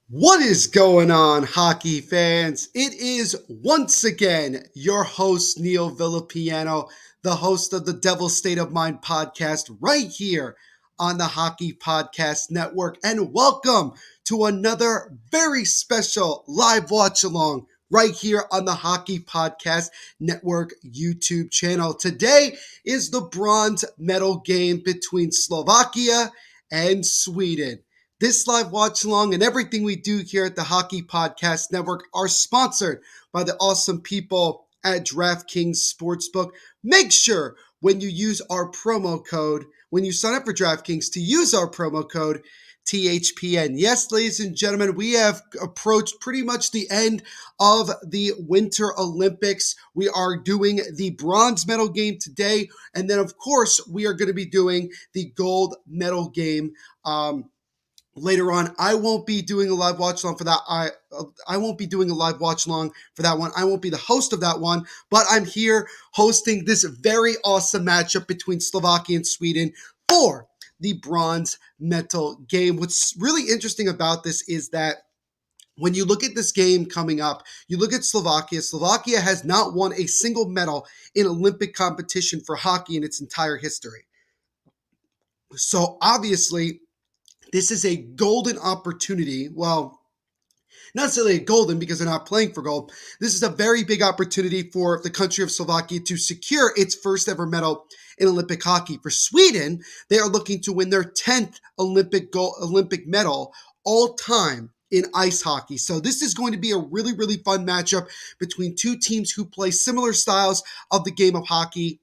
What is going on, hockey fans? It is once again your host, Neil Villapiano, the host of the Devil's State of Mind podcast, right here on the Hockey Podcast Network. And welcome to another very special live watch along right here on the Hockey Podcast Network YouTube channel. Today is the bronze medal game between Slovakia and Sweden. This live watch along and everything we do here at the Hockey Podcast Network are sponsored by the awesome people at DraftKings Sportsbook. Make sure when you use our promo code, when you sign up for DraftKings, to use our promo code THPN. Yes, ladies and gentlemen, we have approached pretty much the end of the Winter Olympics. We are doing the bronze medal game today, and then, of course, we are going to be doing the gold medal game later on. I won't be doing a live watch along for that. I won't be doing a live watch along for that one. I won't be the host of that one, but I'm here hosting this very awesome matchup between Slovakia and Sweden for the bronze medal game. What's really interesting about this is that when you look at this game coming up, you look at Slovakia. Slovakia has not won a single medal in Olympic competition for hockey in its entire history. So obviously, this is a golden opportunity. Well, not necessarily a golden because they're not playing for gold. This is a very big opportunity for the country of Slovakia to secure its first ever medal in Olympic hockey. For Sweden, they are looking to win their 10th Olympic medal all time in ice hockey. So this is going to be a really, really fun matchup between two teams who play similar styles of the game of hockey.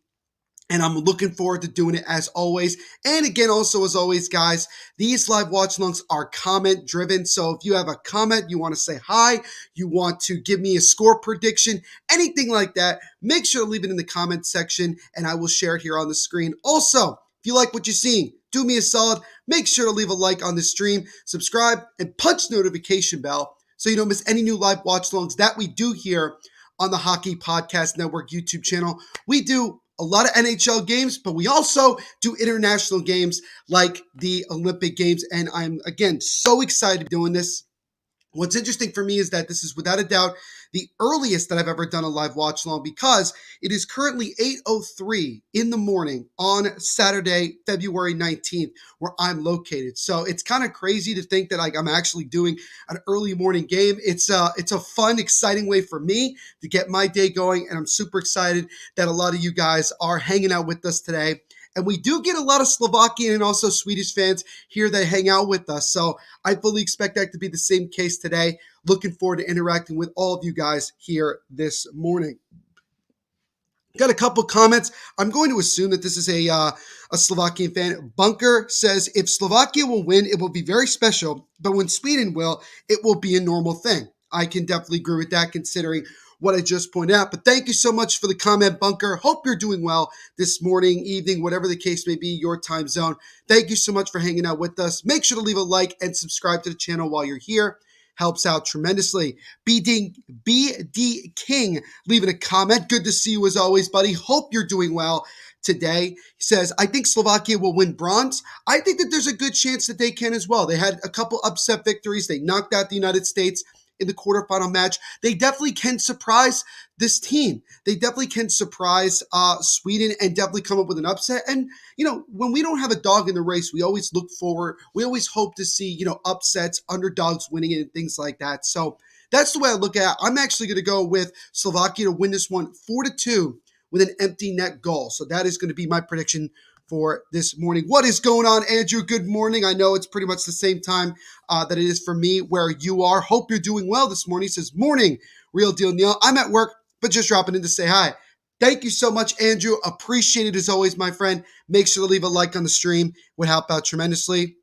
And I'm looking forward to doing it as always. And again, also as always, guys, these live watch alongs are comment driven. So if you have a comment, you want to say hi, you want to give me a score prediction, anything like that, make sure to leave it in the comment section and I will share it here on the screen. Also, if you like what you're seeing, do me a solid, make sure to leave a like on the stream, subscribe, and punch the notification bell so you don't miss any new live watch alongs that we do here on the Hockey Podcast Network YouTube channel. We do a lot of NHL games, but we also do international games like the Olympic Games. And I'm, again, so excited to be doing this. What's interesting for me is that this is without a doubt the earliest that I've ever done a live watch along because it is currently 8:03 in the morning on Saturday, February 19th, where I'm located. So it's kind of crazy to think that I'm actually doing an early morning game. It's a fun, exciting way for me to get my day going, and I'm super excited that a lot of you guys are hanging out with us today. And we do get a lot of Slovakian and also Swedish fans here that hang out with us. So I fully expect that to be the same case today. Looking forward to interacting with all of you guys here this morning. Got a couple comments. I'm going to assume that this is a Slovakian fan. Bunker says, if Slovakia will win, it will be very special. But when Sweden will, it will be a normal thing. I can definitely agree with that considering what I just pointed out. But thank you so much for the comment, Bunker. Hope you're doing well this morning, evening, whatever the case may be, your time zone. Thank you so much for hanging out with us. Make sure to leave a like and subscribe to the channel while you're here. Helps out tremendously. BD King leaving a comment. Good to see you as always, buddy. Hope you're doing well today. He says, I think Slovakia will win bronze. I think that there's a good chance that they can as well. They had a couple upset victories. They knocked out the United States in the quarterfinal match. They definitely can surprise this team. They definitely can surprise Sweden and definitely come up with an upset. And, you know, when we don't have a dog in the race, we always look forward. We always hope to see, you know, upsets, underdogs winning it and things like that. So that's the way I look at it. I'm actually going to go with Slovakia to win this one 4-2 with an empty net goal. So that is going to be my prediction for this morning. What is going on, Andrew? Good morning. I know it's pretty much the same time that it is for me where you are. Hope you're doing well this morning. He says, morning, Real Deal Neil. I'm at work, but just dropping in to say hi. Thank you so much, Andrew. Appreciate it as always, my friend. Make sure to leave a like on the stream. Would help out tremendously.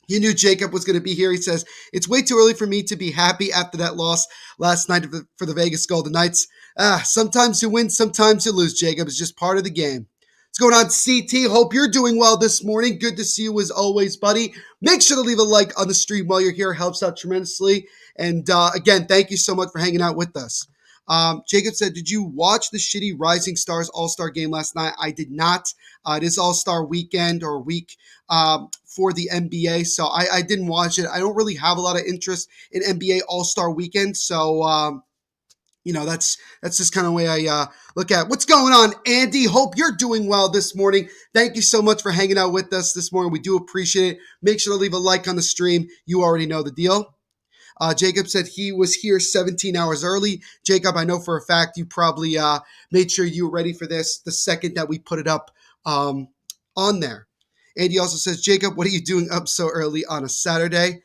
You knew Jacob was going to be here. He says, it's way too early for me to be happy after that loss last night for the Vegas Golden Knights. Sometimes you win, sometimes you lose, Jacob. It's just part of the game. What's going on, CT? Hope you're doing well this morning. Good to see you as always, buddy. Make sure to leave a like on the stream while you're here. Helps out tremendously. And again, thank you so much for hanging out with us. Jacob said, did you watch the shitty Rising Stars All-Star game last night? I did not. It is All-Star weekend or week for the NBA, so I didn't watch it. I don't really have a lot of interest in NBA All-Star weekend, so that's just kind of the way I look at it. What's going on, Andy? Hope you're doing well this morning. Thank you so much for hanging out with us this morning. We do appreciate it. Make sure to leave a like on the stream. You already know the deal. Jacob said he was here 17 hours early. Jacob, I know for a fact you probably made sure you were ready for this the second that we put it up on there. Andy also says, Jacob, what are you doing up so early on a Saturday?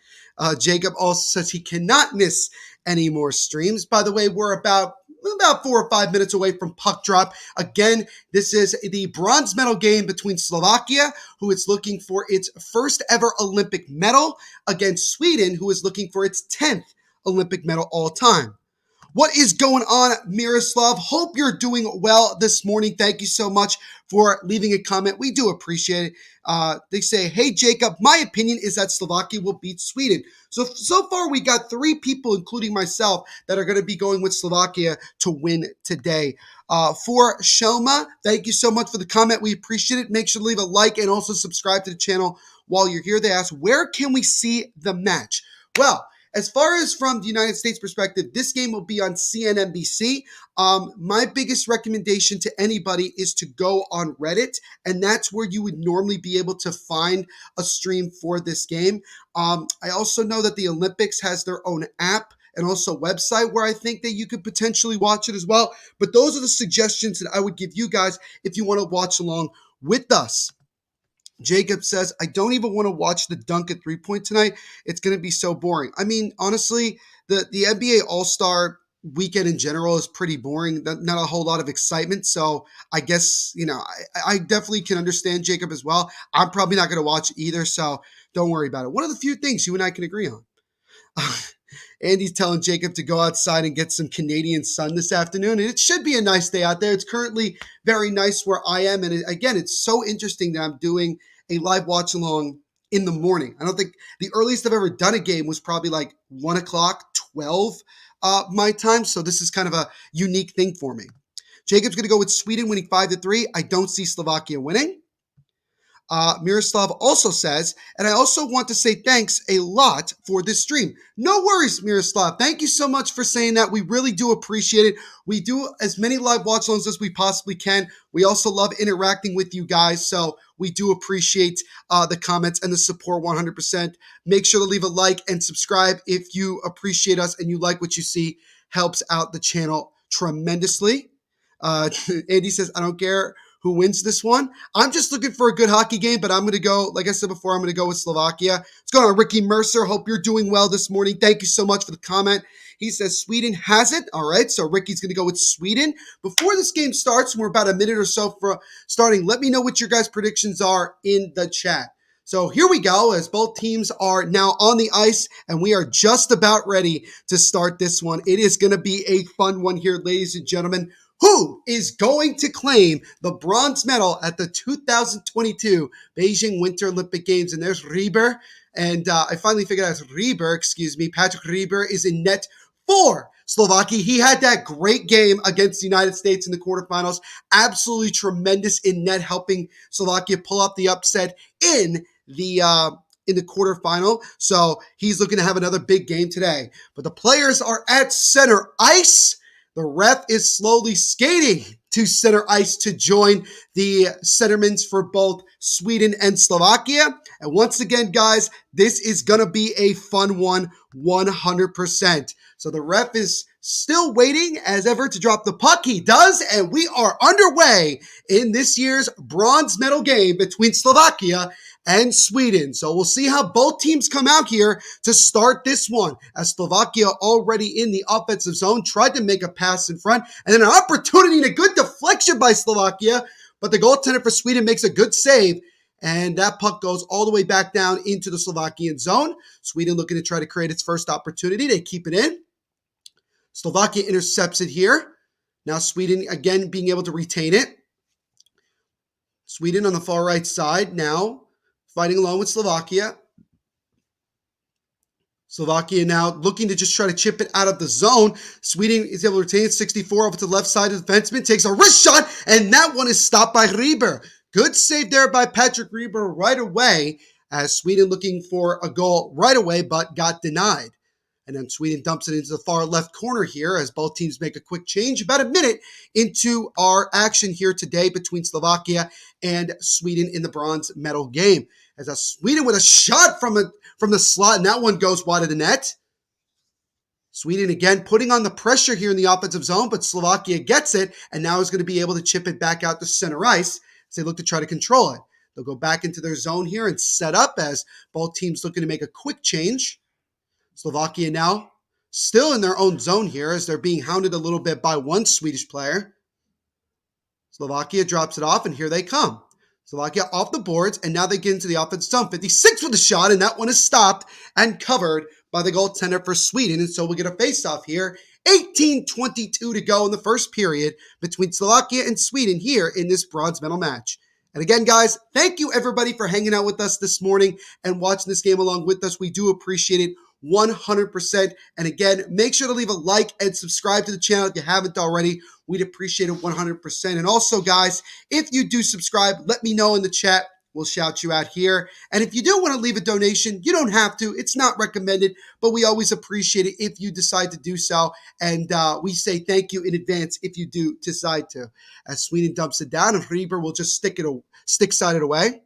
Jacob also says he cannot miss any more streams. By the way, we're about 4 or 5 minutes away from puck drop. Again, this is the bronze medal game between Slovakia, who is looking for its first ever Olympic medal, against Sweden, who is looking for its 10th Olympic medal all time. What is going on, Miroslav? Hope you're doing well this morning. Thank you so much for leaving a comment. We do appreciate it. They say, hey, Jacob, my opinion is that Slovakia will beat Sweden. So far, we got 3 people, including myself, that are going to be going with Slovakia to win today. For Shelma, thank you so much for the comment. We appreciate it. Make sure to leave a like and also subscribe to the channel while you're here. They ask, where can we see the match? Well, as far as from the United States perspective, this game will be on CNBC. My biggest recommendation to anybody is to go on Reddit, and that's where you would normally be able to find a stream for this game. I also know that the Olympics has their own app and also website where I think that you could potentially watch it as well. But those are the suggestions that I would give you guys if you want to watch along with us. Jacob says, I don't even want to watch the dunk at 3-point tonight. It's going to be so boring. I mean, honestly, the NBA All-Star weekend in general is pretty boring. Not a whole lot of excitement. So I guess, I definitely can understand Jacob as well. I'm probably not going to watch either. So don't worry about it. One of the few things you and I can agree on. Andy's telling Jacob to go outside and get some Canadian sun this afternoon. And it should be a nice day out there. It's currently very nice where I am. And again, it's so interesting that I'm doing a live watch along in the morning. I don't think the earliest I've ever done a game was probably like 1 o'clock, 12 my time. So this is kind of a unique thing for me. Jacob's going to go with Sweden winning 5-3. I don't see Slovakia winning. Miroslav also says, and I also want to say thanks a lot for this stream. No worries, Miroslav. Thank you so much for saying that. We really do appreciate it. We do as many live watch alongs as we possibly can. We also love interacting with you guys, so we do appreciate the comments and the support 100%. Make sure to leave a like and subscribe if you appreciate us and you like what you see. Helps out the channel tremendously. Andy says, I don't care who wins this one. I'm just looking for a good hockey game, but I'm going to go, like I said before, I'm going to go with Slovakia. What's going on, Ricky Mercer? Hope you're doing well this morning. Thank you so much for the comment. He says Sweden has it. All right, so Ricky's going to go with Sweden. Before this game starts, we're about a minute or so for starting. Let me know what your guys' predictions are in the chat. So here we go, as both teams are now on the ice, and we are just about ready to start this one. It is going to be a fun one here, ladies and gentlemen. Who is going to claim the bronze medal at the 2022 Beijing Winter Olympic Games? And there's Rieber. And I finally figured out it's Rieber, Patrick Rieber is in net for Slovakia. He had that great game against the United States in the quarterfinals. Absolutely tremendous in net, helping Slovakia pull up the upset in the quarterfinal. So he's looking to have another big game today. But the players are at center ice. The ref is slowly skating to center ice to join the centermen for both Sweden and Slovakia. And once again, guys, this is going to be a fun one, 100%. So the ref is still waiting as ever to drop the puck. He does, and we are underway in this year's bronze medal game between Slovakia and Sweden. So we'll see how both teams come out here to start this one, as Slovakia already in the offensive zone tried to make a pass in front, and then an opportunity and a good deflection by Slovakia, but the goaltender for Sweden makes a good save, and that puck goes all the way back down into the Slovakian zone. Sweden looking to try to create its first opportunity. They keep it in. Slovakia intercepts it here. Now Sweden again being able to retain it. Sweden on the far right side now, fighting along with Slovakia. Slovakia now looking to just try to chip it out of the zone. Sweden is able to retain it. 64 over to the left side of the defenseman. Takes a wrist shot, and that one is stopped by Rieber. Good save there by Patrick Rieber right away, as Sweden looking for a goal right away, but got denied. And then Sweden dumps it into the far left corner here as both teams make a quick change. About a minute into our action here today between Slovakia and Sweden in the bronze medal game. As a Sweden with a shot from the slot, and that one goes wide of the net. Sweden again putting on the pressure here in the offensive zone, but Slovakia gets it, and now is going to be able to chip it back out to center ice as they look to try to control it. They'll go back into their zone here and set up as both teams looking to make a quick change. Slovakia now still in their own zone here as they're being hounded a little bit by one Swedish player. Slovakia drops it off, and here they come. Slovakia off the boards, and now they get into the offensive zone. 56 with a shot, and that one is stopped and covered by the goaltender for Sweden. And so we'll get a face-off here. 18:22 to go in the first period between Slovakia and Sweden here in this bronze medal match. And again, guys, thank you everybody for hanging out with us this morning and watching this game along with us. We do appreciate it 100%. And again, make sure to leave a like and subscribe to the channel if you haven't already. We'd appreciate it 100%. And also, guys, if you do subscribe, let me know in the chat. We'll shout you out here. And if you do want to leave a donation, you don't have to. It's not recommended, but we always appreciate it if you decide to do so. And we say thank you in advance if you do decide to. As Sweden dumps it down, and Rieber will just stick-side it away.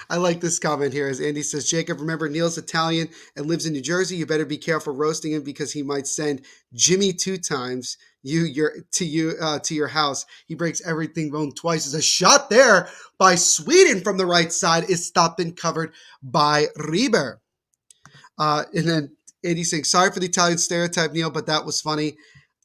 I like this comment here as Andy says, Jacob, remember Neil's Italian and lives in New Jersey. You better be careful roasting him because he might send Jimmy 2 times to your house. He breaks everything bone twice. As a shot there by Sweden from the right side is stopped and covered by Rieber. And then Andy saying, sorry for the Italian stereotype, Neil, but that was funny.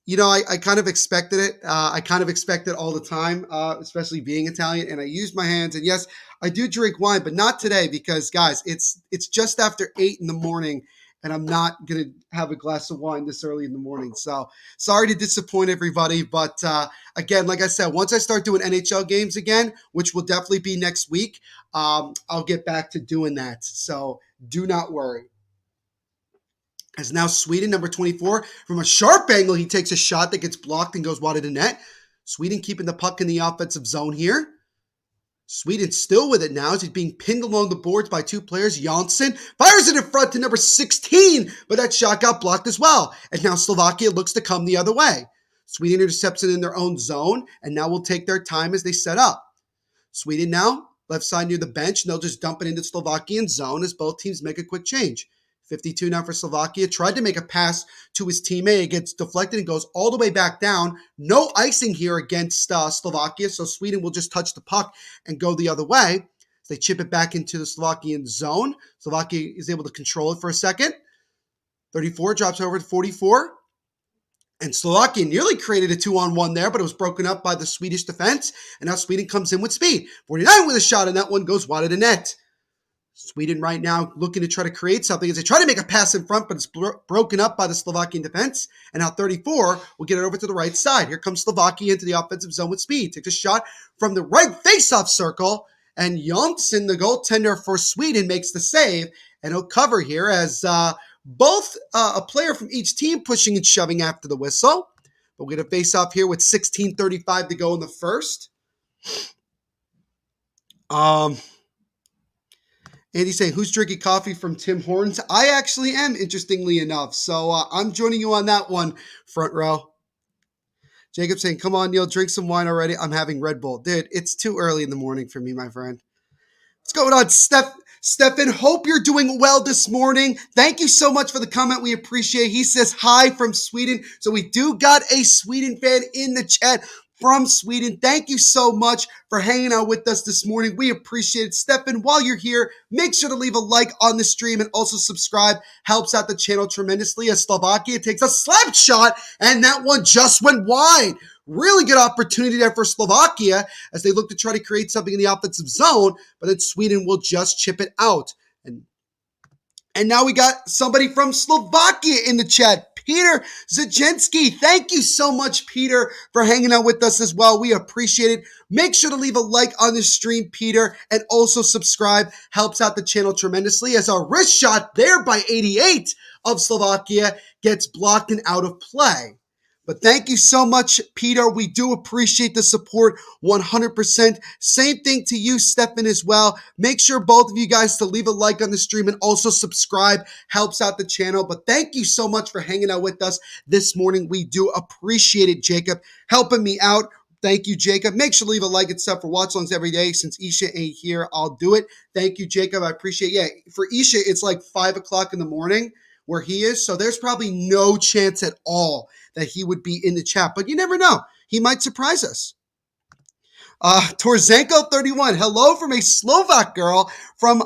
You know, I kind of expected it. I kind of expect it all the time, especially being Italian. And I use my hands. And yes, I do drink wine, but not today because, guys, it's just after 8 in the morning, and I'm not going to have a glass of wine this early in the morning. So sorry to disappoint everybody. But again, like I said, once I start doing NHL games again, which will definitely be next week, I'll get back to doing that. So do not worry. As now Sweden, number 24, from a sharp angle, he takes a shot that gets blocked and goes wide of the net. Sweden keeping the puck in the offensive zone here. Sweden still with it now as he's being pinned along the boards by 2 players. Jonsson fires it in front to number 16, but that shot got blocked as well. And now Slovakia looks to come the other way. Sweden intercepts it in their own zone, and now will take their time as they set up. Sweden now, left side near the bench, and they'll just dump it into Slovakian zone as both teams make a quick change. 52 now for Slovakia. Tried to make a pass to his teammate. It gets deflected and goes all the way back down. No icing here against Slovakia, so Sweden will just touch the puck and go the other way. They chip it back into the Slovakian zone. Slovakia is able to control it for a second. 34 drops over to 44. And Slovakia nearly created a 2-on-1 there, but it was broken up by the Swedish defense. And now Sweden comes in with speed. 49 with a shot, and that one goes wide of the net. Sweden right now looking to try to create something as they try to make a pass in front, but it's broken up by the Slovakian defense. And now 34 will get it over to the right side. Here comes Slovakia into the offensive zone with speed. Takes a shot from the right face-off circle, and Jonsson, the goaltender for Sweden, makes the save, and he'll cover here as both a player from each team pushing and shoving after the whistle. But we're going to face off here with 16:35 to go in the first. Andy's saying, who's drinking coffee from Tim Hortons? I actually am, interestingly enough. So I'm joining you on that one, front row. Jacob saying, come on, Neil, drink some wine already. I'm having Red Bull. Dude, it's too early in the morning for me, my friend. What's going on, Stefan? Hope you're doing well this morning. Thank you so much for the comment. We appreciate it. He says hi from Sweden. So we do got a Sweden fan in the chat from Sweden. Thank you so much for hanging out with us this morning. We appreciate it. Stefan, while you're here, make sure to leave a like on the stream and also subscribe. Helps out the channel tremendously as Slovakia takes a slap shot, and that one just went wide. Really good opportunity there for Slovakia as they look to try to create something in the offensive zone, but then Sweden will just chip it out. And now we got somebody from Slovakia in the chat. Peter Zajenski. Thank you so much, Peter, for hanging out with us as well. We appreciate it. Make sure to leave a like on this stream, Peter, and also subscribe. Helps out the channel tremendously as our wrist shot there by 88 of Slovakia gets blocked and out of play. But thank you so much, Peter. We do appreciate the support 100%. Same thing to you, Stefan, as well. Make sure both of you guys to leave a like on the stream and also subscribe. Helps out the channel. But thank you so much for hanging out with us this morning. We do appreciate it, Jacob, helping me out. Thank you, Jacob. Make sure to leave a like and stuff for watch-alongs every day. Since Isha ain't here, I'll do it. Thank you, Jacob. I appreciate it. Yeah, for Isha, it's like 5 o'clock in the morning where he is. So there's probably no chance at all that he would be in the chat. But you never know. He might surprise us. Torzenko 31. Hello from a Slovak girl from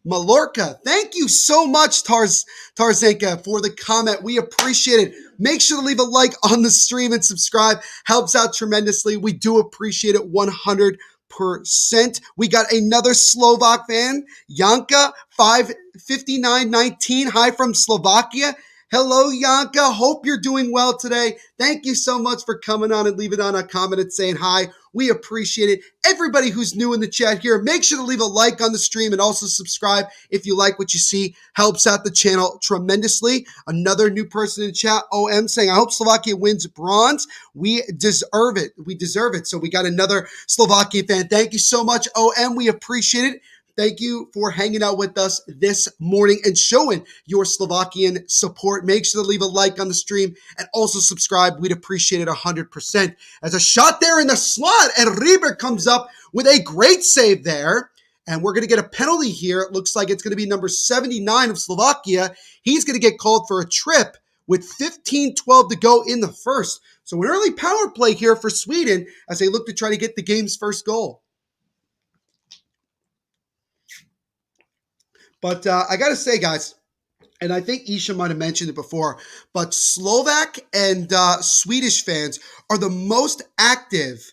Mallorca. Thank you so much, Tarzenka, for the comment. We appreciate it. Make sure to leave a like on the stream and subscribe. Helps out tremendously. We do appreciate it 100%. We got another Slovak fan, Janka 55919. Hi from Slovakia. Hello, Yanka. Hope you're doing well today. Thank you so much for coming on and leaving on a comment and saying hi. We appreciate it. Everybody who's new in the chat here, make sure to leave a like on the stream and also subscribe if you like what you see. Helps out the channel tremendously. Another new person in chat, OM, saying, I hope Slovakia wins bronze. We deserve it. We deserve it. So we got another Slovakia fan. Thank you so much, OM. We appreciate it. Thank you for hanging out with us this morning and showing your Slovakian support. Make sure to leave a like on the stream and also subscribe. We'd appreciate it 100%. As a shot there in the slot, and Rieber comes up with a great save there. And we're going to get a penalty here. It looks like it's going to be number 79 of Slovakia. He's going to get called for a trip with 15-12 to go in the first. So an early power play here for Sweden as they look to try to get the game's first goal. But I got to say, guys, and I think Isha might have mentioned it before, but Slovak and Swedish fans are the most active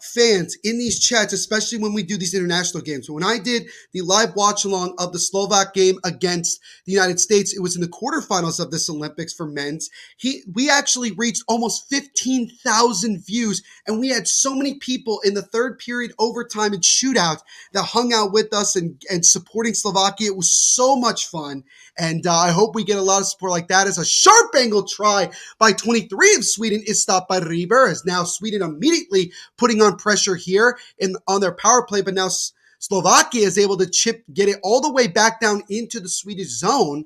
fans in these chats, especially when we do these international games. So when I did the live watch along of the Slovak game against the United States, it was in the quarterfinals of this Olympics for men's. We actually reached almost 15,000 views, and we had so many people in the third period overtime and shootout that hung out with us and supporting Slovakia. It was so much fun. And I hope we get a lot of support like that. As a sharp angle try by 23 of Sweden is stopped by Rieber, as now Sweden immediately putting on pressure here on their power play. But now Slovakia is able to get it all the way back down into the Swedish zone.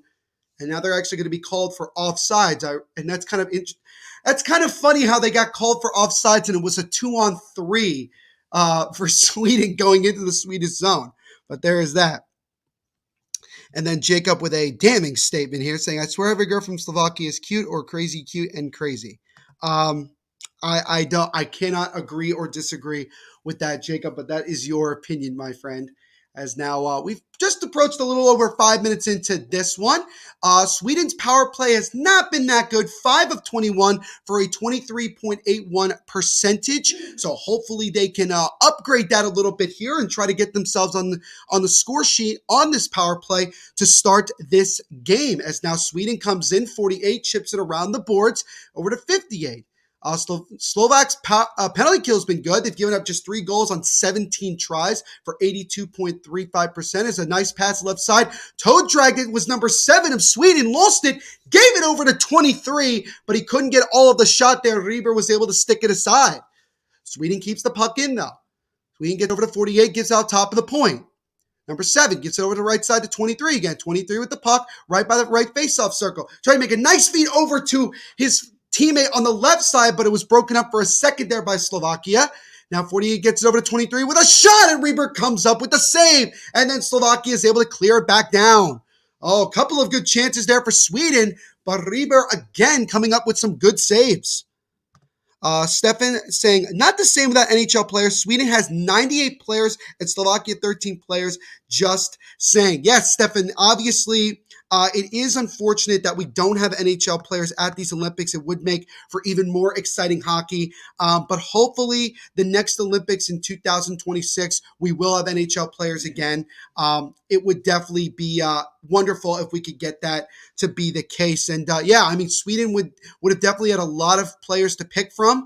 And now they're actually going to be called for offsides. And that's kind of funny how they got called for offsides, and it was a 2-on-3 for Sweden going into the Swedish zone. But there is that. And then Jacob with a damning statement here saying, I swear every girl from Slovakia is cute or crazy cute and crazy. I cannot agree or disagree with that, Jacob, but that is your opinion, my friend. As now we've just approached a little over 5 minutes into this one. Sweden's power play has not been that good. 5 of 21 for a 23.81 percentage. So hopefully they can upgrade that a little bit here and try to get themselves on the score sheet on this power play to start this game. As now Sweden comes in, 48, chips it around the boards over to 58. Slovaks' penalty kill has been good. They've given up just 3 goals on 17 tries for 82.35%. It's a nice pass left side. Toe dragged it, was number 7 of Sweden, lost it, gave it over to 23, but he couldn't get all of the shot there. Rieber was able to stick it aside. Sweden keeps the puck in though. Sweden gets over to 48, gives out top of the point. Number 7 gets it over to the right side to 23 again. 23 with the puck right by the right face-off circle. Trying to make a nice feed over to his teammate on the left side, but it was broken up for a second there by Slovakia. Now 48 gets it over to 23 with a shot, and Rieber comes up with the save. And then Slovakia is able to clear it back down. Oh, a couple of good chances there for Sweden, but Rieber again coming up with some good saves. Stefan saying, not the same without NHL players. Sweden has 98 players and Slovakia 13 players. Just saying. Yes, Stefan, obviously it is unfortunate that we don't have NHL players at these Olympics. It would make for even more exciting hockey. But hopefully the next Olympics in 2026, we will have NHL players again. It would definitely be wonderful if we could get that to be the case. And yeah, I mean, Sweden would have definitely had a lot of players to pick from.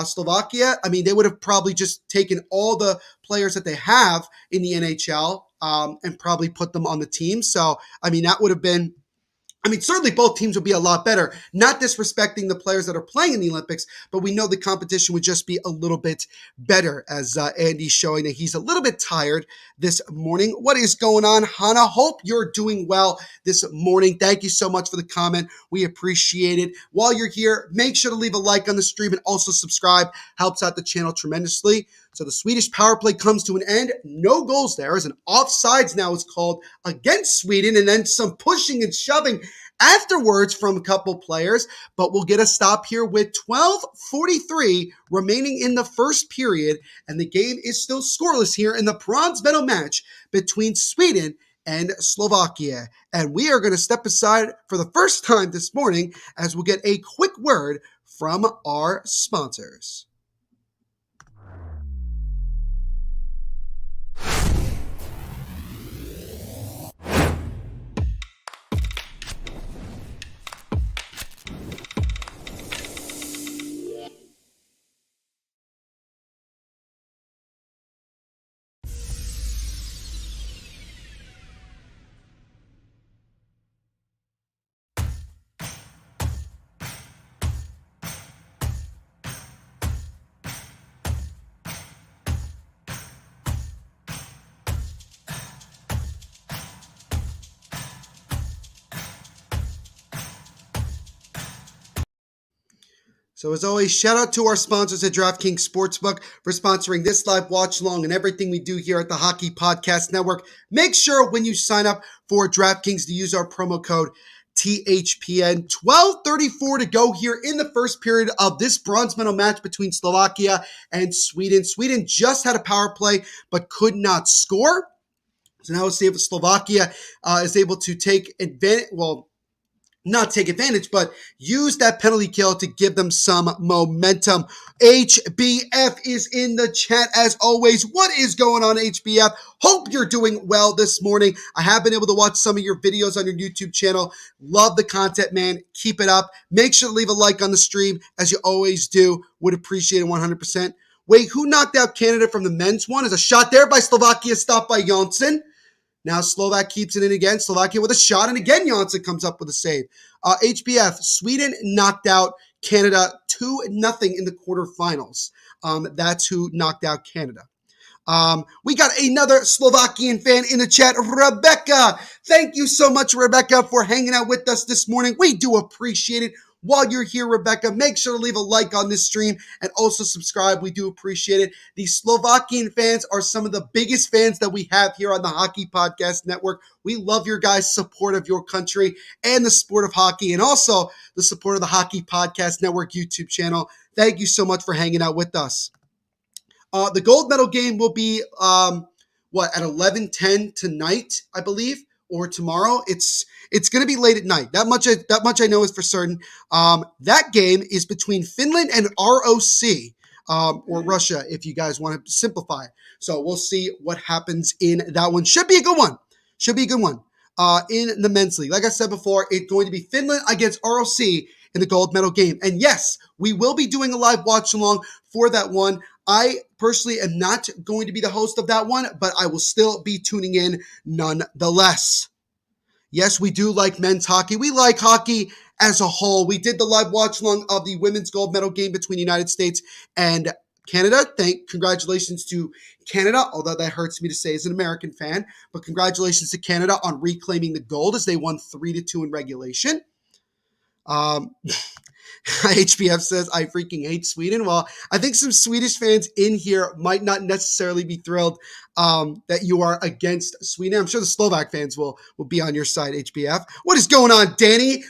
Slovakia, I mean, they would have probably just taken all the players that they have in the NHL and probably put them on the team. So, I mean, that would have been, I mean, certainly both teams would be a lot better, not disrespecting the players that are playing in the Olympics, but we know the competition would just be a little bit better, as Andy's showing that he's a little bit tired this morning. What is going on, Hannah? Hope you're doing well this morning. Thank you so much for the comment. We appreciate it. While you're here, make sure to leave a like on the stream and also subscribe. Helps out the channel tremendously. So the Swedish power play comes to an end. No goals there, as an offsides now is called against Sweden, and then some pushing and shoving afterwards from a couple players. But we'll get a stop here with 12:43 remaining in the first period, and the game is still scoreless here in the bronze medal match between Sweden and Slovakia. And we are going to step aside for the first time this morning as we'll get a quick word from our sponsors. So as always, shout out to our sponsors at DraftKings Sportsbook for sponsoring this live watch along and everything we do here at the Hockey Podcast Network. Make sure when you sign up for DraftKings to use our promo code THPN. 12:34 to go here in the first period of this bronze medal match between Slovakia and Sweden. Sweden just had a power play but could not score. So now let's see if Slovakia is able to take advantage, not take advantage, but use that penalty kill to give them some momentum. HBF is in the chat as always. What is going on, HBF? Hope you're doing well this morning. I have been able to watch some of your videos on your YouTube channel. Love the content, man. Keep it up. Make sure to leave a like on the stream, as you always do. Would appreciate it 100%. Wait, who knocked out Canada from the men's one? Is a shot there by Slovakia, stopped by Jonsson. Now Slovak keeps it in again. Slovakia with a shot, and again Jonsson comes up with a save. HBF, Sweden knocked out Canada 2-0 in the quarterfinals. That's who knocked out Canada. We got another Slovakian fan in the chat, Rebecca. Thank you so much, Rebecca, for hanging out with us this morning. We do appreciate it. While you're here, Rebecca, make sure to leave a like on this stream and also subscribe. We do appreciate it. The Slovakian fans are some of the biggest fans that we have here on the Hockey Podcast Network. We love your guys' support of your country and the sport of hockey, and also the support of the Hockey Podcast Network YouTube channel. Thank you so much for hanging out with us. The gold medal game will be, at 11:10 tonight, I believe, or tomorrow. It's going to be late at night. That much I know is for certain. That game is between Finland and ROC, or Russia, if you guys want to simplify it. So we'll see what happens in that one. Should be a good one. In the men's league. Like I said before, it's going to be Finland against ROC in the gold medal game. And yes, we will be doing a live watch along for that one. I personally am not going to be the host of that one, but I will still be tuning in nonetheless. Yes, we do like men's hockey. We like hockey as a whole. We did the live watch along of the women's gold medal game between the United States and Canada. Congratulations to Canada, although that hurts me to say as an American fan, but congratulations to Canada on reclaiming the gold as they won 3-2 in regulation. HBF says, I freaking hate Sweden. Well, I think some Swedish fans in here might not necessarily be thrilled that you are against Sweden. I'm sure the Slovak fans will be on your side, HBF. What is going on, Danny?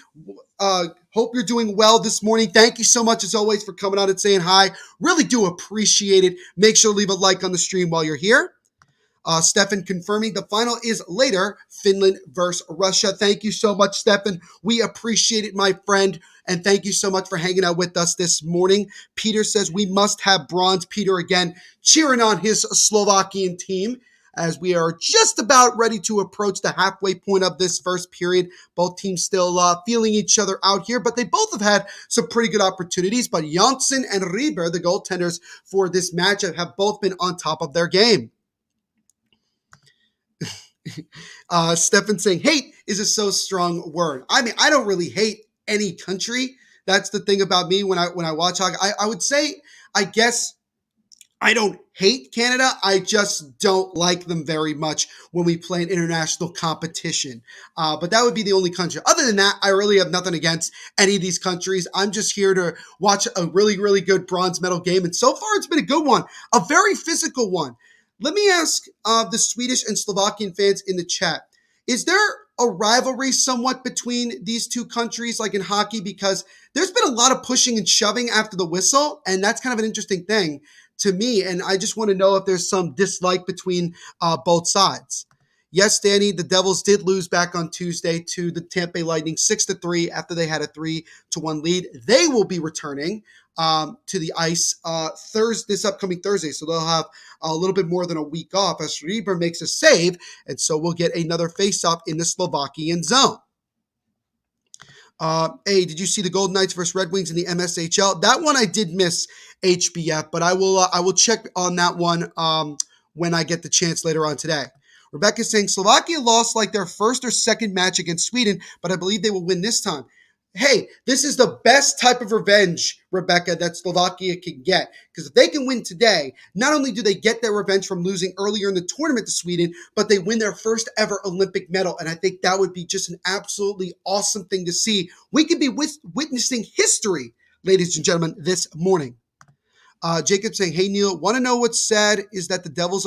Hope you're doing well this morning. Thank you so much, as always, for coming on and saying hi. Really do appreciate it. Make sure to leave a like on the stream while you're here. Stefan confirming the final is later, Finland versus Russia. Thank you so much, Stefan. We appreciate it, my friend. And thank you so much for hanging out with us this morning. Peter says we must have bronze. Peter again cheering on his Slovakian team. as we are just about ready to approach the halfway point of this first period. Both teams still feeling each other out here, but they both have had some pretty good opportunities. But Janssen and Rieber, the goaltenders for this matchup, have both been on top of their game. Stefan saying hate is a so strong word. I mean, I don't really hate any country. That's the thing about me when I watch hockey. I would say, I guess, I don't hate Canada. I just don't like them very much when we play an international competition. But that would be the only country. Other than that, I really have nothing against any of these countries. I'm just here to watch a really, really good bronze medal game. And so far, it's been a good one, a very physical one. Let me ask the Swedish and Slovakian fans in the chat, is there a rivalry somewhat between these two countries, like in hockey? Because there's been a lot of pushing and shoving after the whistle, and that's kind of an interesting thing to me. And I just want to know if there's some dislike between both sides. Yes, Danny, the Devils did lose back on Tuesday to the Tampa Bay Lightning 6-3 after they had a 3-1 lead. They will be returning to the ice this upcoming Thursday. So they'll have a little bit more than a week off as Rieber makes a save. And so we'll get another face-off in the Slovakian zone. Hey, did you see the Golden Knights versus Red Wings in the MSHL? That one I did miss, HBF, but I will check on that one when I get the chance later on today. Rebecca's saying Slovakia lost like their first or second match against Sweden, but I believe they will win this time. Hey, this is the best type of revenge, Rebecca, that Slovakia can get. Because if they can win today, not only do they get their revenge from losing earlier in the tournament to Sweden, but they win their first ever Olympic medal. And I think that would be just an absolutely awesome thing to see. We could be witnessing history, ladies and gentlemen, this morning. Jacob saying, hey, Neil, want to know what's sad is that the Devils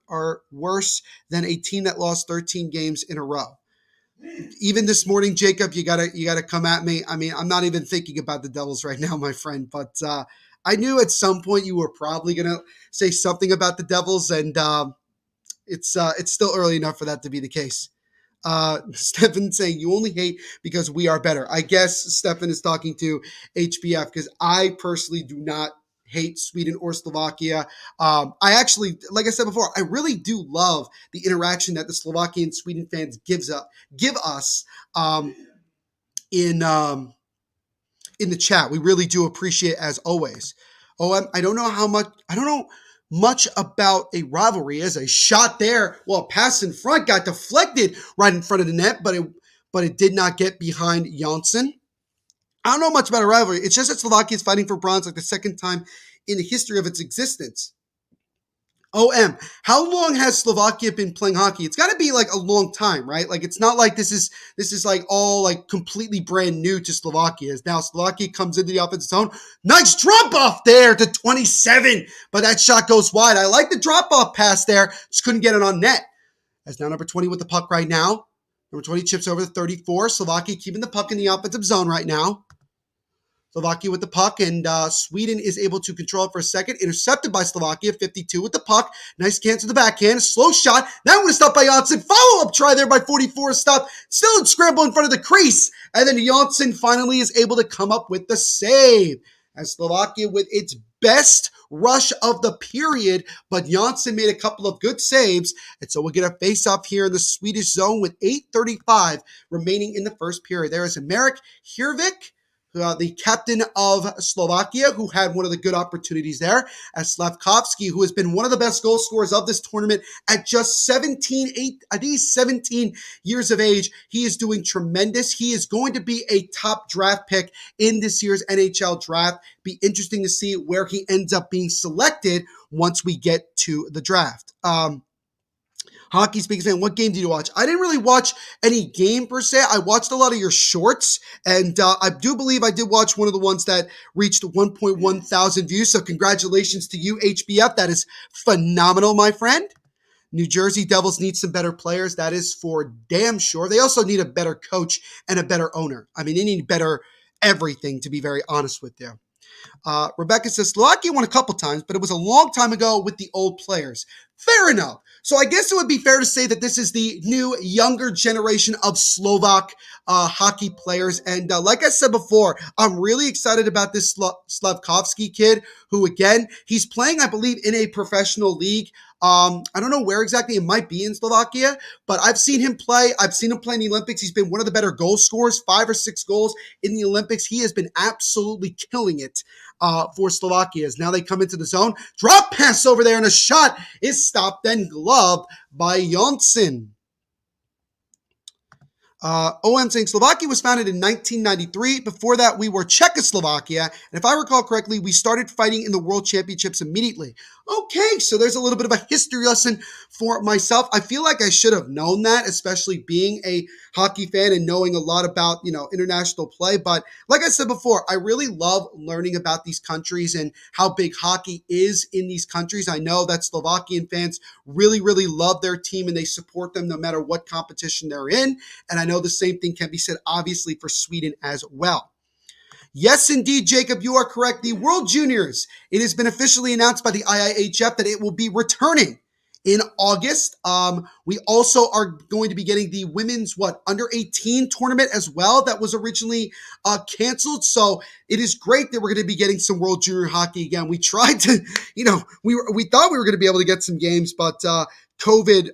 are worse than a team that lost 13 games in a row. Even this morning, Jacob, you gotta come at me. I mean, I'm not even thinking about the Devils right now, my friend, but I knew at some point you were probably gonna say something about the Devils, and it's still early enough for that to be the case. Stefan saying you only hate because we are better. I guess Stefan is talking to HBF because I personally do not hate Sweden or Slovakia. I actually, like I said before, I really do love the interaction that the Slovakian Sweden fans give us in the chat. We really do appreciate it as always. I don't know much about a rivalry. As a shot there, well, a pass in front got deflected right in front of the net, but it did not get behind Janssen. I don't know much about a rivalry. It's just that Slovakia is fighting for bronze like the second time in the history of its existence. How long has Slovakia been playing hockey? It's got to be like a long time, right? Like it's not like this is like all like completely brand new to Slovakia. As now Slovakia comes into the offensive zone. Nice drop off there to 27, but that shot goes wide. I like the drop off pass there. Just couldn't get it on net. As now number 20 with the puck right now. Number 20 chips over to 34. Slovakia keeping the puck in the offensive zone right now. Slovakia with the puck, and Sweden is able to control it for a second. Intercepted by Slovakia, 52 with the puck. Nice cancel to the backhand. Slow shot. That one is stopped by Janssen. Follow-up try there by 44. Stop. Still in scramble in front of the crease. And then Janssen finally is able to come up with the save. As Slovakia with its best rush of the period, but Janssen made a couple of good saves. And so we'll get a face-off here in the Swedish zone with 8:35 remaining in the first period. There is Marek Hirvik, the captain of Slovakia, who had one of the good opportunities there, as Slavkovsky, who has been one of the best goal scorers of this tournament at just 17 years of age. He is doing tremendous. He is going to be a top draft pick in this year's NHL draft. Be interesting to see where he ends up being selected once we get to the draft. Hockey Speaks fan, what game did you watch? I didn't really watch any game per se. I watched a lot of your shorts, and I do believe I did watch one of the ones that reached 1.1 thousand views. So congratulations to you, HBF. That is phenomenal, my friend. New Jersey Devils need some better players. That is for damn sure. They also need a better coach and a better owner. I mean, they need better everything, to be very honest with you. Rebecca says, Slovakia won a couple times, but it was a long time ago with the old players. Fair enough. So I guess it would be fair to say that this is the new, younger generation of Slovak hockey players. And like I said before, I'm really excited about this Slavkovsky kid who, again, he's playing, I believe, in a professional league I don't know where exactly. It might be in Slovakia, but I've seen him play. I've seen him play in the Olympics. He's been one of the better goal scorers, 5 or 6 goals in the Olympics. He has been absolutely killing it for Slovakia. As now they come into the zone. Drop pass over there, and a shot is stopped and gloved by Jonsson. OM saying Slovakia was founded in 1993. Before that, we were Czechoslovakia. And if I recall correctly, we started fighting in the World Championships immediately. Okay, so there's a little bit of a history lesson for myself. I feel like I should have known that, especially being a hockey fan and knowing a lot about, international play. But like I said before, I really love learning about these countries and how big hockey is in these countries. I know that Slovakian fans really, really love their team and they support them no matter what competition they're in. And I know the same thing can be said, obviously, for Sweden as well. Yes, indeed, Jacob, you are correct. The World Juniors, it has been officially announced by the IIHF that it will be returning in August. We also are going to be getting the women's, under 18 tournament as well that was originally canceled. So it is great that we're going to be getting some World Junior hockey again. We tried to, we thought we were going to be able to get some games, but COVID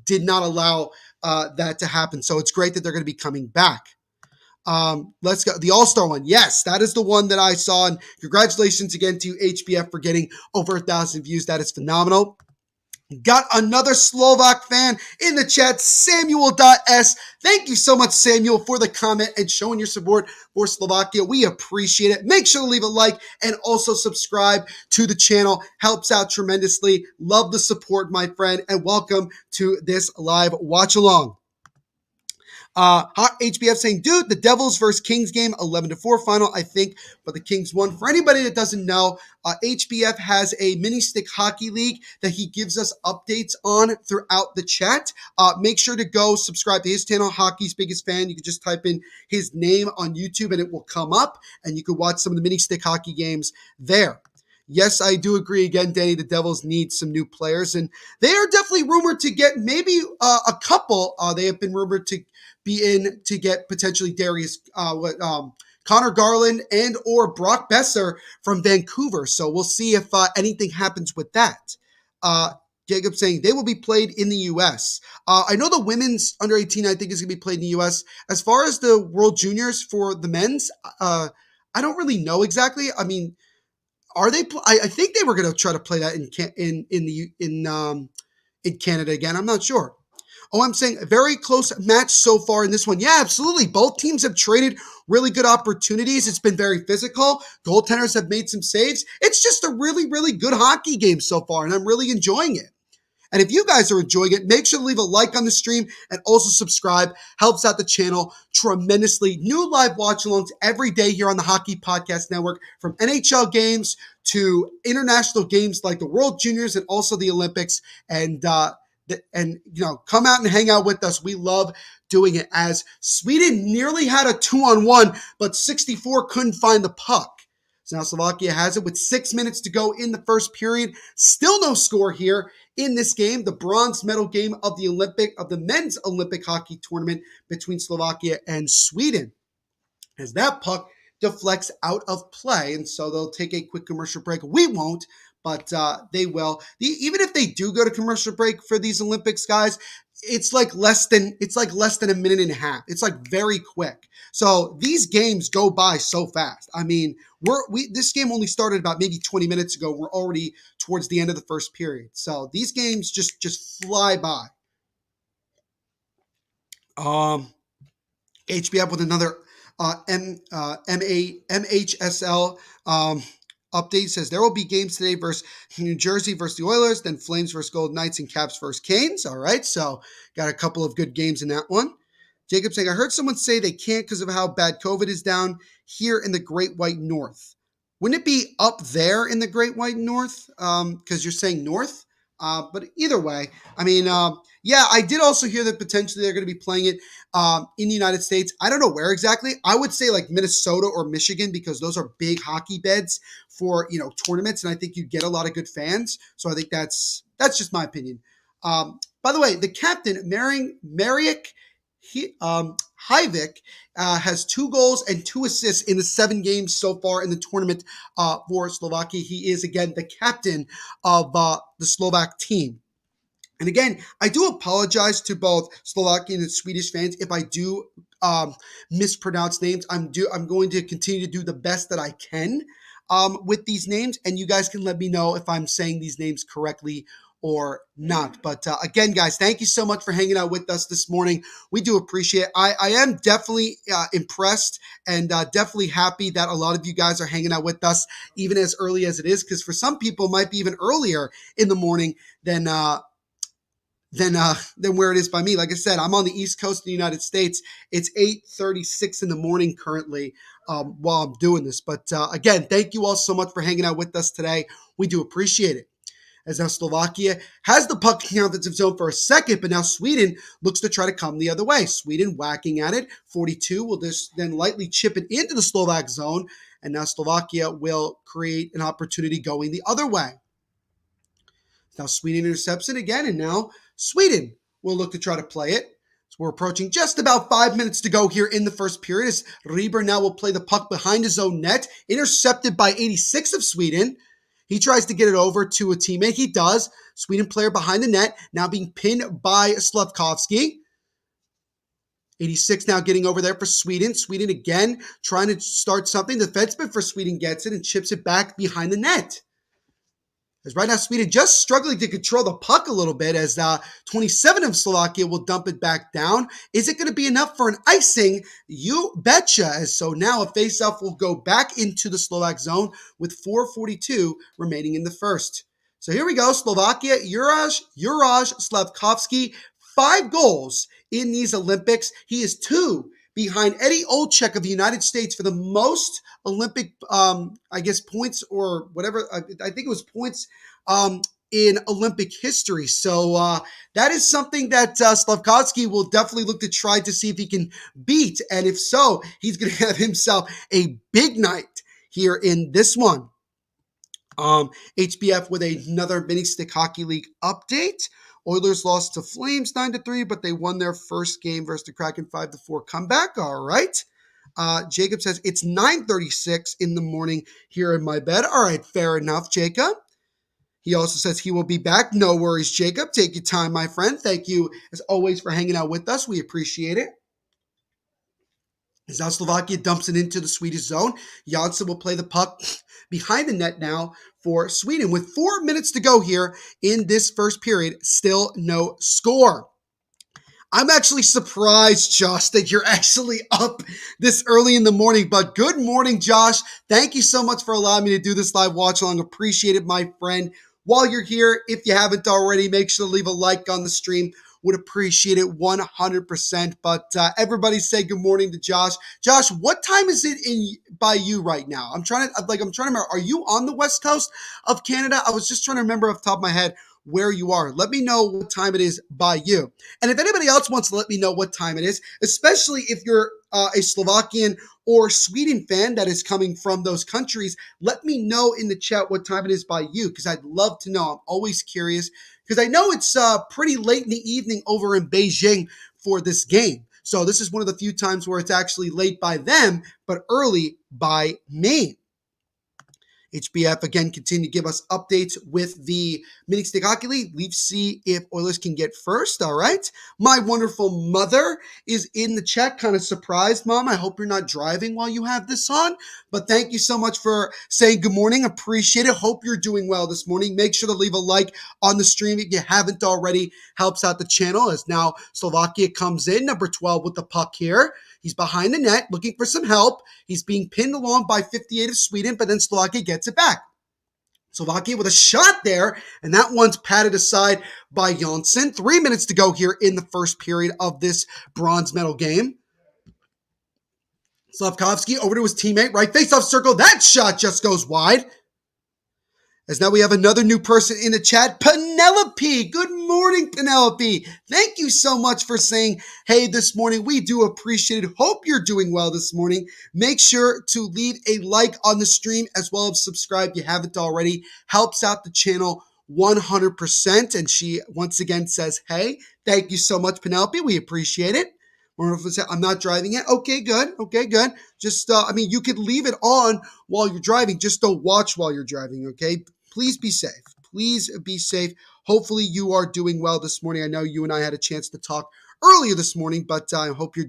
did not allow that to happen. So it's great that they're going to be coming back. Let's go. The All-Star one. Yes, that is the one that I saw. And congratulations again to HBF for getting over 1,000 views. That is phenomenal. Got another Slovak fan in the chat, Samuel.s. Thank you so much, Samuel, for the comment and showing your support for Slovakia. We appreciate it. Make sure to leave a like and also subscribe to the channel. Helps out tremendously. Love the support, my friend, and welcome to this live watch along. Hot HBF saying, dude, the Devils versus Kings game, 11-4 final, I think, but the Kings won. For anybody that doesn't know, HBF has a mini stick hockey league that he gives us updates on throughout the chat. Make sure to go subscribe to his channel, Hockey's Biggest Fan. You can just type in his name on YouTube and it will come up, and you can watch some of the mini stick hockey games there. Yes, I do agree again, Danny. The Devils need some new players, and they are definitely rumored to get maybe a couple. They have been rumored to be in to get potentially Connor Garland and or Brock Besser from Vancouver. So we'll see if anything happens with that. Jacob saying they will be played in the U.S. I know the women's under 18, I think, is going to be played in the U.S. As far as the World Juniors for the men's, I don't really know exactly. I mean, are they? I think they were going to try to play that in Canada again. I'm not sure. Oh, I'm saying a very close match so far in this one. Yeah, absolutely. Both teams have traded really good opportunities. It's been very physical. Goaltenders have made some saves. It's just a really, really good hockey game so far, and I'm really enjoying it. And if you guys are enjoying it, make sure to leave a like on the stream and also subscribe. Helps out the channel tremendously. New live watch-alongs every day here on the Hockey Podcast Network, from NHL games to international games like the World Juniors and also the Olympics. And come out and hang out with us. We love doing it, as Sweden nearly had a 2-on-1, but 64 couldn't find the puck. So now Slovakia has it with 6 minutes to go in the first period. Still no score here in this game, the bronze medal game of the men's Olympic hockey tournament between Slovakia and Sweden. As that puck deflects out of play, and so they'll take a quick commercial break. We won't, but they will. Even if they do go to commercial break for these Olympics, guys, it's like less than a minute and a half. It's like very quick. So these games go by so fast. I mean, this game only started about maybe 20 minutes ago. We're already towards the end of the first period. So these games just fly by. HBF with another MHSL update says there will be games today versus New Jersey versus the Oilers, then Flames versus Golden Knights, and Caps versus Canes. All right, so got a couple of good games in that one. Jacob saying, I heard someone say they can't because of how bad COVID is down here in the Great White North. Wouldn't it be up there in the Great White North? Because you're saying north? But either way, I mean, yeah, I did also hear that potentially they're going to be playing it in the United States. I don't know where exactly. I would say like Minnesota or Michigan, because those are big hockey beds for, tournaments, and I think you get a lot of good fans. So I think that's just my opinion. By the way, the captain, Marek Hajvik has 2 goals and 2 assists in the 7 games so far in the tournament for Slovakia. He is, again, the captain of the Slovak team. And again, I do apologize to both Slovakian and Swedish fans if I do mispronounce names. I'm going to continue to do the best that I can with these names, and you guys can let me know if I'm saying these names correctly or not. But again, guys, thank you so much for hanging out with us this morning. We do appreciate it. I am definitely impressed and definitely happy that a lot of you guys are hanging out with us even as early as it is, because for some people it might be even earlier in the morning than where it is by me. Like I said, I'm on the East Coast of the United States. It's 8:36 in the morning currently while I'm doing this. But again, thank you all so much for hanging out with us today. We do appreciate it. As now Slovakia has the puck in the offensive zone for a second, but now Sweden looks to try to come the other way. Sweden whacking at it. 42 will just then lightly chip it into the Slovak zone, and now Slovakia will create an opportunity going the other way. Now Sweden intercepts it again, and now Sweden will look to try to play it. So we're approaching just about 5 minutes to go here in the first period, as Rieber now will play the puck behind his own net, intercepted by 86 of Sweden. He tries to get it over to a teammate. He does. Sweden player behind the net, now being pinned by Slavkovsky. 86 now getting over there for Sweden. Sweden again trying to start something. The defenseman for Sweden gets it and chips it back behind the net. As right now, Sweden just struggling to control the puck a little bit, as 27 of Slovakia will dump it back down. Is it going to be enough for an icing? You betcha. As so now a faceoff will go back into the Slovak zone with 4:42 remaining in the first. So here we go. Slovakia, Juraj Slavkovsky, 5 goals in these Olympics. He is 2 behind Eddie Olczyk of the United States for the most Olympic, points or whatever. I think it was points in Olympic history. So that is something that Slavkovsky will definitely look to try to see if he can beat. And if so, he's going to have himself a big night here in this one. HBF with another Mini Stick Hockey League update. Oilers lost to Flames 9-3, but they won their first game versus the Kraken 5-4 comeback. All right. Jacob says it's 9:36 in the morning here in my bed. All right, fair enough, Jacob. He also says he will be back. No worries, Jacob. Take your time, my friend. Thank you, as always, for hanging out with us. We appreciate it. As now Slovakia dumps it into the Swedish zone. Janssen will play the puck behind the net now for Sweden. With 4 minutes to go here in this first period, still no score. I'm actually surprised, Josh, that you're actually up this early in the morning. But good morning, Josh. Thank you so much for allowing me to do this live watch along. Appreciate it, my friend. While you're here, if you haven't already, make sure to leave a like on the stream. Would appreciate it 100%. But everybody say good morning to Josh. Josh, what time is it by you right now? I'm trying to remember. Are you on the west coast of Canada? I was just trying to remember off the top of my head where you are. Let me know what time it is by you. And if anybody else wants to let me know what time it is, especially if you're a Slovakian or Sweden fan that is coming from those countries, let me know in the chat what time it is by you, because I'd love to know. I'm always curious, because I know it's pretty late in the evening over in Beijing for this game. So this is one of the few times where it's actually late by them, but early by me. HBF again continue to give us updates with the Mini Stick Hockey League. Let's see if Oilers can get first. All right. My wonderful mother is in the chat. Kind of surprised, Mom. I hope you're not driving while you have this on. But thank you so much for saying good morning. Appreciate it. Hope you're doing well this morning. Make sure to leave a like on the stream if you haven't already. Helps out the channel, as now Slovakia comes in. Number 12 with the puck here. He's behind the net looking for some help. He's being pinned along by 58 of Sweden, but then Slovakia gets it back. Slovakia with a shot there, and that one's patted aside by Janssen. 3 minutes to go here in the first period of this bronze medal game. Slavkovsky over to his teammate, right face-off circle. That shot just goes wide. As now we have another new person in the chat, Penelope. Good morning, Penelope. Thank you so much for saying hey this morning. We do appreciate it. Hope you're doing well this morning. Make sure to leave a like on the stream as well as subscribe if you haven't already. Helps out the channel 100%. And she once again says hey. Thank you so much, Penelope. We appreciate it. I'm not driving it. Okay, good. Okay, good. Just, you could leave it on while you're driving. Just don't watch while you're driving, okay? Please be safe. Please be safe. Hopefully you are doing well this morning. I know you and I had a chance to talk earlier this morning, but I hope your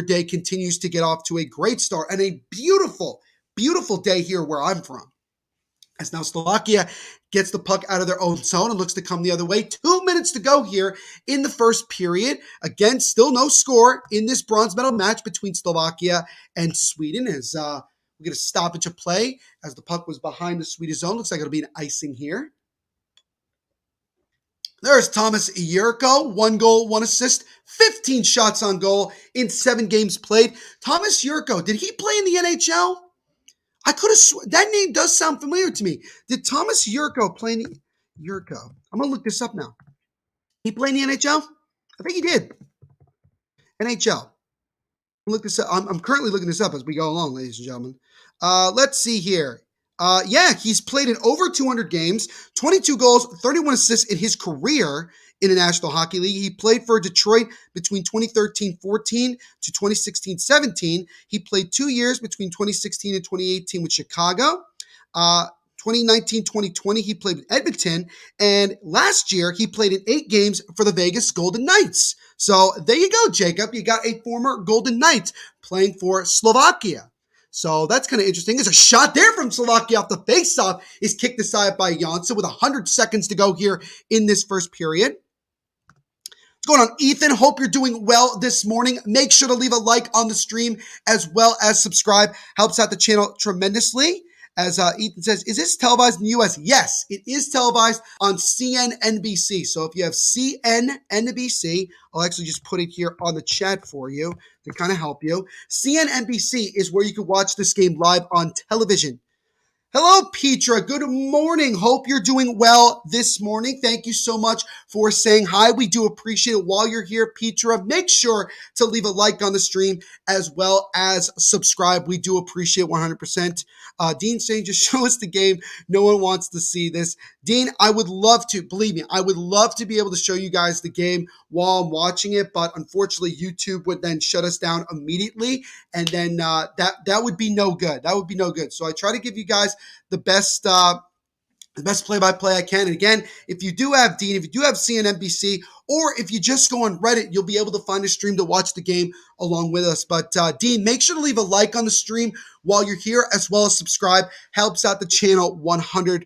day continues to get off to a great start and a beautiful, beautiful day here where I'm from. As now Slovakia gets the puck out of their own zone and looks to come the other way. 2 minutes to go here in the first period. Again, still no score in this bronze medal match between Slovakia and Sweden. As we get a stoppage of play as the puck was behind the Swedish zone. Looks like it'll be an icing here. There's Thomas Yurko, 1 goal, 1 assist, 15 shots on goal in 7 games played. Thomas Yurko, did he play in the NHL? I could have that name does sound familiar to me. Did Thomas Yurko play in the Yurko? I'm gonna look this up now. He played in the NHL? I think he did. NHL. Look this up. I'm currently looking this up as we go along, ladies and gentlemen. Let's see here. Yeah, he's played in over 200 games, 22 goals, 31 assists in his career in the National Hockey League. He played for Detroit between 2013-14 to 2016-17. He played 2 years between 2016 and 2018 with Chicago. 2019-2020, he played with Edmonton. And last year, he played in 8 games for the Vegas Golden Knights. So there you go, Jacob. You got a former Golden Knight playing for Slovakia. So that's kind of interesting. There's a shot there from Slovakia off the faceoff. Is kicked aside by Janssen with 100 seconds to go here in this first period. What's going on, Ethan? Hope you're doing well this morning. Make sure to leave a like on the stream as well as subscribe. Helps out the channel tremendously. As Ethan says, is this televised in the U.S.? Yes, it is televised on CNNBC. So if you have CNNBC, I'll actually just put it here on the chat for you to kind of help you. CNNBC is where you can watch this game live on television. Hello, Petra. Good morning. Hope you're doing well this morning. Thank you so much for saying hi. We do appreciate it. While you're here, Petra, make sure to leave a like on the stream as well as subscribe. We do appreciate 100%. Dean saying, just show us the game. No one wants to see this. Dean, I would love to, believe me, I would love to be able to show you guys the game while I'm watching it, but unfortunately, YouTube would then shut us down immediately, and then that would be no good. That would be no good. So I try to give you guys the best play-by-play I can. And again, if you do have Dean, if you do have CNNBC, or if you just go on Reddit, you'll be able to find a stream to watch the game along with us. But Dean, make sure to leave a like on the stream while you're here, as well as subscribe. Helps out the channel 100%.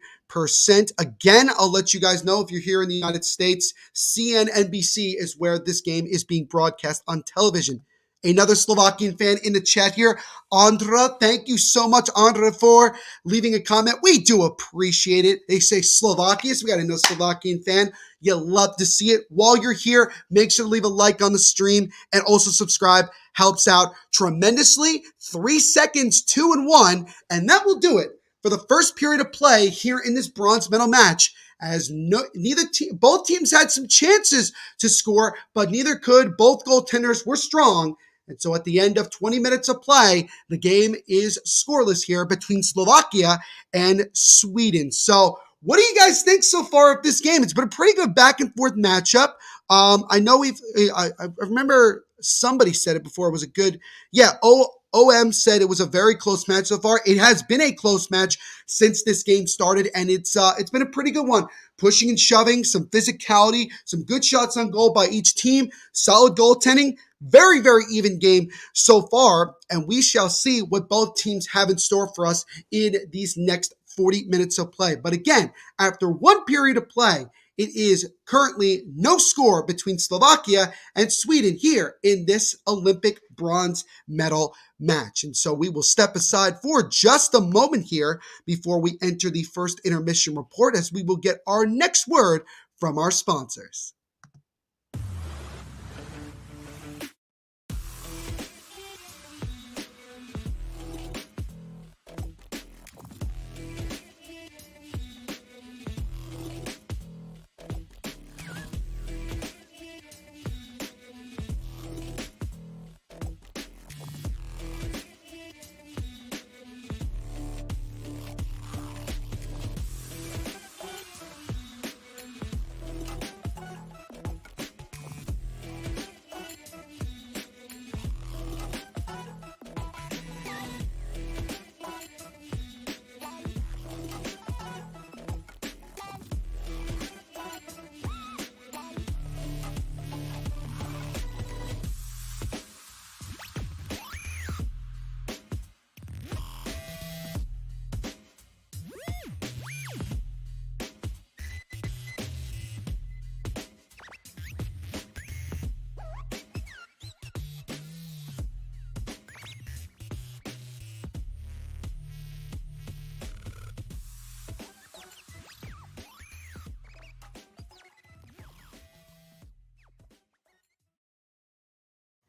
Again, I'll let you guys know if you're here in the United States, CNNBC is where this game is being broadcast on television. Another Slovakian fan in the chat here, Andra. Thank you so much, Andra, for leaving a comment. We do appreciate it. They say Slovakia, so we got another Slovakian fan. You love to see it. While you're here, make sure to leave a like on the stream and also subscribe. Helps out tremendously. 3 seconds, 2 and 1, and that will do it for the first period of play here in this bronze medal match. As both teams had some chances to score, but neither could. Both goaltenders were strong. And so at the end of 20 minutes of play, the game is scoreless here between Slovakia and Sweden. So what do you guys think so far of this game? It's been a pretty good back and forth matchup. I know I remember somebody said it before. It was a good, OM said it was a very close match so far. It has been a close match since this game started, and it's been a pretty good one. Pushing and shoving, some physicality, some good shots on goal by each team, solid goaltending. Very, very even game so far, and we shall see what both teams have in store for us in these next 40 minutes of play. But again, after 1 period of play, it is currently no score between Slovakia and Sweden here in this Olympic bronze medal match. And so we will step aside for just a moment here before we enter the first intermission report, as we will get our next word from our sponsors.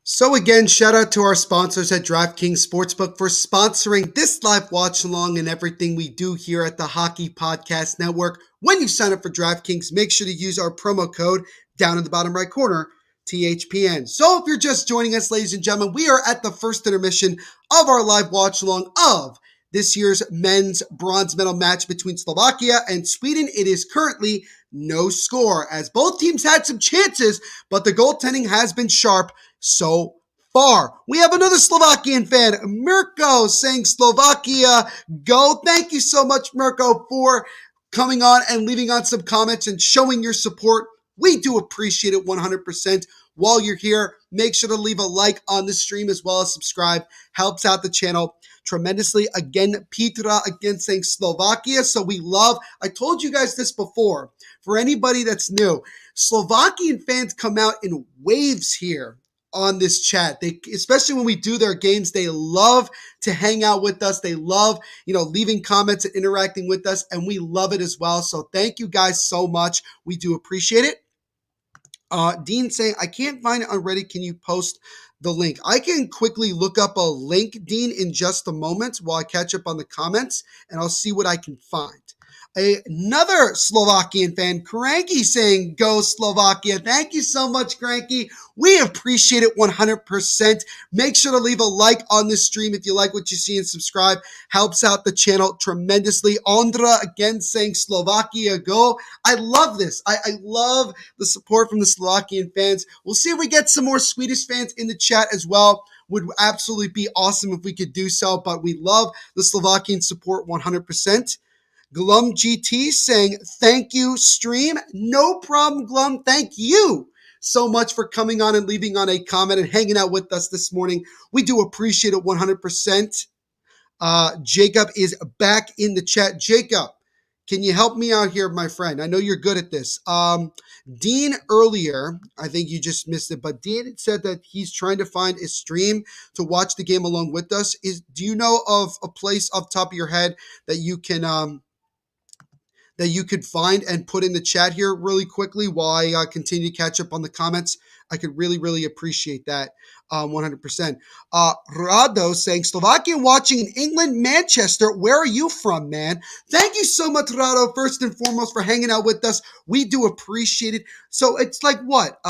So again, shout out to our sponsors at DraftKings Sportsbook for sponsoring this live watch along and everything we do here at the Hockey Podcast Network. When you sign up for DraftKings, make sure to use our promo code down in the bottom right corner, THPN. So if you're just joining us, ladies and gentlemen, we are at the first intermission of our live watch along of this year's men's bronze medal match between Slovakia and Sweden. It is currently no score as both teams had some chances, but the goaltending has been sharp so far. We have another Slovakian fan, Mirko, saying Slovakia go. Thank you so much, Mirko, for coming on and leaving on some comments and showing your support. We do appreciate it 100%. While you're here, make sure to leave a like on the stream as well as subscribe. Helps out the channel tremendously. Again, Petra again saying Slovakia. So we love, I told you guys this before. For anybody that's new, Slovakian fans come out in waves here on this chat. They, especially when we do their games, they love to hang out with us. They love, leaving comments and interacting with us, and we love it as well. So thank you guys so much. We do appreciate it. Dean saying, I can't find it on Reddit. Can you post the link? I can quickly look up a link, Dean, in just a moment while I catch up on the comments, and I'll see what I can find. Another Slovakian fan, Cranky, saying, go Slovakia. Thank you so much, Cranky. We appreciate it 100%. Make sure to leave a like on this stream if you like what you see and subscribe. Helps out the channel tremendously. Ondra, again, saying Slovakia, go. I love this. I love the support from the Slovakian fans. We'll see if we get some more Swedish fans in the chat as well. Would absolutely be awesome if we could do so, but we love the Slovakian support 100%. Glum GT saying, thank you, stream. No problem, Glum. Thank you so much for coming on and leaving on a comment and hanging out with us this morning. We do appreciate it 100%. Jacob is back in the chat. Jacob, can you help me out here, my friend? I know you're good at this. Dean earlier, I think you just missed it, but Dean said that he's trying to find a stream to watch the game along with us. Do you know of a place off the top of your head that you can that you could find and put in the chat here really quickly while I continue to catch up on the comments? I could really, really appreciate that 100%. Rado saying, Slovakian watching in England, Manchester. Where are you from, man? Thank you so much, Rado, first and foremost, for hanging out with us. We do appreciate it. So it's like what?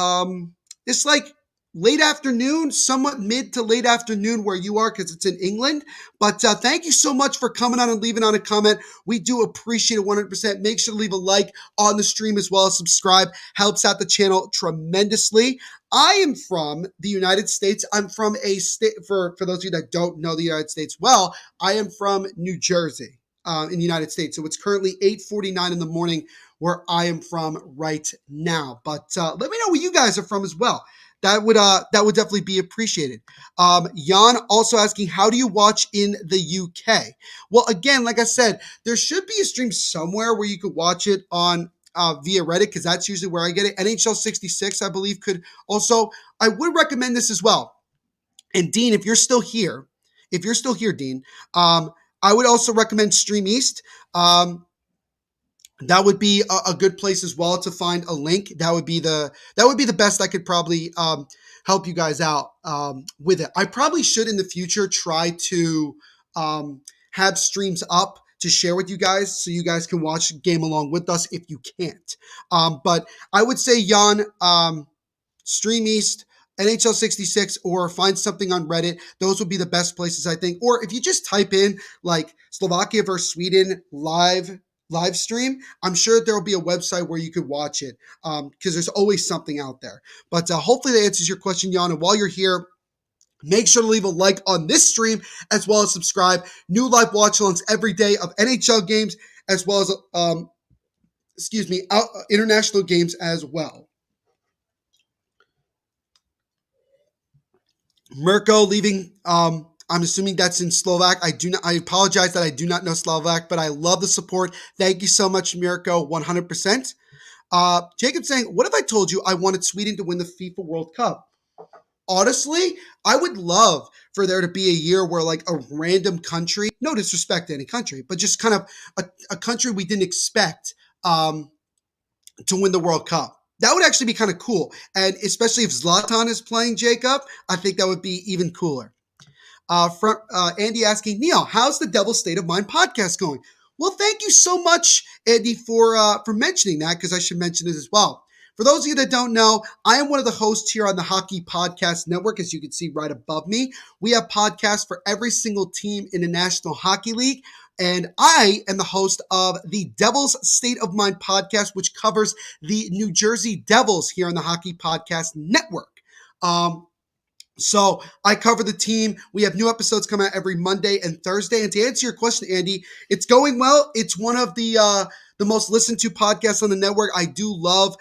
It's like late afternoon, somewhat mid to late afternoon where you are because it's in England. But thank you so much for coming on and leaving on a comment. We do appreciate it 100%. Make sure to leave a like on the stream as well as subscribe. Helps out the channel tremendously. I am from the United States. I'm from a state, for those of you that don't know the United States well, I am from New Jersey in the United States. So it's currently 8:49 in the morning where I am from right now. But let me know where you guys are from as well. That would definitely be appreciated. Jan also asking, how do you watch in the UK? Well, again, like I said, there should be a stream somewhere where you could watch it on via Reddit, because that's usually where I get it. NHL 66, I believe, could also. I would recommend this as well. And Dean, if you're still here, Dean, I would also recommend Stream East. That would be a good place as well to find a link. That would be the best I could probably help you guys out with it. I probably should in the future try to have streams up to share with you guys so you guys can watch the game along with us if you can't. But I would say, Jan, Stream East, NHL 66, or find something on Reddit. Those would be the best places, I think. Or if you just type in like Slovakia versus Sweden live stream, I'm sure there will be a website where you could watch it because there's always something out there. But hopefully that answers your question, Jan. And while you're here, make sure to leave a like on this stream as well as subscribe. New live watch-alongs every day of NHL games as well as, international games as well. Mirko leaving, I'm assuming that's in Slovak. I apologize that I do not know Slovak, but I love the support. Thank you so much, Mirko, 100%. Jacob saying, what if I told you I wanted Sweden to win the FIFA World Cup? Honestly, I would love for there to be a year where like a random country, no disrespect to any country, but just kind of a country we didn't expect to win the World Cup. That would actually be kind of cool. And especially if Zlatan is playing, Jacob, I think that would be even cooler. From Andy asking, Neil, how's the Devil's State of Mind podcast going? Well, thank you so much, Andy, for mentioning that, because I should mention it as well. For those of you that don't know, I am one of the hosts here on the Hockey Podcast Network, as you can see right above me. We have podcasts for every single team in the National Hockey League. And I am the host of the Devil's State of Mind podcast, which covers the New Jersey Devils here on the Hockey Podcast Network. So I cover the team. We have new episodes come out every Monday and Thursday. And to answer your question, Andy, it's going well. It's one of the most listened to podcasts on the network. I do love,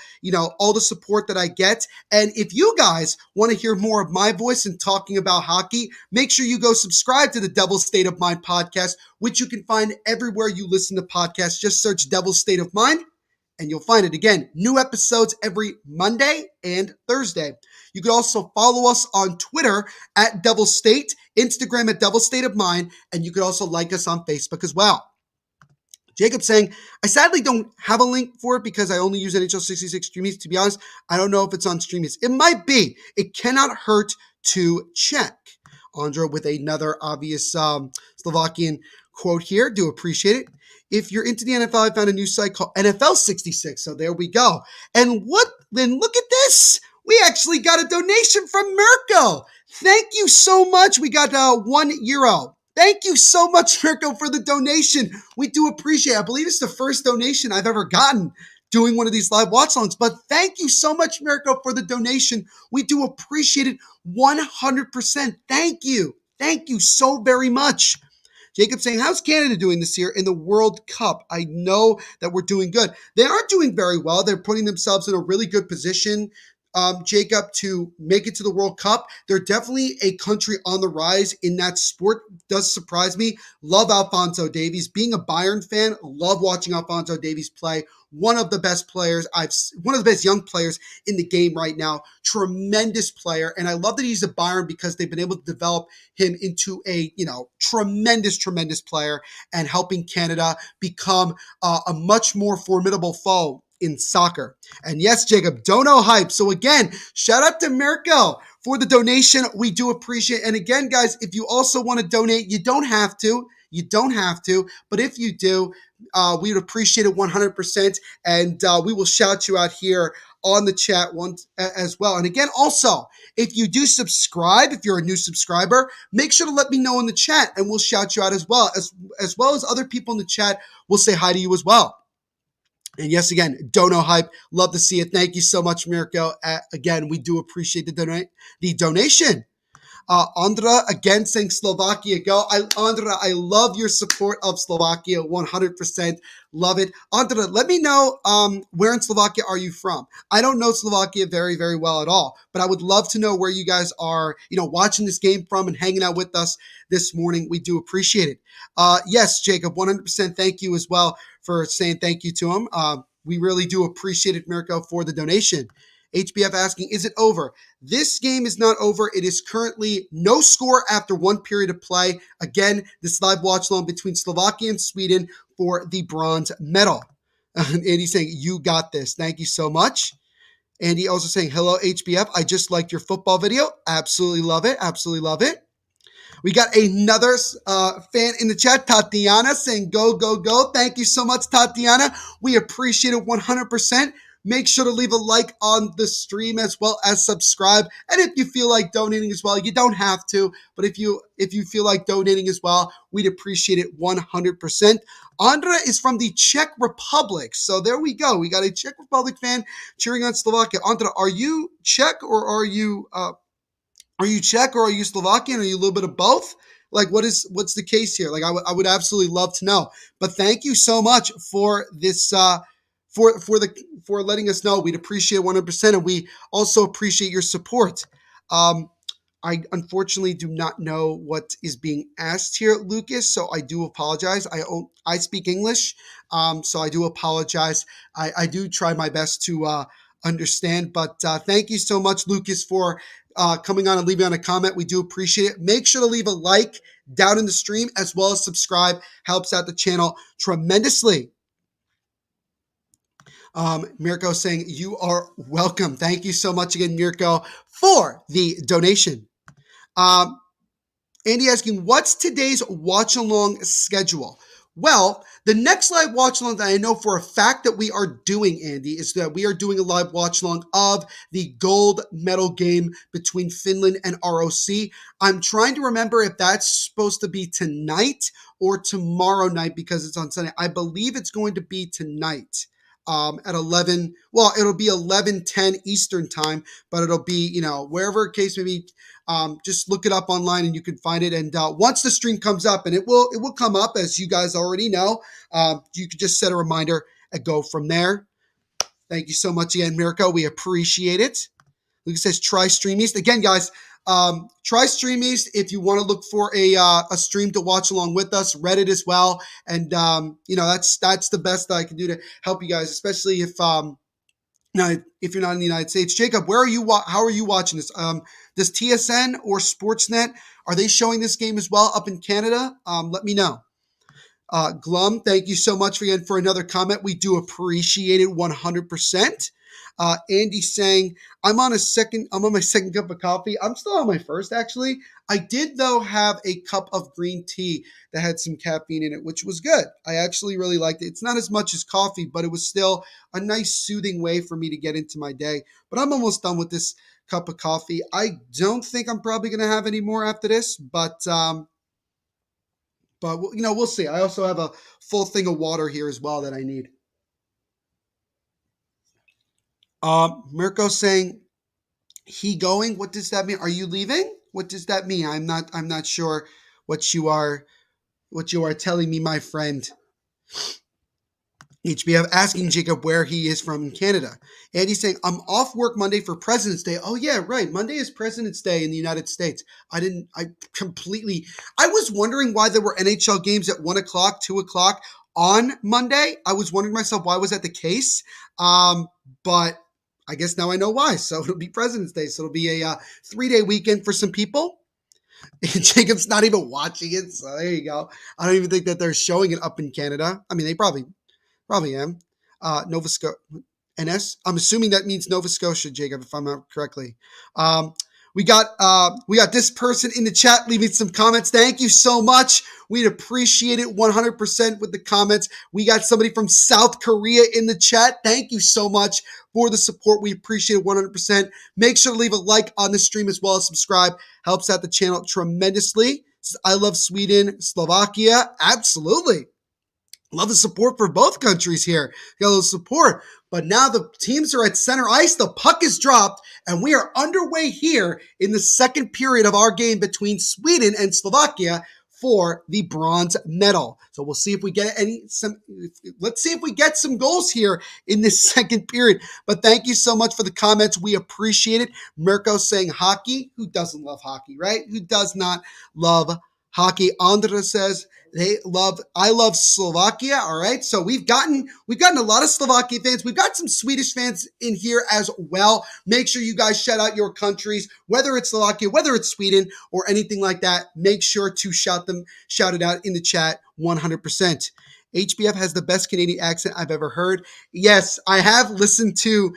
all the support that I get. And if you guys want to hear more of my voice and talking about hockey, make sure you go subscribe to the Devil's State of Mind podcast, which you can find everywhere you listen to podcasts. Just search Devil's State of Mind, and you'll find it. Again, new episodes every Monday and Thursday. You can also follow us on Twitter at Devil State, Instagram at Devil State of Mind, and you can also like us on Facebook as well. Jacob saying, I sadly don't have a link for it because I only use NHL 66 Streamies. To be honest, I don't know if it's on Streamies. It might be. It cannot hurt to check. Andra with another obvious Slovakian quote here. Do appreciate it. If you're into the NFL, I found a new site called NFL 66. So there we go. And then look at this. We actually got a donation from Mirko. Thank you so much. We got €1. Thank you so much, Mirko, for the donation. We do appreciate it. I believe it's the first donation I've ever gotten doing one of these live watch-alongs. But thank you so much, Mirko, for the donation. We do appreciate it 100%. Thank you. Thank you so very much. Jacob saying, how's Canada doing this year in the World Cup? I know that we're doing good. They are doing very well. They're putting themselves in a really good position, Jacob, to make it to the World Cup. They're definitely a country on the rise in that sport. Does surprise me. Love Alphonso Davies. Being a Bayern fan, love watching Alphonso Davies play. One of the best players one of the best young players in the game right now. Tremendous player. And I love that he's a Bayern because they've been able to develop him into a, tremendous player and helping Canada become a much more formidable foe in soccer. And yes, Jacob, Dono hype. So again, shout out to Mirko for the donation. We do appreciate it. And again, guys, if you also want to donate, you don't have to. You don't have to. But if you do, we would appreciate it 100%. And we will shout you out here on the chat once as well. And again, also, if you do subscribe, if you're a new subscriber, make sure to let me know in the chat and we'll shout you out as well. As well as other people in the chat will say hi to you as well. And yes, again, Dono hype. Love to see it. Thank you so much, Mirko. Again, we do appreciate the donation. Andra, again, saying Slovakia go. Andra, I love your support of Slovakia, 100%. Love it. Andra, let me know where in Slovakia are you from? I don't know Slovakia very, very well at all, but I would love to know where you guys are, watching this game from and hanging out with us this morning. We do appreciate it. Yes, Jacob, 100% thank you as well for saying thank you to him. We really do appreciate it, Mirko, for the donation. HBF asking, is it over? This game is not over. It is currently no score after one period of play. Again, this live watch along between Slovakia and Sweden for the bronze medal. Andy's saying, you got this. Thank you so much. Andy also saying, hello, HBF. I just liked your football video. Absolutely love it. Absolutely love it. We got another fan in the chat, Tatiana, saying, go, go, go. Thank you so much, Tatiana. We appreciate it 100%. Make sure to leave a like on the stream as well as subscribe. And if you feel like donating as well, you don't have to, but if you feel like donating as well, we'd appreciate it 100%. Andra is from the Czech Republic. So there we go. We got a Czech Republic fan cheering on Slovakia. Andra, are you Czech or are you Czech or are you Slovakian? Are you a little bit of both? Like, what's the case here? Like, I would absolutely love to know. But thank you so much for this, for letting us know. We'd appreciate 100%, and we also appreciate your support. I unfortunately do not know what is being asked here, Lucas, so I do apologize. I speak English, so I do apologize. I do try my best to understand, but thank you so much, Lucas, for coming on and leaving on a comment. We do appreciate it. Make sure to leave a like down in the stream as well as subscribe. Helps out the channel tremendously. Mirko saying you are welcome. Thank you so much again, Mirko, for the donation. Andy asking, what's today's watch along schedule? Well, the next live watch along that I know for a fact that we are doing, Andy, is that we are doing a live watch along of the gold medal game between Finland and ROC. I'm trying to remember if that's supposed to be tonight or tomorrow night because it's on Sunday. I believe it's going to be tonight. At 11, well, it'll be 11:10 Eastern time, but it'll be, wherever case may be, just look it up online and you can find it. And once the stream comes up, and it will come up, as you guys already know, you can just set a reminder and go from there. Thank you so much again, Mirko. We appreciate it. Lucas says, try Stream East. Again, guys, try Stream East if you want to look for a stream to watch along with us. Reddit as well. And, that's the best that I can do to help you guys, especially if if you're not in the United States. Jacob, where are you? How are you watching this? Does TSN or Sportsnet, are they showing this game as well up in Canada? Let me know. Glum, thank you so much again for another comment. We do appreciate it 100%. Andy saying, I'm on my second cup of coffee. I'm still on my first, actually. I did, though, have a cup of green tea that had some caffeine in it, which was good. I actually really liked it. It's not as much as coffee, but it was still a nice, soothing way for me to get into my day. But I'm almost done with this cup of coffee. I don't think I'm probably going to have any more after this, but we'll see. I also have a full thing of water here as well that I need. Mirko saying he going. What does that mean? Are you leaving? What does that mean? I'm not sure what you are telling me, my friend. HBF asking Jacob where he is from in Canada. Andy's saying, I'm off work Monday for President's Day. Oh, yeah, right. Monday is President's Day in the United States. I was wondering why there were NHL games at 1 o'clock, 2 o'clock on Monday. I was wondering myself, why was that the case? But I guess now I know why. So it'll be President's Day. So it'll be a 3-day weekend for some people. Jacob's not even watching it. So there you go. I don't even think that they're showing it up in Canada. I mean, they probably am. Nova Scotia, NS. I'm assuming that means Nova Scotia, Jacob, if I'm not correctly. We got this person in the chat leaving some comments. Thank you so much. We'd appreciate it 100% with the comments. We got somebody from South Korea in the chat. Thank you so much for the support. We appreciate it 100%. Make sure to leave a like on the stream as well as subscribe. Helps out the channel tremendously. I love Sweden, Slovakia. Absolutely. Love the support for both countries here. Got a little support. But now the teams are at center ice. The puck is dropped, and we are underway here in the second period of our game between Sweden and Slovakia for the bronze medal. So we'll see if we get let's see if we get some goals here in this second period. But thank you so much for the comments. We appreciate it. Mirko saying hockey. Who doesn't love hockey, right? Who does not love hockey? Andra says, I love Slovakia. All right. So we've gotten a lot of Slovakia fans. We've got some Swedish fans in here as well. Make sure you guys shout out your countries, whether it's Slovakia, whether it's Sweden or anything like that. Make sure to shout it out in the chat 100%. HBF has the best Canadian accent I've ever heard. Yes, I have listened to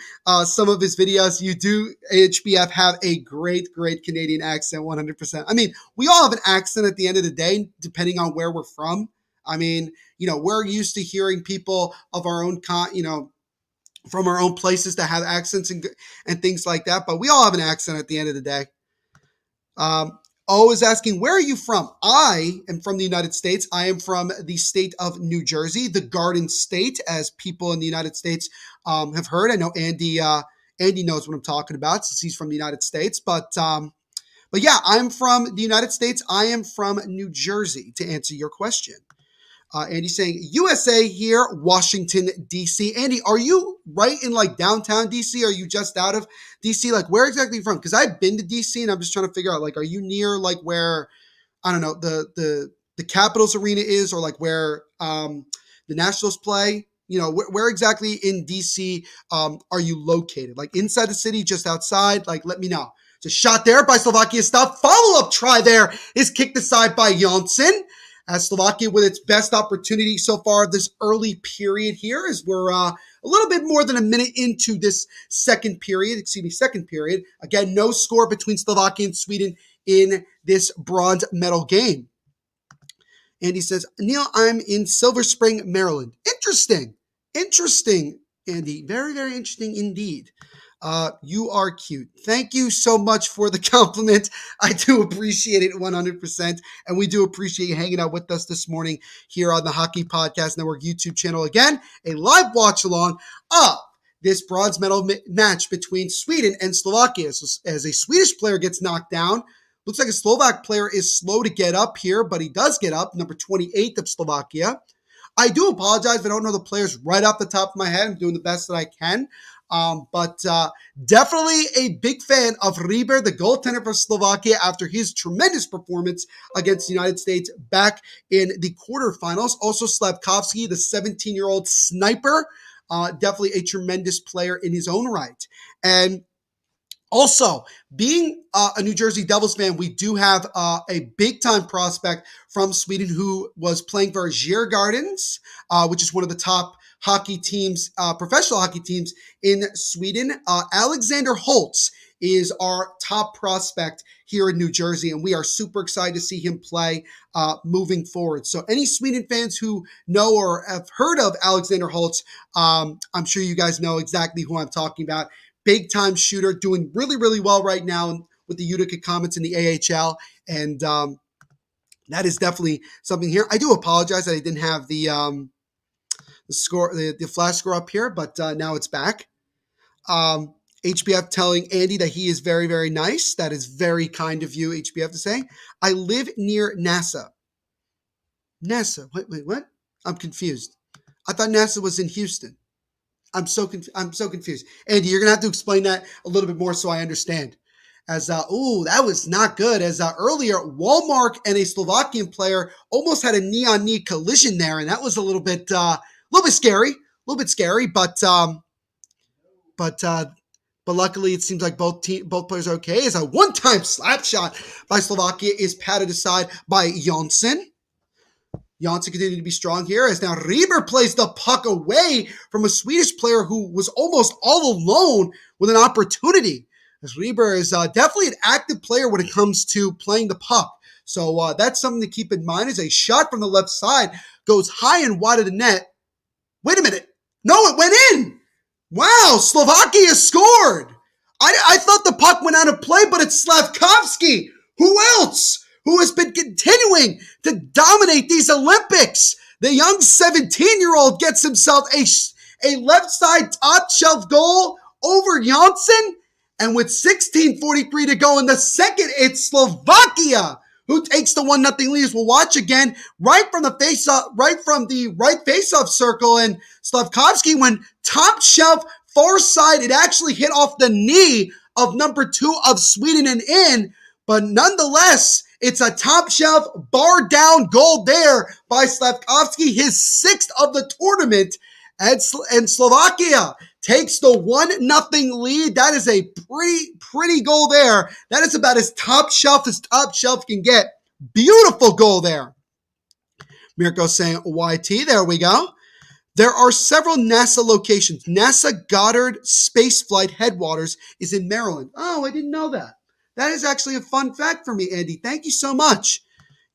some of his videos. You do, HBF, have a great Canadian accent, 100%. I mean, we all have an accent at the end of the day, depending on where we're from. I mean, we're used to hearing people of our own, from our own places that have accents and things like that. But we all have an accent at the end of the day. O is asking, where are you from? I am from the United States. I am from the state of New Jersey, the Garden State, as people in the United States have heard. I know Andy knows what I'm talking about since he's from the United States. But yeah, I'm from the United States. I am from New Jersey, to answer your question. Andy's saying, USA here, Washington, D.C. Andy, are you right in like downtown D.C.? Are you just out of D.C.? Like, where exactly are you from? Because I've been to D.C. and I'm just trying to figure out, like, are you near like where, I don't know, the Capitals arena is, or like where the Nationals play? Where exactly in D.C. Are you located? Like inside the city, just outside? Like, let me know. It's a shot there by Slovakia stuff. Follow-up try there is kicked aside by Jonsson. as Slovakia with its best opportunity so far of this early period here, as we're a little bit more than a minute into this second period. Again, no score between Slovakia and Sweden in this bronze medal game. And he says, Neil, I'm in Silver Spring, Maryland. Interesting. Andy. Very, very interesting indeed. You are cute. Thank you so much for the compliment. I do appreciate it 100%. And we do appreciate you hanging out with us this morning here on the Hockey Podcast Network YouTube channel. Again, a live watch along of this bronze medal match between Sweden and Slovakia. So as a Swedish player gets knocked down, looks like a Slovak player is slow to get up here, but he does get up, number 28 of Slovakia. I do apologize if I don't know the players right off the top of my head. I'm doing the best that I can. But definitely a big fan of Reber, the goaltender for Slovakia, after his tremendous performance against the United States back in the quarterfinals. Also, Slavkovsky, the 17-year-old sniper, definitely a tremendous player in his own right. And also, being a New Jersey Devils fan, we do have a big-time prospect from Sweden who was playing for Djurgårdens, which is one of the top hockey teams, professional hockey teams in Sweden. Alexander Holtz is our top prospect here in New Jersey, and we are super excited to see him play moving forward. So any Sweden fans who know or have heard of Alexander Holtz, I'm sure you guys know exactly who I'm talking about. Big-time shooter, doing really, really well right now with the Utica Comets in the AHL, and that is definitely something here. I do apologize that I didn't have the score, the flash score up here, but now it's back. HBF telling Andy that he is very, very nice. That is very kind of you, HBF, to say. I live near NASA. NASA? Wait, what? I'm confused. I thought NASA was in Houston. I'm so confused. Andy, you're going to have to explain that a little bit more so I understand. As, that was not good. As earlier, Walmart and a Slovakian player almost had a knee-on-knee collision there, and that was a little bit scary. But luckily it seems like both players are okay. As a one-time slap shot by Slovakia is patted aside by Jonsson. Jonsson continued to be strong here as now Reber plays the puck away from a Swedish player who was almost all alone with an opportunity. As Reber is definitely an active player when it comes to playing the puck. So that's something to keep in mind as a shot from the left side goes high and wide of the net. Wait a minute. No, it went in. Wow, Slovakia scored. I thought the puck went out of play, but it's Slavkovsky. Who else? Who has been continuing to dominate these Olympics. The young 17-year-old gets himself a left side top shelf goal over Jonsson. And with 16:43 to go in the second, it's Slovakia who takes the 1-0 lead. We'll watch again right from the right face-off circle. And Slavkovsky went top shelf, far side. It actually hit off the knee of number 2 of Sweden and in. But nonetheless, it's a top shelf, bar down goal there by Slavkovsky, his 6th of the tournament. And Slovakia takes the 1-0 lead. That is a pretty goal there. That is about as top shelf can get. Beautiful goal there. Mirko saying YT. There we go. There are several NASA locations. NASA Goddard Spaceflight Headwaters is in Maryland. Oh, I didn't know that. That is actually a fun fact for me, Andy. Thank you so much.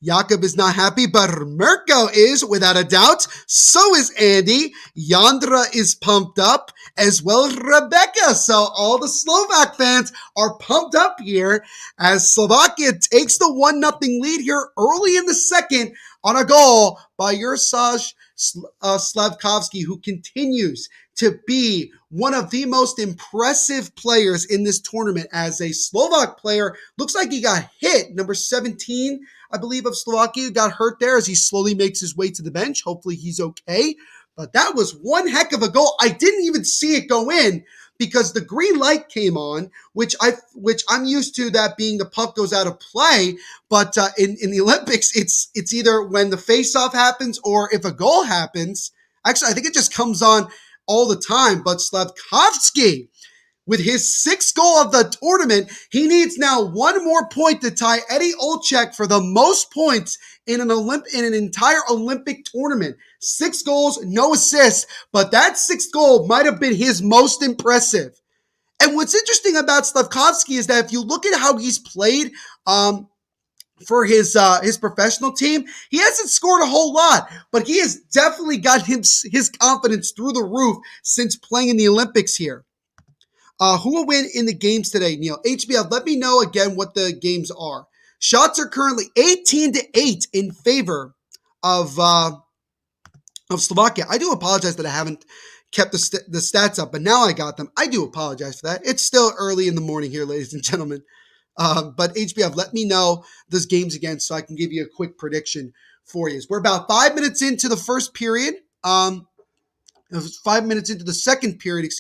Jakob is not happy, but Mirko is, without a doubt. So is Andy. Yandra is pumped up, as well as Rebecca. So all the Slovak fans are pumped up here as Slovakia takes the 1-0 lead here early in the second on a goal by Juraj Slavkovsky, who continues to be one of the most impressive players in this tournament as a Slovak player. Looks like he got hit. Number 17, I believe, of Slovakia got hurt there as he slowly makes his way to the bench. Hopefully he's okay. But that was one heck of a goal. I didn't even see it go in because the green light came on, which I'm used to that being the puck goes out of play. But in the Olympics, it's either when the face-off happens or if a goal happens. Actually, I think it just comes on all the time. But Slavkovsky with his sixth goal of the tournament. He needs now one more point to tie Eddie Olczyk for the most points in an entire Olympic tournament. 6 goals, no assists, but that sixth goal might have been his most impressive. And what's interesting about Slafkovsky is that if you look at how he's played for his professional team, he hasn't scored a whole lot, but he has definitely got his confidence through the roof since playing in the Olympics here. Who will win in the games today, Neil? HBF, let me know again what the games are. Shots are currently 18-8 in favor of Slovakia. I do apologize that I haven't kept the stats up, but now I got them. I do apologize for that. It's still early in the morning here, ladies and gentlemen. But HBF, let me know those games again so I can give you a quick prediction for you. We're about 5 minutes into the first period. It was 5 minutes into the second period,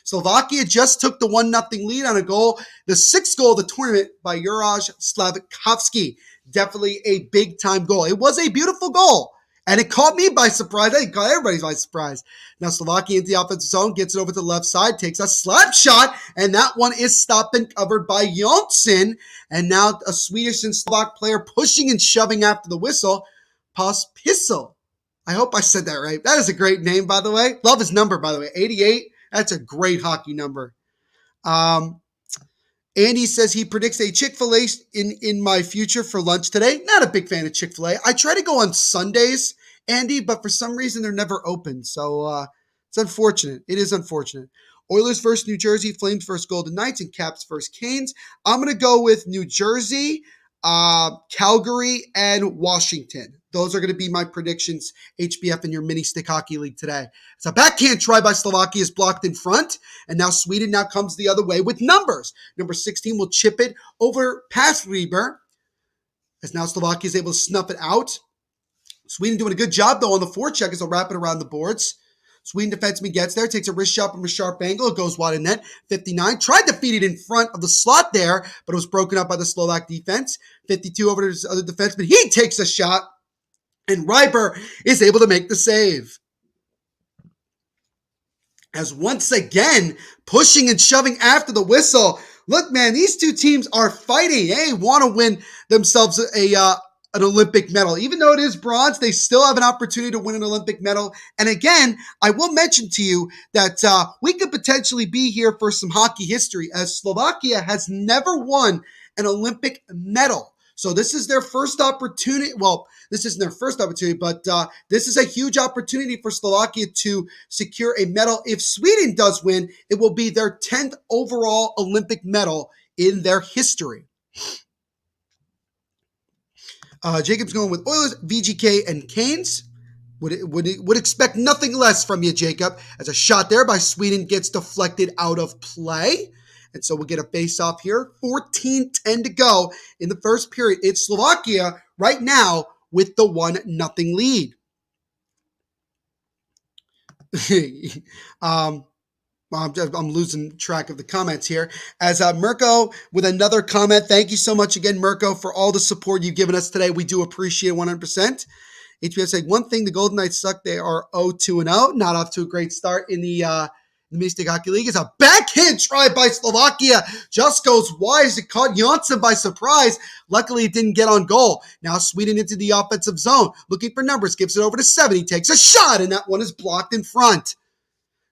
Slovakia just took the 1-0 lead on a goal. The sixth goal of the tournament by Juraj Slafkovsky. Definitely a big-time goal. It was a beautiful goal, and it caught me by surprise. I think it caught everybody by surprise. Now Slovakia into the offensive zone, gets it over to the left side, takes a slap shot, and that one is stopped and covered by Jonsson. And now a Swedish and Slovak player pushing and shoving after the whistle. Pospisil. I hope I said that right. That is a great name, by the way. Love his number, by the way. 88. That's a great hockey number. Andy says he predicts a Chick-fil-A in my future for lunch today. Not a big fan of Chick-fil-A. I try to go on Sundays, Andy, but for some reason they're never open. So it's unfortunate. It is unfortunate. Oilers versus New Jersey, Flames versus Golden Knights, and Caps versus Canes. I'm going to go with New Jersey, Calgary, and Washington. Those are going to be my predictions, HBF, in your mini stick hockey league today. So a backhand try by Slovakia is blocked in front, and now Sweden now comes the other way with numbers. Number 16 will chip it over past Reber, as now Slovakia is able to snuff it out. Sweden doing a good job, though, on the forecheck as they'll wrap it around the boards. Sweden defenseman gets there, takes a wrist shot from a sharp angle. It goes wide of net. 59. Tried to feed it in front of the slot there, but it was broken up by the Slovak defense. 52 over to his other defenseman. He takes a shot, and Reiber is able to make the save. As once again, pushing and shoving after the whistle. Look, man, these two teams are fighting. They want to win themselves an Olympic medal. Even though it is bronze, they still have an opportunity to win an Olympic medal. And again, I will mention to you that we could potentially be here for some hockey history, as Slovakia has never won an Olympic medal. So this is their first opportunity. Well, this isn't their first opportunity, but this is a huge opportunity for Slovakia to secure a medal. If Sweden does win, it will be their 10th overall Olympic medal in their history. Jacob's going with Oilers, VGK, and Canes. Would expect nothing less from you, Jacob, as a shot there by Sweden gets deflected out of play. And so we'll get a face-off here. 14-10 to go in the first period. It's Slovakia right now with the 1-0 lead. I'm losing track of the comments here. As Mirko with another comment. Thank you so much again, Mirko, for all the support you've given us today. We do appreciate it 100%. HBF saying, one thing, the Golden Knights suck. They are 0-2-0. Not off to a great start in the Mystic Hockey League. Is a backhand try by Slovakia. Just goes wide as it caught Jonsson by surprise. Luckily, it didn't get on goal. Now Sweden into the offensive zone. Looking for numbers. Gives it over to 7. He takes a shot, and that one is blocked in front.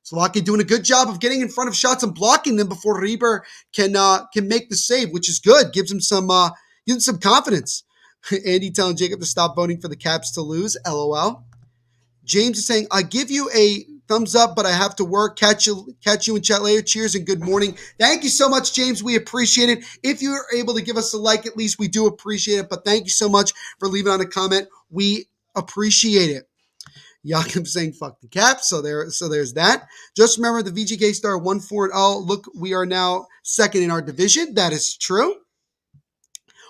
Slovakia doing a good job of getting in front of shots and blocking them before Reber can make the save, which is good. Gives him some confidence. Andy telling Jacob to stop voting for the Caps to lose. LOL. James is saying, I give you a thumbs up, but I have to work. Catch you in chat later. Cheers and good morning. Thank you so much, James. We appreciate it. If you are able to give us a like, at least we do appreciate it. But thank you so much for leaving on a comment. We appreciate it. Jakob saying fuck the Caps. So there's that. Just remember the VGK star 1-4-0. Look, we are now second in our division. That is true.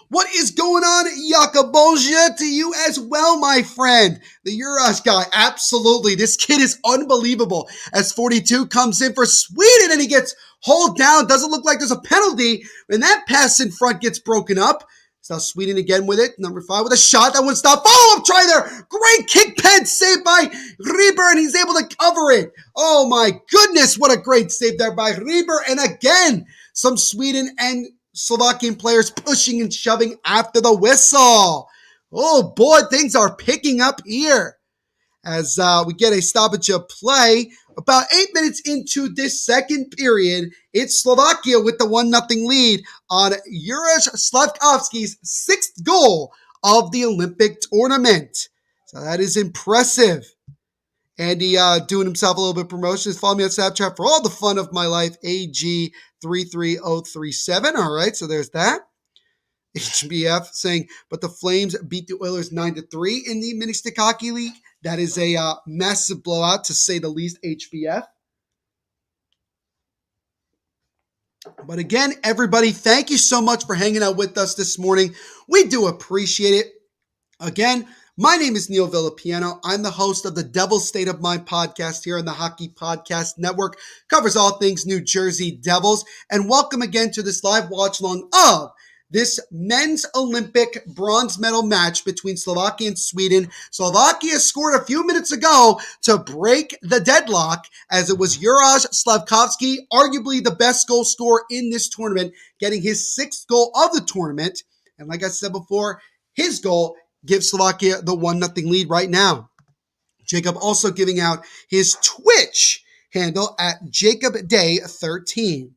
What is going on, Jakob? Bonjour to you as well, my friend. The Euros guy, absolutely. This kid is unbelievable. As 42 comes in for Sweden and he gets hauled down. Doesn't look like there's a penalty. And that pass in front gets broken up. So Sweden again with it. Number 5 with a shot. That one stopped. Follow-up try there. Great kick pad saved by Reber, and he's able to cover it. Oh my goodness, what a great save there by Reber. And again, some Sweden and Slovakian players pushing and shoving after the whistle. Oh boy, things are picking up here as we get a stoppage of play. About 8 minutes into this second period, it's Slovakia with the 1-0 lead on Juraj Slavkovsky's 6th goal of the Olympic tournament. So that is impressive. Andy doing himself a little bit of promotion. Follow me on Snapchat for all the fun of my life, AG33037. All right, so there's that. HBF saying, but the Flames beat the Oilers 9-3 in the Mini Stick Hockey League. That is a massive blowout, to say the least, HBF. But again, everybody, thank you so much for hanging out with us this morning. We do appreciate it. Again, my name is Neil Villapiano. I'm the host of the Devil's State of Mind podcast here on the Hockey Podcast Network. Covers all things New Jersey Devils. And welcome again to this live watch along of this men's Olympic bronze medal match between Slovakia and Sweden. Slovakia scored a few minutes ago to break the deadlock, as it was Juraj Slavkovsky, arguably the best goal scorer in this tournament, getting his 6th goal of the tournament. And like I said before, his goal gives Slovakia the 1-0 lead right now. Jacob also giving out his Twitch handle at JacobDay13.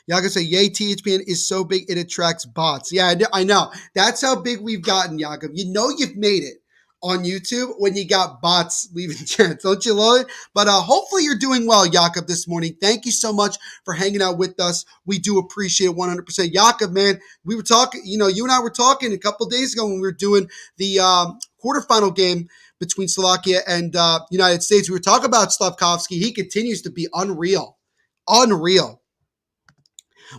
Y'all can say, yay, THPN is so big it attracts bots. Yeah, I know. That's how big we've gotten, Jakob. You know you've made it on YouTube when you got bots leaving chats. Don't you love it? But hopefully you're doing well, Jakob, this morning. Thank you so much for hanging out with us. We do appreciate it 100%. Jakob, man, we were talking, you and I were talking a couple days ago when we were doing the quarterfinal game between Slovakia and United States. We were talking about Slavkovsky. He continues to be unreal. Unreal.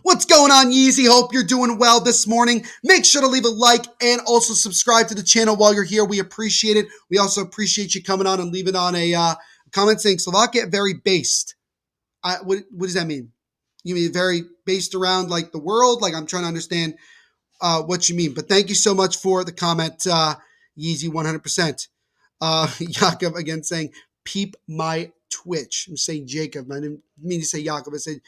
What's going on, Yeezy? Hope you're doing well this morning. Make sure to leave a like and also subscribe to the channel while you're here. We appreciate it. We also appreciate you coming on and leaving on a comment saying Slovakia very based. What does that mean? You mean very based around like the world? Like, I'm trying to understand what you mean. But thank you so much for the comment, Yeezy 100%. Jakob again saying, peep my Twitch. I'm saying Jacob. I didn't mean to say Jakob. I said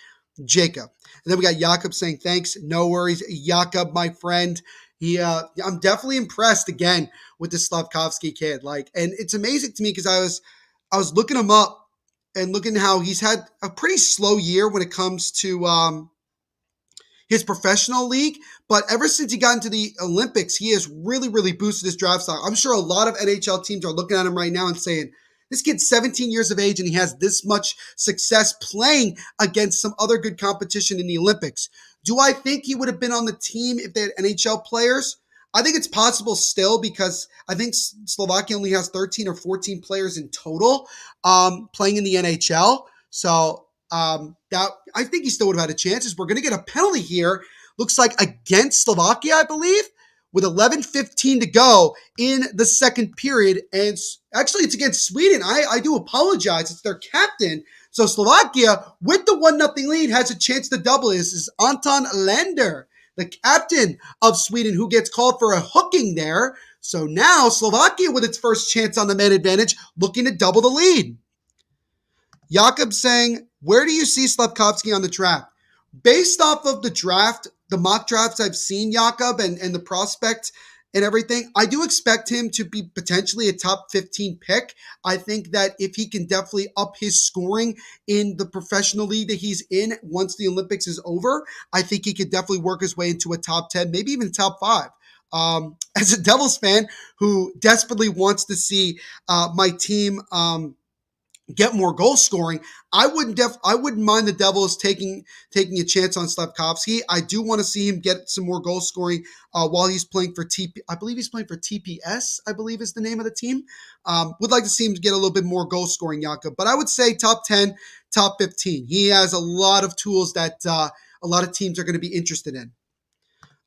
Jacob. And then we got Jakob saying, thanks. No worries. Jakob, my friend. I'm definitely impressed again with the Slavkovsky kid. And it's amazing to me because I was looking him up and looking how he's had a pretty slow year when it comes to his professional league. But ever since he got into the Olympics, he has really, really boosted his draft stock. I'm sure a lot of NHL teams are looking at him right now and saying, this kid's 17 years of age and he has this much success playing against some other good competition in the Olympics. Do I think he would have been on the team if they had NHL players? I think it's possible still, because I think Slovakia only has 13 or 14 players in total playing in the NHL. So that I think he still would have had a chance. We're going to get a penalty here. Looks like against Slovakia, I believe, with 11:15 to go in the second period. And actually, it's against Sweden. I do apologize. It's their captain. So Slovakia, with the 1-0 lead, has a chance to double. This is Anton Lander, the captain of Sweden, who gets called for a hooking there. So now Slovakia, with its first chance on the man advantage, looking to double the lead. Jakob saying, where do you see Slavkovsky on the draft? Based off of the draft, the mock drafts I've seen, Jakob, and the prospect and everything, I do expect him to be potentially a top 15 pick. I think that if he can definitely up his scoring in the professional league that he's in once the Olympics is over, I think he could definitely work his way into a top 10, maybe even top 5. As a Devils fan who desperately wants to see my team get more goal scoring, I wouldn't mind the Devils taking a chance on Slavkovsky. I do want to see him get some more goal scoring while he's playing for I believe he's playing for TPS, I believe is the name of the team. Would like to see him get a little bit more goal scoring, Jakob. But I would say top 10, top 15. He has a lot of tools that a lot of teams are going to be interested in.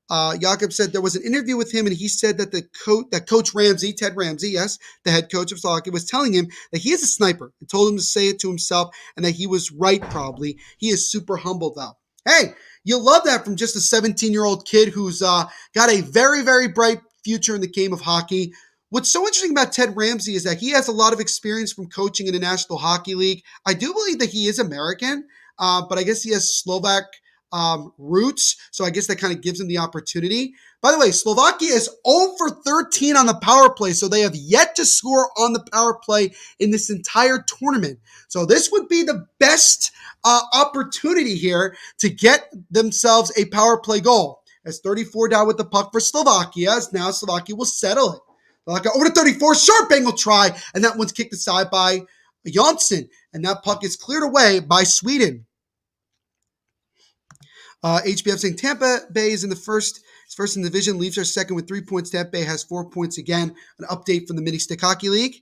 Jakob said there was an interview with him, and he said that Coach Ramsey, Ted Ramsey, yes, the head coach of Slovakia, was telling him that he is a sniper and told him to say it to himself and that he was right, probably. He is super humble, though. Hey, you love that from just a 17-year-old kid who's got a very, very bright future in the game of hockey. What's so interesting about Ted Ramsey is that he has a lot of experience from coaching in the National Hockey League. I do believe that he is American, but I guess he has Slovak roots, so I guess that kind of gives him the opportunity. By the way, Slovakia is 0 for 13 on the power play, so they have yet to score on the power play in this entire tournament. So this would be the best opportunity here to get themselves a power play goal. As 34 down with the puck for Slovakia, as now Slovakia will settle it. Slovakia over to 34, sharp angle try, and that one's kicked aside by Jonsson, and that puck is cleared away by Sweden. HBF saying Tampa Bay is in the first in the division. Leafs are second with 3 points. Tampa Bay has 4 points again. An update from the Mini Stick Hockey League.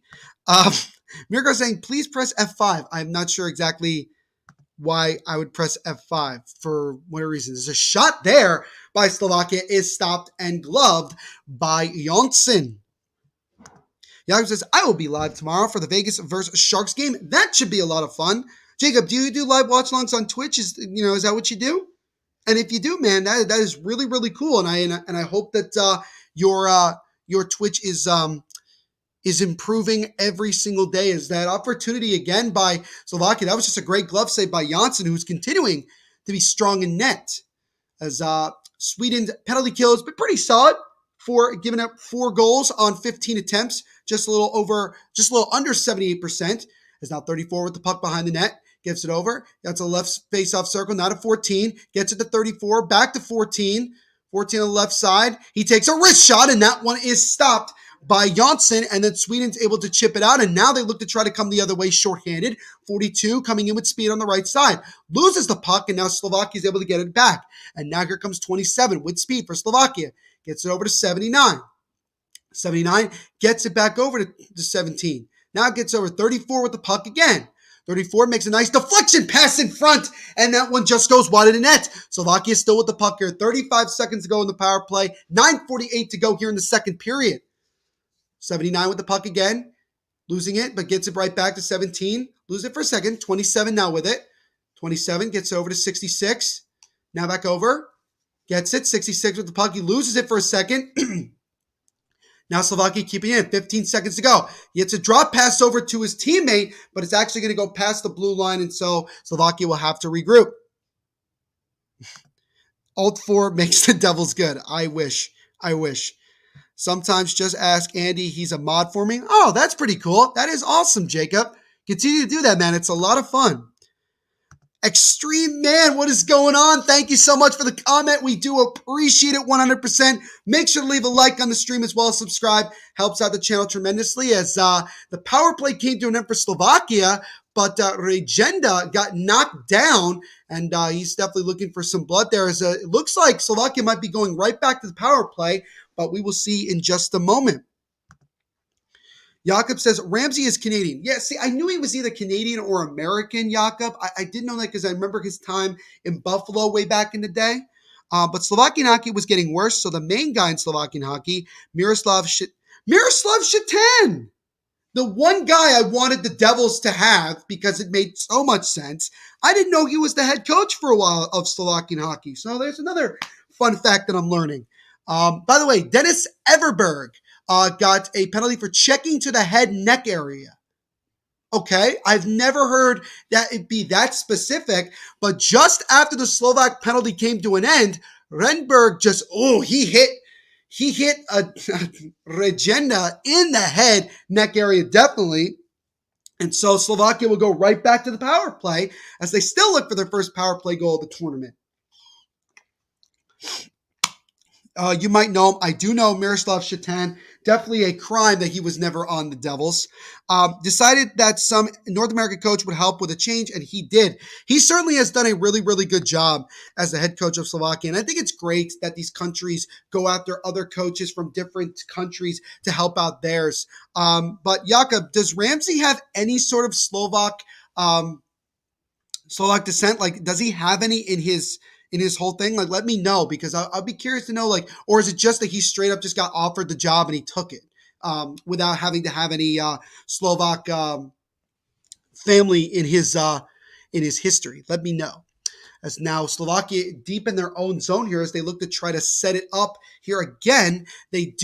Mirko saying, please press F5. I'm not sure exactly why I would press F5 for what reason. There's a shot there by Slovakia is stopped and gloved by Jonsson. Jacob says, I will be live tomorrow for the Vegas versus Sharks game. That should be a lot of fun. Jacob, do you do live watch-alongs on Twitch? Is that what you do? And if you do, man, that is really, really cool. And I hope that your Twitch is improving every single day. Is that opportunity again by Slovakia? That was just a great glove save by Jonsson, who's continuing to be strong in net. As Sweden's penalty kill has been pretty solid for giving up 4 goals on 15 attempts, just a little under 78%. Is now 34 with the puck behind the net. Gives it over. That's a left face-off circle, not a 14. Gets it to 34, back to 14. 14 on the left side. He takes a wrist shot, and that one is stopped by Jonsson, and then Sweden's able to chip it out, and now they look to try to come the other way shorthanded. 42 coming in with speed on the right side. Loses the puck, and now Slovakia is able to get it back. And now here comes 27 with speed for Slovakia. Gets it over to 79. 79 gets it back over to 17. Now it gets over 34 with the puck again. 34 makes a nice deflection pass in front, and that one just goes wide of the net. Slovakia still with the puck here. 35 seconds to go in the power play. 9:48 to go here in the second period. 79 with the puck again. Losing it, but gets it right back to 17. Lose it for a second. 27 now with it. 27 gets over to 66. Now back over. Gets it. 66 with the puck. He loses it for a second. Now Slovakia keeping it in. 15 seconds to go. He gets a drop pass over to his teammate, but it's actually going to go past the blue line, and so Slovakia will have to regroup. Alt 4 makes the Devils good. I wish. Sometimes just ask Andy. He's a mod for me. Oh, that's pretty cool. That is awesome, Jacob. Continue to do that, man. It's a lot of fun. Extreme Man, what is going on? Thank you so much for the comment. We do appreciate it 100%. Make sure to leave a like on the stream as well as subscribe. Helps out the channel tremendously as the power play came to an end for Slovakia, but Regenda got knocked down, and he's definitely looking for some blood there. It looks like Slovakia might be going right back to the power play, but we will see in just a moment. Jakob says, Ramsey is Canadian. Yeah, see, I knew he was either Canadian or American, Jakob. I didn't know that because I remember his time in Buffalo way back in the day. But Slovakian hockey was getting worse, so the main guy in Slovakian hockey, Miroslav Shatan, the one guy I wanted the Devils to have because it made so much sense. I didn't know he was the head coach for a while of Slovakian hockey. So there's another fun fact that I'm learning. By the way, Dennis Everberg got a penalty for checking to the head neck area. Okay, I've never heard that it be that specific, but just after the Slovak penalty came to an end, Renberg he hit a Regenda in the head neck area, definitely. And so Slovakia will go right back to the power play as they still look for their first power play goal of the tournament. You might know him. I do know Miroslav Shatan. Definitely a crime that he was never on the Devils. Decided that some North American coach would help with a change, and he did. He certainly has done a really, really good job as the head coach of Slovakia. And I think it's great that these countries go after other coaches from different countries to help out theirs. But Jakob, does Ramsey have any sort of Slovak descent? Like, does he have any in his whole thing? Like, let me know, because I'll be curious to know, like, or is it just that he straight up just got offered the job and he took it without having to have any Slovak family in his history? Let me know. as now Slovakia deep in their own zone here as they look to try to set it up here again. They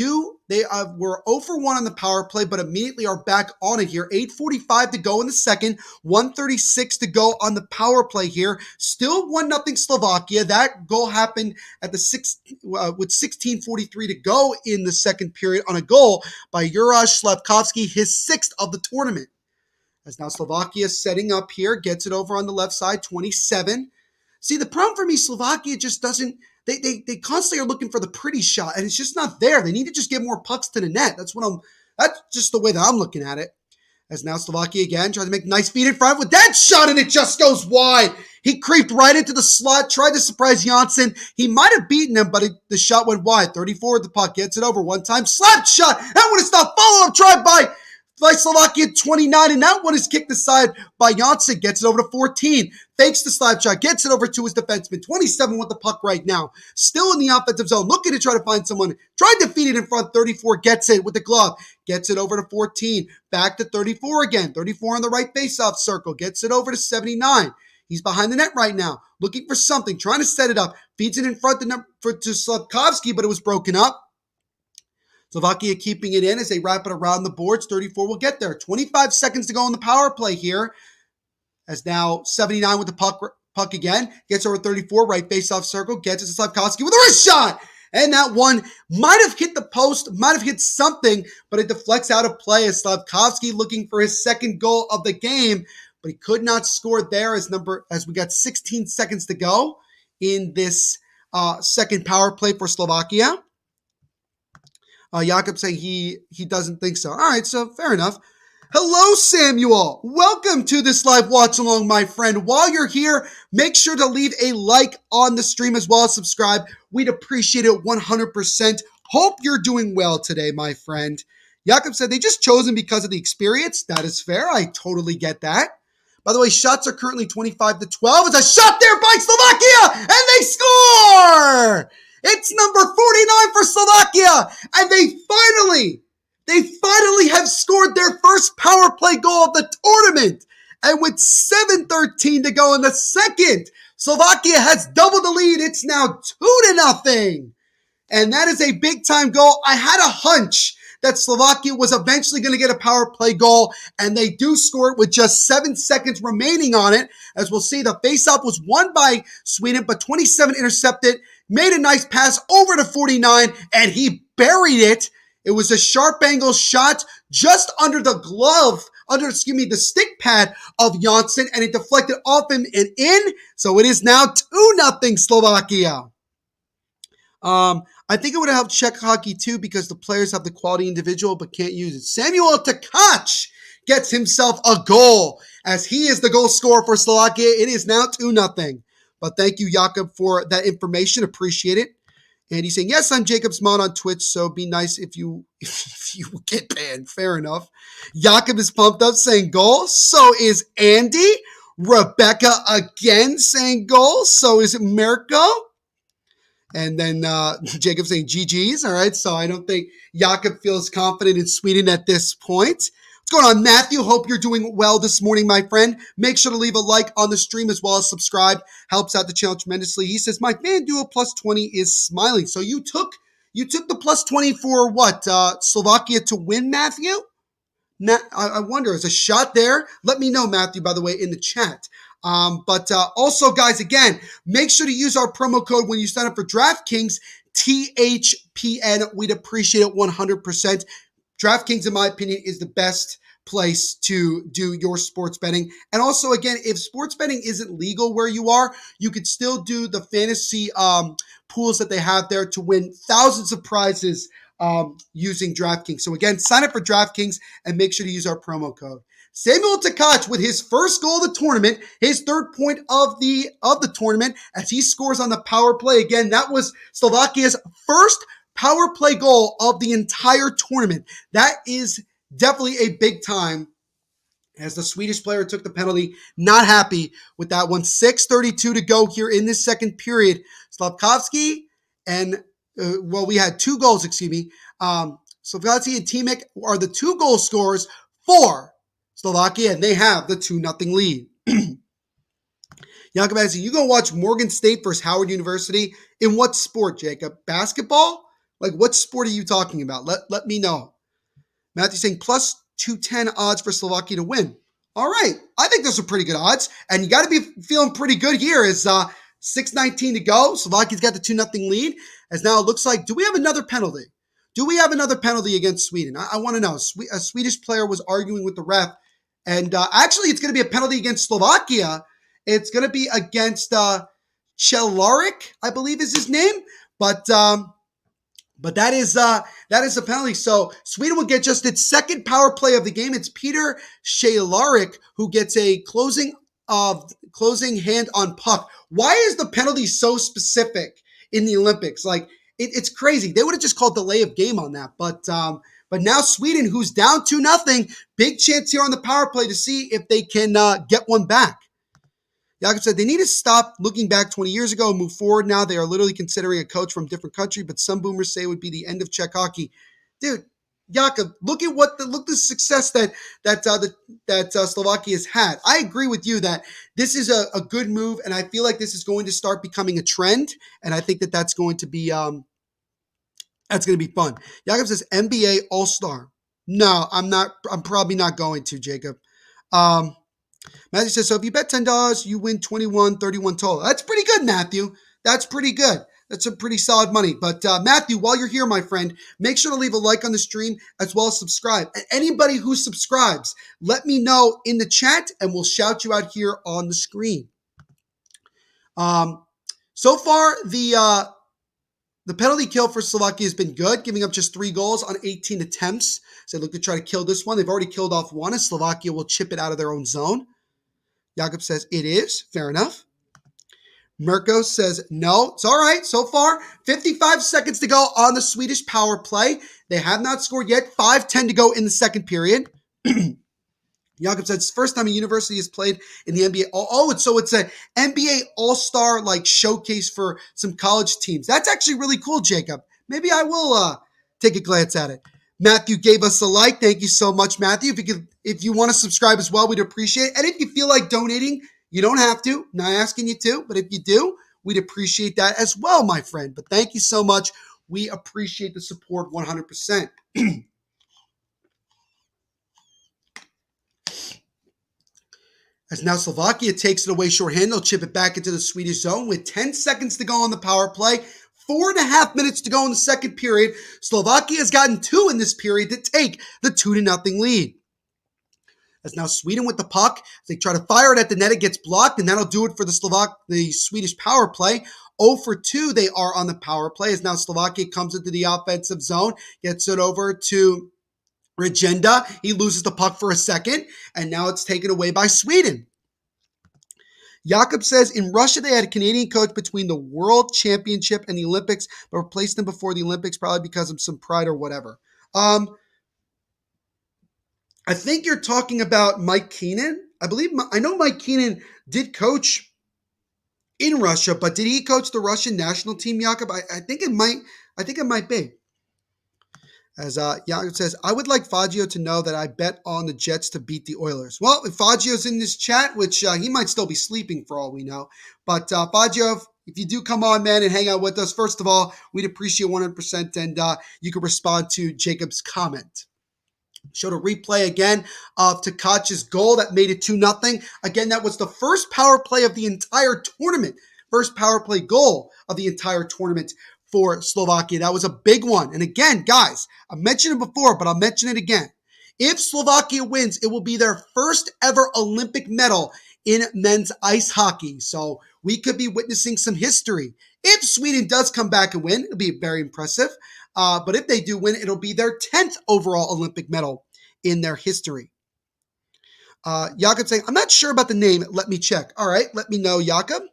were 0 for 1 on the power play, but immediately are back on it here. 8:45 to go in the second, 1:36 to go on the power play here. Still 1-0 Slovakia. That goal happened at with 16:43 to go in the second period on a goal by Juraj Slavkovsky, his 6th of the tournament. As now Slovakia is setting up here, gets it over on the left side, 27. See, the problem for me, Slovakia just doesn't, they constantly are looking for the pretty shot, and it's just not there. They need to just get more pucks to the net. That's just the way that I'm looking at it. As now Slovakia again tries to make a nice feed in front with that shot, and it just goes wide. He creeped right into the slot, tried to surprise Janssen. He might have beaten him, but the shot went wide. 34 with the puck, gets it over one time, slap shot. That one is not follow-up try by Slovakia 29, and that one is kicked aside by Janssen. Gets it over to 14. Fakes the slap shot. Gets it over to his defenseman. 27 with the puck right now. Still in the offensive zone. Looking to try to find someone. Tried to feed it in front. 34 gets it with the glove. Gets it over to 14. Back to 34 again. 34 on the right faceoff circle. Gets it over to 79. He's behind the net right now. Looking for something. Trying to set it up. Feeds it in front to Slavkovsky, but it was broken up. Slovakia keeping it in as they wrap it around the boards. 34 will get there. 25 seconds to go in the power play here. As now 79 with the puck again. Gets over 34, right face-off circle. Gets it to Slavkovsky with a wrist shot. And that one might have hit the post, might have hit something, but it deflects out of play as Slavkovsky looking for his second goal of the game. But he could not score there as we got 16 seconds to go in this second power play for Slovakia. Jakob saying he doesn't think so. All right, so fair enough. Hello, Samuel. Welcome to this live watch along, my friend. While you're here, make sure to leave a like on the stream as well as subscribe. We'd appreciate it 100%. Hope you're doing well today, my friend. Jakob said they just chose him because of the experience. That is fair. I totally get that. By the way, shots are currently 25-12. It's a shot there by Slovakia, and they score! It's number 49 for Slovakia, and they finally have scored their first power play goal of the tournament. And with 7:13 to go in the second, Slovakia has doubled the lead. It's now 2-0. And that is a big-time goal. I had a hunch that Slovakia was eventually going to get a power play goal, and they do score it with just 7 seconds remaining on it. As we'll see, the faceoff was won by Sweden, but 27 intercepted, made a nice pass over to 49, and he buried it. It was a sharp angle shot just under the the stick pad of Janssen, and it deflected off him and in. So it is now 2-0 Slovakia. I think it would have helped Czech hockey too because the players have the quality individual but can't use it. Samuel Tkach gets himself a goal as he is the goal scorer for Slovakia. It is now 2-0. But thank you, Jakob, for that information. Appreciate it. And he's saying, yes, I'm Jacob's mod on Twitch, so be nice if you get banned. Fair enough. Jakob is pumped up saying goal. So is Andy. Rebecca again saying goal. So is Mirko. And then Jacob saying GG's. All right, so I don't think Jakob feels confident in Sweden at this point. What's going on, Matthew? Hope you're doing well this morning, my friend. Make sure to leave a like on the stream as well as subscribe. Helps out the channel tremendously. He says, my FanDuel plus 20 is smiling. So you took the plus 20 for what? Slovakia to win, Matthew? I wonder, is a shot there? Let me know, Matthew, by the way, in the chat. But also, guys, again, make sure to use our promo code when you sign up for DraftKings, THPN. We'd appreciate it 100%. DraftKings, in my opinion, is the best place to do your sports betting. And also, again, if sports betting isn't legal where you are, you could still do the fantasy pools that they have there to win thousands of prizes using DraftKings. So again, sign up for DraftKings and make sure to use our promo code. Samuel Tkach with his first goal of the tournament, his third point of the tournament as he scores on the power play. Again, that was Slovakia's first power play goal of the entire tournament. That is definitely a big time as the Swedish player took the penalty. Not happy with that one. 6:32 to go here in this second period. Slavkovsky and, we had two goals, Slavkovsky and Timic are the two goal scorers for Slovakia, and they have the 2-0 lead. Jakob asking, you going to watch Morgan State versus Howard University? In what sport, Jacob? Basketball? Like, what sport are you talking about? Let me know. Matthew saying plus 210 odds for Slovakia to win. All right. I think those are pretty good odds. And you got to be feeling pretty good here as 6:19 to go. Slovakia's got the 2-0 lead. As now it looks like, do we have another penalty? Do we have another penalty against Sweden? I want to know. A Swedish player was arguing with the ref. And actually, it's going to be a penalty against Slovakia. It's going to be against Cehlárik, I believe is his name. But that is a penalty. So Sweden will get just its second power play of the game. It's Peter Cehlárik who gets a closing hand on puck. Why is the penalty so specific in the Olympics? Like it's crazy. They would have just called delay of game on that. But now Sweden, who's down 2-0, big chance here on the power play to see if they can get one back. Jakob said they need to stop looking back 20 years ago and move forward now. They are literally considering a coach from a different country, but some boomers say it would be the end of Czech hockey. Dude, Jakob, look at the success that Slovakia has had. I agree with you that this is a good move, and I feel like this is going to start becoming a trend, and I think that's going to be fun. Jakob says NBA All-Star. No, I'm not. I'm probably not going to, Jacob. Matthew says, so if you bet $10, you win 21-31 total. That's pretty good, Matthew. That's pretty good. That's a pretty solid money. But Matthew, while you're here, my friend, make sure to leave a like on the stream as well as subscribe. And anybody who subscribes, let me know in the chat and we'll shout you out here on the screen. So far, the penalty kill for Slovakia has been good, giving up just 3 goals on 18 attempts. So they look to try to kill this one. They've already killed off one, and Slovakia will chip it out of their own zone. Jakob says it is. Fair enough. Mirko says no. It's all right so far. 55 seconds to go on the Swedish power play. They have not scored yet. 5:10 to go in the second period. Jakob says it's the first time a university has played in the NBA. It's an NBA All-Star like showcase for some college teams. That's actually really cool, Jacob. Maybe I will take a glance at it. Matthew gave us a like. Thank you so much, Matthew. If you want to subscribe as well, we'd appreciate it. And if you feel like donating, you don't have to. Not asking you to, but if you do, we'd appreciate that as well, my friend. But thank you so much. We appreciate the support 100%. As now Slovakia takes it away shorthand, they'll chip it back into the Swedish zone with 10 seconds to go on the power play. 4.5 minutes to go in the second period. Slovakia has gotten 2 in this period to take the 2-0 lead. As now Sweden with the puck. They try to fire it at the net. It gets blocked, and that'll do it for the Swedish power play. 0 for 2 they are on the power play. As now Slovakia comes into the offensive zone, gets it over to Regenda. He loses the puck for a second, and now it's taken away by Sweden. Jakob says in Russia they had a Canadian coach between the World Championship and the Olympics, but replaced him before the Olympics, probably because of some pride or whatever. I think you're talking about Mike Keenan. I know Mike Keenan did coach in Russia, but did he coach the Russian national team, Jakob? I think it might be. As Jakob says, I would like Fagio to know that I bet on the Jets to beat the Oilers. Well, if Fagio's in this chat, which he might still be sleeping for all we know, but Fagio, if you do come on, man, and hang out with us, first of all, we'd appreciate 100%, and you can respond to Jacob's comment. Showed a replay again of Tkach's goal that made it 2-0. Again, that was the first power play of the entire tournament. First power play goal of the entire tournament for Slovakia. That was a big one. And again, guys, I mentioned it before, but I'll mention it again. If Slovakia wins, it will be their first ever Olympic medal in men's ice hockey. So we could be witnessing some history. If Sweden does come back and win, it'll be very impressive. But if they do win, it'll be their 10th overall Olympic medal in their history. Jakob saying, I'm not sure about the name. Let me check. All right, let me know, Jakob.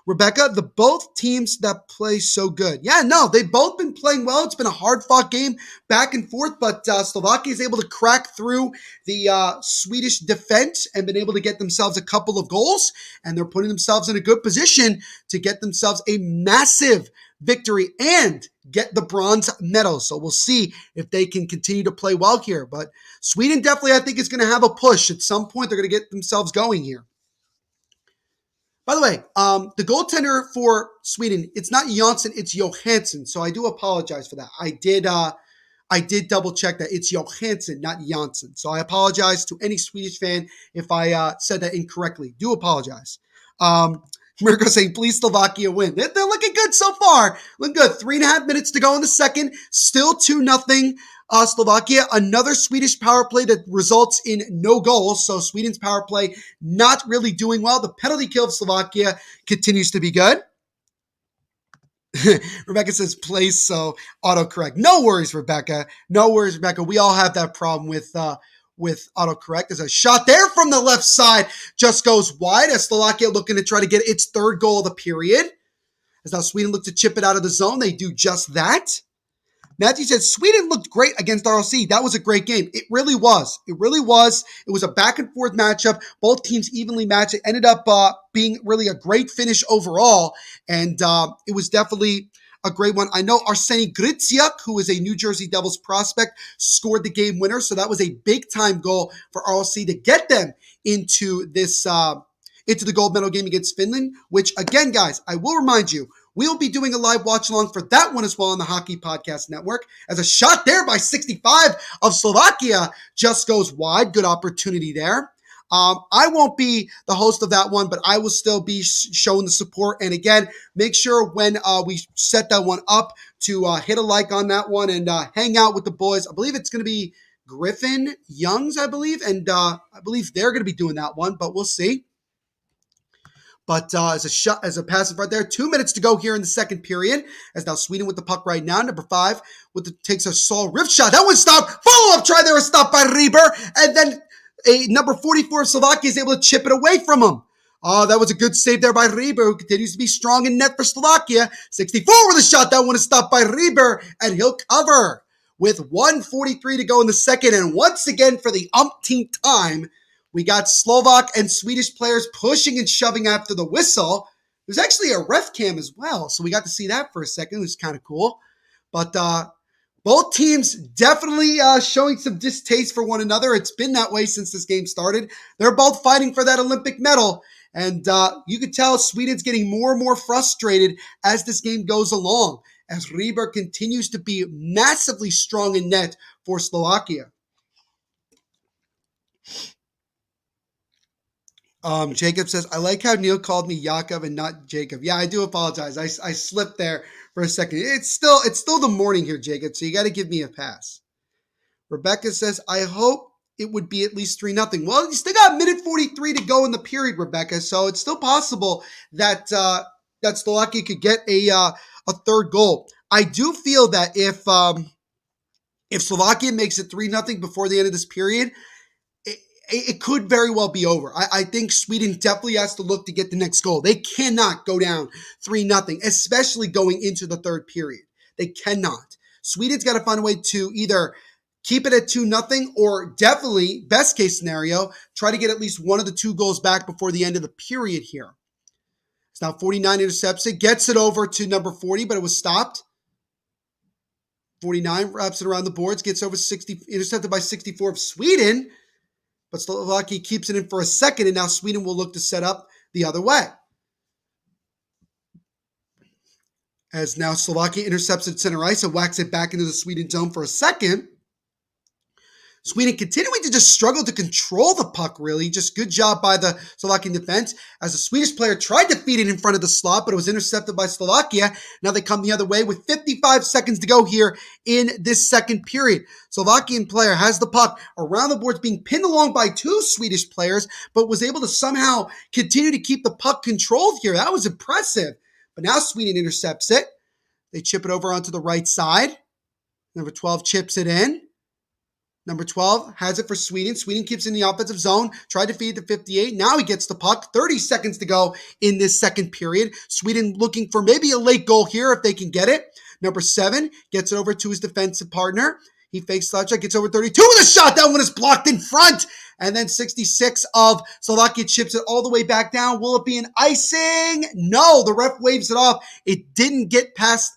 Rebecca, the both teams that play so good. Yeah, no, they've both been playing well. It's been a hard-fought game back and forth, but Slovakia is able to crack through the Swedish defense and been able to get themselves a couple of goals, and they're putting themselves in a good position to get themselves a massive victory and get the bronze medal. So we'll see if they can continue to play well here. But Sweden definitely, I think, is going to have a push. At some point, they're going to get themselves going here. By the way, the goaltender for Sweden, it's not Jonsson, it's Johansson. So I do apologize for that. I did double check that it's Johansson, not Jonsson. So I apologize to any Swedish fan if I said that incorrectly. Do apologize. Mirko saying, please Slovakia win. They're looking good so far. Looking good. 3.5 minutes to go in the second. Still 2-0. Slovakia, another Swedish power play that results in no goals. So Sweden's power play not really doing well. The penalty kill of Slovakia continues to be good. Rebecca says, place, so autocorrect. No worries, Rebecca. No worries, Rebecca. We all have that problem with autocorrect. There's a shot there from the left side. Just goes wide as Slovakia looking to try to get its third goal of the period. As now Sweden look to chip it out of the zone. They do just that. Matthew said, Sweden looked great against RLC. That was a great game. It really was. It really was. It was a back and forth matchup. Both teams evenly matched. It ended up being really a great finish overall. And it was definitely a great one. I know Arseny Gritziuk, who is a New Jersey Devils prospect, scored the game winner. So that was a big time goal for RLC to get them into this into the gold medal game against Finland, which again, guys, I will remind you, we'll be doing a live watch along for that one as well on the Hockey Podcast Network. As a shot there by 65 of Slovakia just goes wide. Good opportunity there. I won't be the host of that one, but I will still be showing the support. And again, make sure when we set that one up to hit a like on that one and hang out with the boys. I believe it's going to be Griffin Youngs, I believe. And I believe they're going to be doing that one, but we'll see. But as a shot, as a pass right there, 2 minutes to go here in the second period. As now Sweden with the puck right now, number 5 takes a Saul Rift shot. That one stopped. Follow up try there was stopped by Reber, and then a number 44 of Slovakia is able to chip it away from him. Oh, that was a good save there by Reber, who continues to be strong in net for Slovakia. 64 with a shot. That one is stopped by Reber, and he'll cover with 1:43 to go in the second. And once again, for the umpteenth time, we got Slovak and Swedish players pushing and shoving after the whistle. There's actually a ref cam as well, so we got to see that for a second. It was kind of cool. But both teams definitely showing some distaste for one another. It's been that way since this game started. They're both fighting for that Olympic medal. And you could tell Sweden's getting more and more frustrated as this game goes along, as Reber continues to be massively strong in net for Slovakia. Jacob says, I like how Neil called me Yakov and not Jacob. Yeah, I do apologize. I slipped there for a second. It's still the morning here, Jacob, so you got to give me a pass. Rebecca says, I hope it would be at least 3-0. Well, you still got 1:43 to go in the period, Rebecca, so it's still possible that that Slovakia could get a third goal. I do feel that if Slovakia makes it 3-0 before the end of this period, it could very well be over. I think Sweden definitely has to look to get the next goal. They cannot go down 3-0, especially going into the third period. They cannot. Sweden's got to find a way to either keep it at 2-0 or definitely, best case scenario, try to get at least one of the 2 goals back before the end of the period here. It's now 49 intercepts it, gets it over to number 40, but it was stopped. 49 wraps it around the boards, gets over 60, intercepted by 64 of Sweden. But Slovakia keeps it in for a second, and now Sweden will look to set up the other way. As now Slovakia intercepts at center ice and whacks it back into the Sweden zone for a second. Sweden continuing to just struggle to control the puck, really. Just good job by the Slovakian defense. As the Swedish player tried to feed it in front of the slot, but it was intercepted by Slovakia. Now they come the other way with 55 seconds to go here in this second period. Slovakian player has the puck around the boards, being pinned along by 2 Swedish players, but was able to somehow continue to keep the puck controlled here. That was impressive. But now Sweden intercepts it. They chip it over onto the right side. Number 12 chips it in. Number 12 has it for Sweden. Sweden keeps in the offensive zone. Tried to feed to 58. Now he gets the puck. 30 seconds to go in this second period. Sweden looking for maybe a late goal here if they can get it. Number 7 gets it over to his defensive partner. He fakes slap shot, gets over 32 with a shot. That one is blocked in front. And then 66 of Slovakia chips it all the way back down. Will it be an icing? No, the ref waves it off. It didn't get past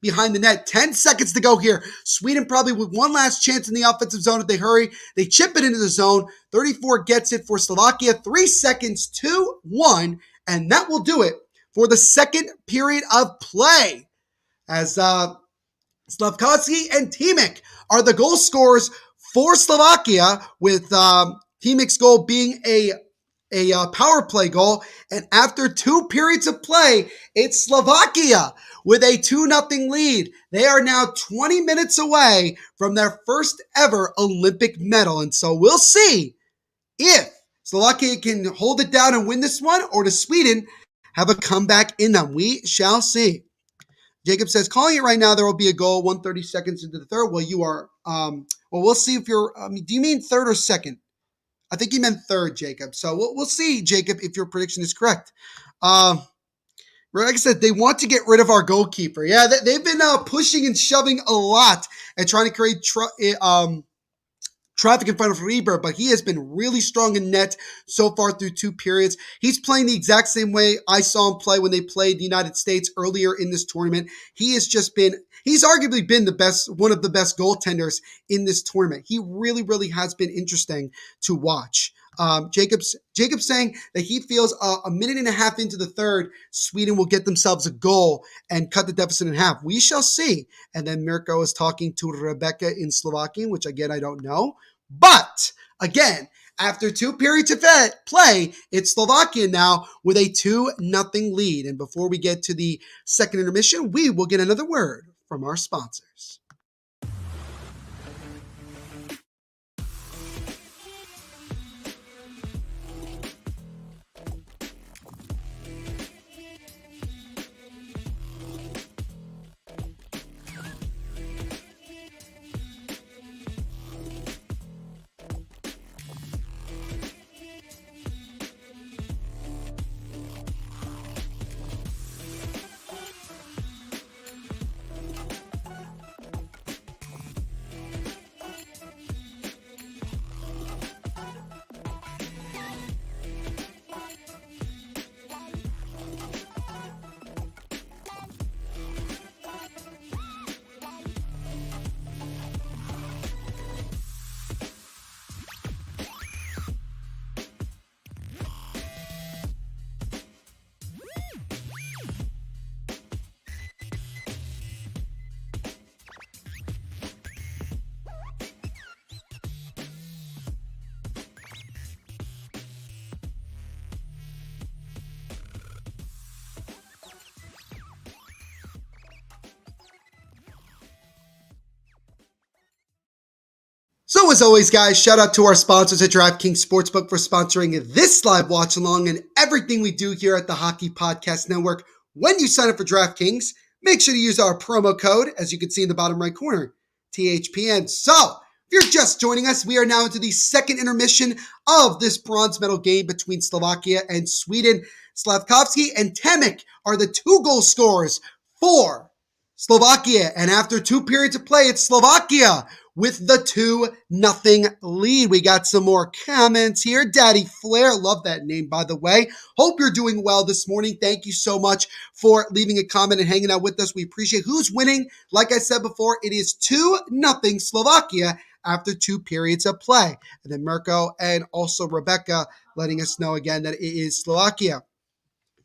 behind the net. 10 seconds to go here. Sweden probably with one last chance in the offensive zone if they hurry. They chip it into the zone. 34 gets it for Slovakia. 3 seconds, 2-1, And that will do it for the second period of play, as Slavkovsky and Timik are the goal scorers for Slovakia, with Timik's goal being a power play goal. And after 2 periods of play, it's Slovakia with a 2-0 lead. They are now 20 minutes away from their first ever Olympic medal. And so we'll see if Slovakia can hold it down and win this one, or does Sweden have a comeback in them. We shall see. Jacob says, calling it right now, there will be a goal 130 seconds into the third. Well, you are, we'll see if you're, do you mean third or second? I think you meant third, Jacob. So we'll see, Jacob, if your prediction is correct. Like I said, they want to get rid of our goalkeeper. Yeah, they've been pushing and shoving a lot and trying to create traffic in front of Reber, but he has been really strong in net so far through 2 periods. He's playing the exact same way I saw him play when they played the United States earlier in this tournament. He's arguably been one of the best goaltenders in this tournament. He really, really has been interesting to watch. Jacob's saying that he feels a minute and a half into the third, Sweden will get themselves a goal and cut the deficit in half. We shall see. And then Mirko is talking to Rebecca in Slovakian, which again, I don't know. But again, after 2 periods of play, it's Slovakia now with a 2-0 lead. And before we get to the second intermission, we will get another word from our sponsors. So as always, guys, shout out to our sponsors at DraftKings Sportsbook for sponsoring this live watch along and everything we do here at the Hockey Podcast Network. When you sign up for DraftKings, make sure to use our promo code, as you can see in the bottom right corner, THPN. So if you're just joining us, we are now into the second intermission of this bronze medal game between Slovakia and Sweden. Slavkovsky and Timik are the 2 goal scorers for Slovakia. And after 2 periods of play, it's Slovakia with the 2-0 lead. We got some more comments here. Daddy Flair, love that name, by the way. Hope you're doing well this morning. Thank you so much for leaving a comment and hanging out with us. We appreciate who's winning. Like I said before, it is 2-0 Slovakia after 2 periods of play. And then Mirko and also Rebecca letting us know again that it is Slovakia.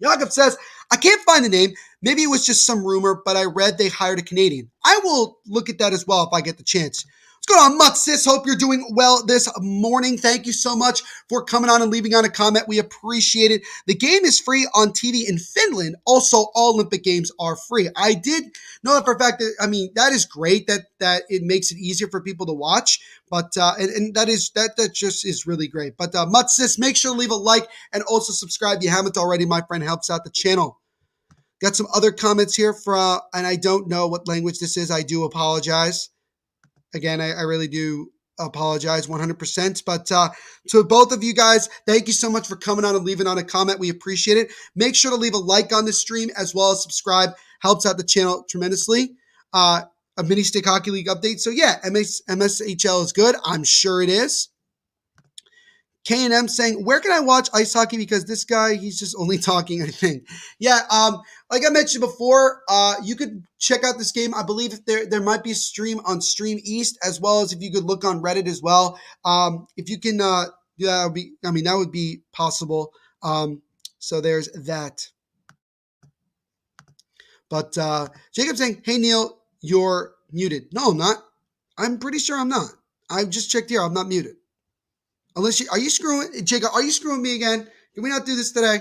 Jakob says, I can't find the name. Maybe it was just some rumor, but I read they hired a Canadian. I will look at that as well if I get the chance. What's going on, Mutsis? Hope you're doing well this morning. Thank you so much for coming on and leaving on a comment. We appreciate it. The game is free on TV in Finland. Also, all Olympic games are free. I did know that for a fact. That is great that it makes it easier for people to watch. But and that just is really great. But Mutsis, make sure to leave a like and also subscribe if you haven't already. My friend, helps out the channel. Got some other comments here and I don't know what language this is. I do apologize. Again, I really do apologize 100%. But to both of you guys, thank you so much for coming on and leaving on a comment. We appreciate it. Make sure to leave a like on this stream as well as subscribe. Helps out the channel tremendously. A mini stick hockey league update. So yeah, MSHL is good. I'm sure it is. K&M saying, where can I watch ice hockey? Because this guy, he's just only talking, I think. Yeah, like I mentioned before, you could check out this game. I believe if there might be a stream on Stream East, as well as if you could look on Reddit as well. If you can, that would be possible. So there's that. But Jacob saying, hey, Neil, you're muted. No, I'm not. I'm pretty sure I'm not. I just checked here. I'm not muted. Unless are you screwing, Jacob, are you screwing me again? Can we not do this today?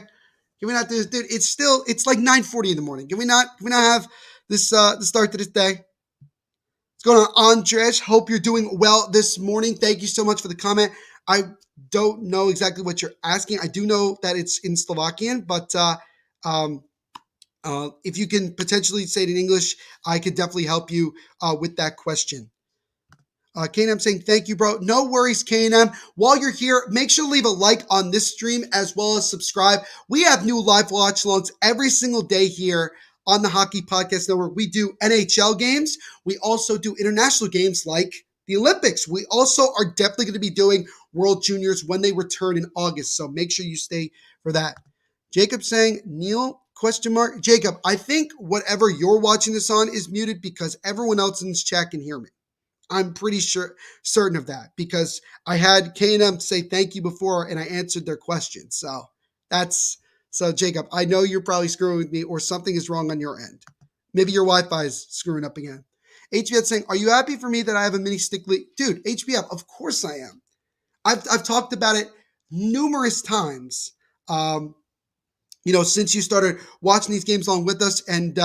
Can we not do this? Dude, it's like 9:40 in the morning. Can we not have this, the start to this day? What's going on, Andres? Hope you're doing well this morning. Thank you so much for the comment. I don't know exactly what you're asking. I do know that it's in Slovakian, but um, if you can potentially say it in English, I could definitely help you with that question. K&M saying, thank you, bro. No worries, K&M. While you're here, make sure to leave a like on this stream as well as subscribe. We have new live watch alongs every single day here on the Hockey Podcast Network. We do NHL games. We also do international games like the Olympics. We also are definitely going to be doing World Juniors when they return in August. So make sure you stay for that. Jacob saying, Neil, question mark. Jacob, I think whatever you're watching this on is muted because everyone else in this chat can hear me. I'm pretty certain of that because I had K&M say thank you before and I answered their question. So Jacob, I know you're probably screwing with me or something is wrong on your end. Maybe your Wi-Fi is screwing up again. HBF saying, are you happy for me that I have a mini stick league? Dude, HBF, of course I am. I've talked about it numerous times, since you started watching these games along with us. And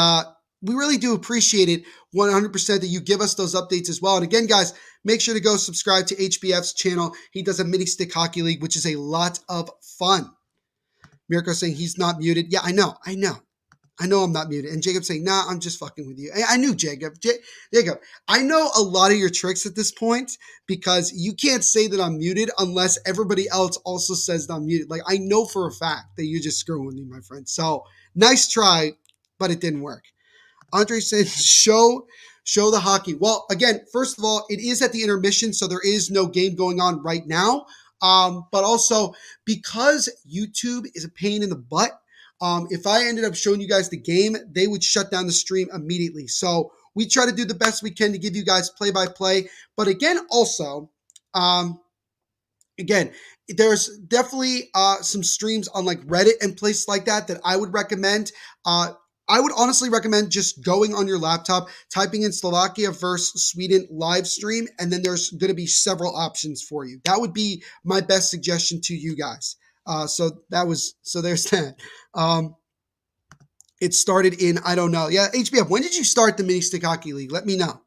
we really do appreciate it 100% that you give us those updates as well. And again, guys, make sure to go subscribe to HBF's channel. He does a mini stick hockey league, which is a lot of fun. Mirko saying he's not muted. Yeah, I know I'm not muted. And Jacob saying, nah, I'm just fucking with you. I knew Jacob. Jacob, I know a lot of your tricks at this point because you can't say that I'm muted unless everybody else also says that I'm muted. Like, I know for a fact that you're just screwing with me, my friend. So, nice try, but it didn't work. Andre says, show the hockey. Well, again, first of all, it is at the intermission, so there is no game going on right now. But also, because YouTube is a pain in the butt, if I ended up showing you guys the game, they would shut down the stream immediately. So we try to do the best we can to give you guys play-by-play. But again, also, there's definitely some streams on like Reddit and places like that I would recommend. I would honestly recommend just going on your laptop, typing in Slovakia versus Sweden live stream, and then there's going to be several options for you. That would be my best suggestion to you guys. So there's that. It started in, I don't know. Yeah, HBF, when did you start the Mini Stick Hockey League? Let me know.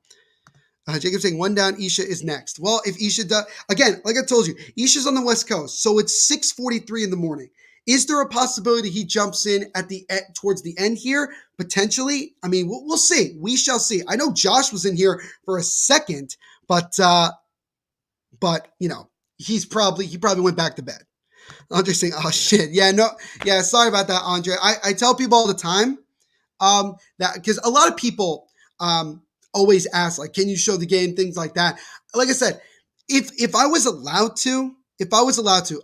Jacob saying one down, Isha is next. Well, if Isha does, again, like I told you, Isha's on the West Coast, so it's 6:43 in the morning. Is there a possibility he jumps in at the towards the end here? Potentially. I mean, we'll see. We shall see. I know Josh was in here for a second, but he probably went back to bed. Andre saying, "Oh shit, yeah, sorry about that, Andre." I tell people all the time that because a lot of people always ask like, "Can you show the game?" Things like that. Like I said, if I was allowed to,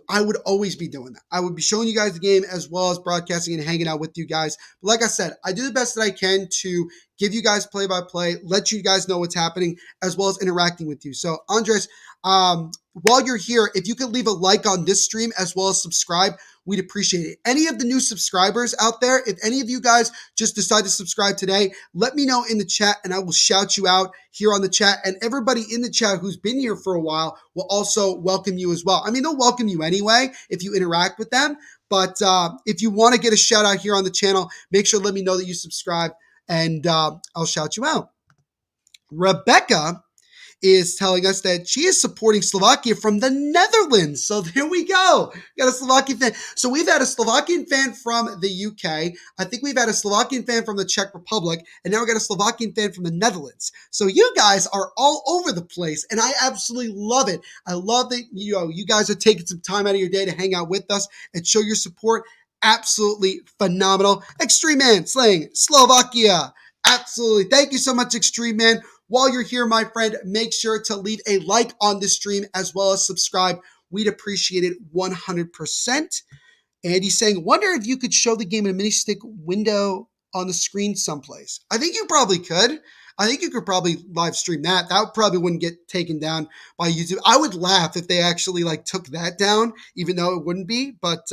I would always be doing that. I would be showing you guys the game as well as broadcasting and hanging out with you guys. But like I said, I do the best that I can to give you guys play-by-play, let you guys know what's happening, as well as interacting with you. So, Andres, while you're here, if you could leave a like on this stream as well as subscribe, we'd appreciate it. Any of the new subscribers out there, if any of you guys just decide to subscribe today, let me know in the chat and I will shout you out here on the chat. And everybody in the chat who's been here for a while will also welcome you as well. I mean, they'll welcome you anyway if you interact with them. But if you want to get a shout out here on the channel, make sure to let me know that you subscribe and I'll shout you out. Rebecca is telling us that she is supporting Slovakia from the Netherlands. So there we go. Got a Slovakian fan. So we've had a Slovakian fan from the UK. I think we've had a Slovakian fan from the Czech Republic. And now we got a Slovakian fan from the Netherlands. So you guys are all over the place. And I absolutely love it. I love that you guys are taking some time out of your day to hang out with us and show your support. Absolutely phenomenal. Extreme Man slaying Slovakia. Absolutely. Thank you so much, Extreme Man. While you're here, my friend, make sure to leave a like on this stream as well as subscribe. We'd appreciate it 100%. And he's saying, wonder if you could show the game in a mini stick window on the screen someplace. I think you probably could. I think you could probably live stream that. That probably wouldn't get taken down by YouTube. I would laugh if they actually took that down, even though it wouldn't be. But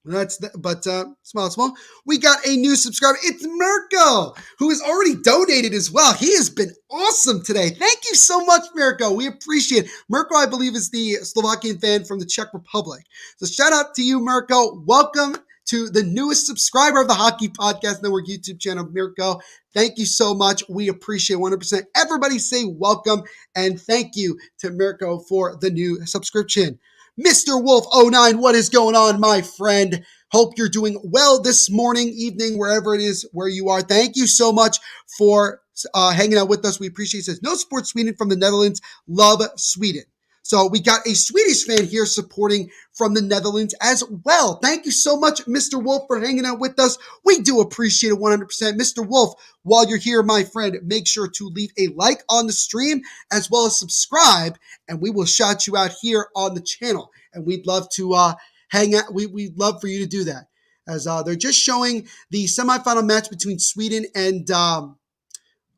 Small. We got a new subscriber. It's Mirko, who has already donated as well. He has been awesome today. Thank you so much, Mirko. We appreciate it. Mirko, I believe, is the Slovakian fan from the Czech Republic. So shout out to you, Mirko. Welcome to the newest subscriber of the Hockey Podcast Network YouTube channel, Mirko. Thank you so much. We appreciate 100%. Everybody say welcome and thank you to Mirko for the new subscription. Mr. Wolf09, what is going on, my friend? Hope you're doing well this morning, evening, wherever it is where you are. Thank you so much for hanging out with us. We appreciate it. It says, no Sports Sweden from the Netherlands. Love Sweden. So we got a Swedish fan here supporting from the Netherlands as well. Thank you so much, Mr. Wolf, for hanging out with us. We do appreciate it 100%. Mr. Wolf, while you're here, my friend, make sure to leave a like on the stream as well as subscribe, and we will shout you out here on the channel. And we'd love to hang out. We'd love for you to do that. As they're just showing the semifinal match between Sweden and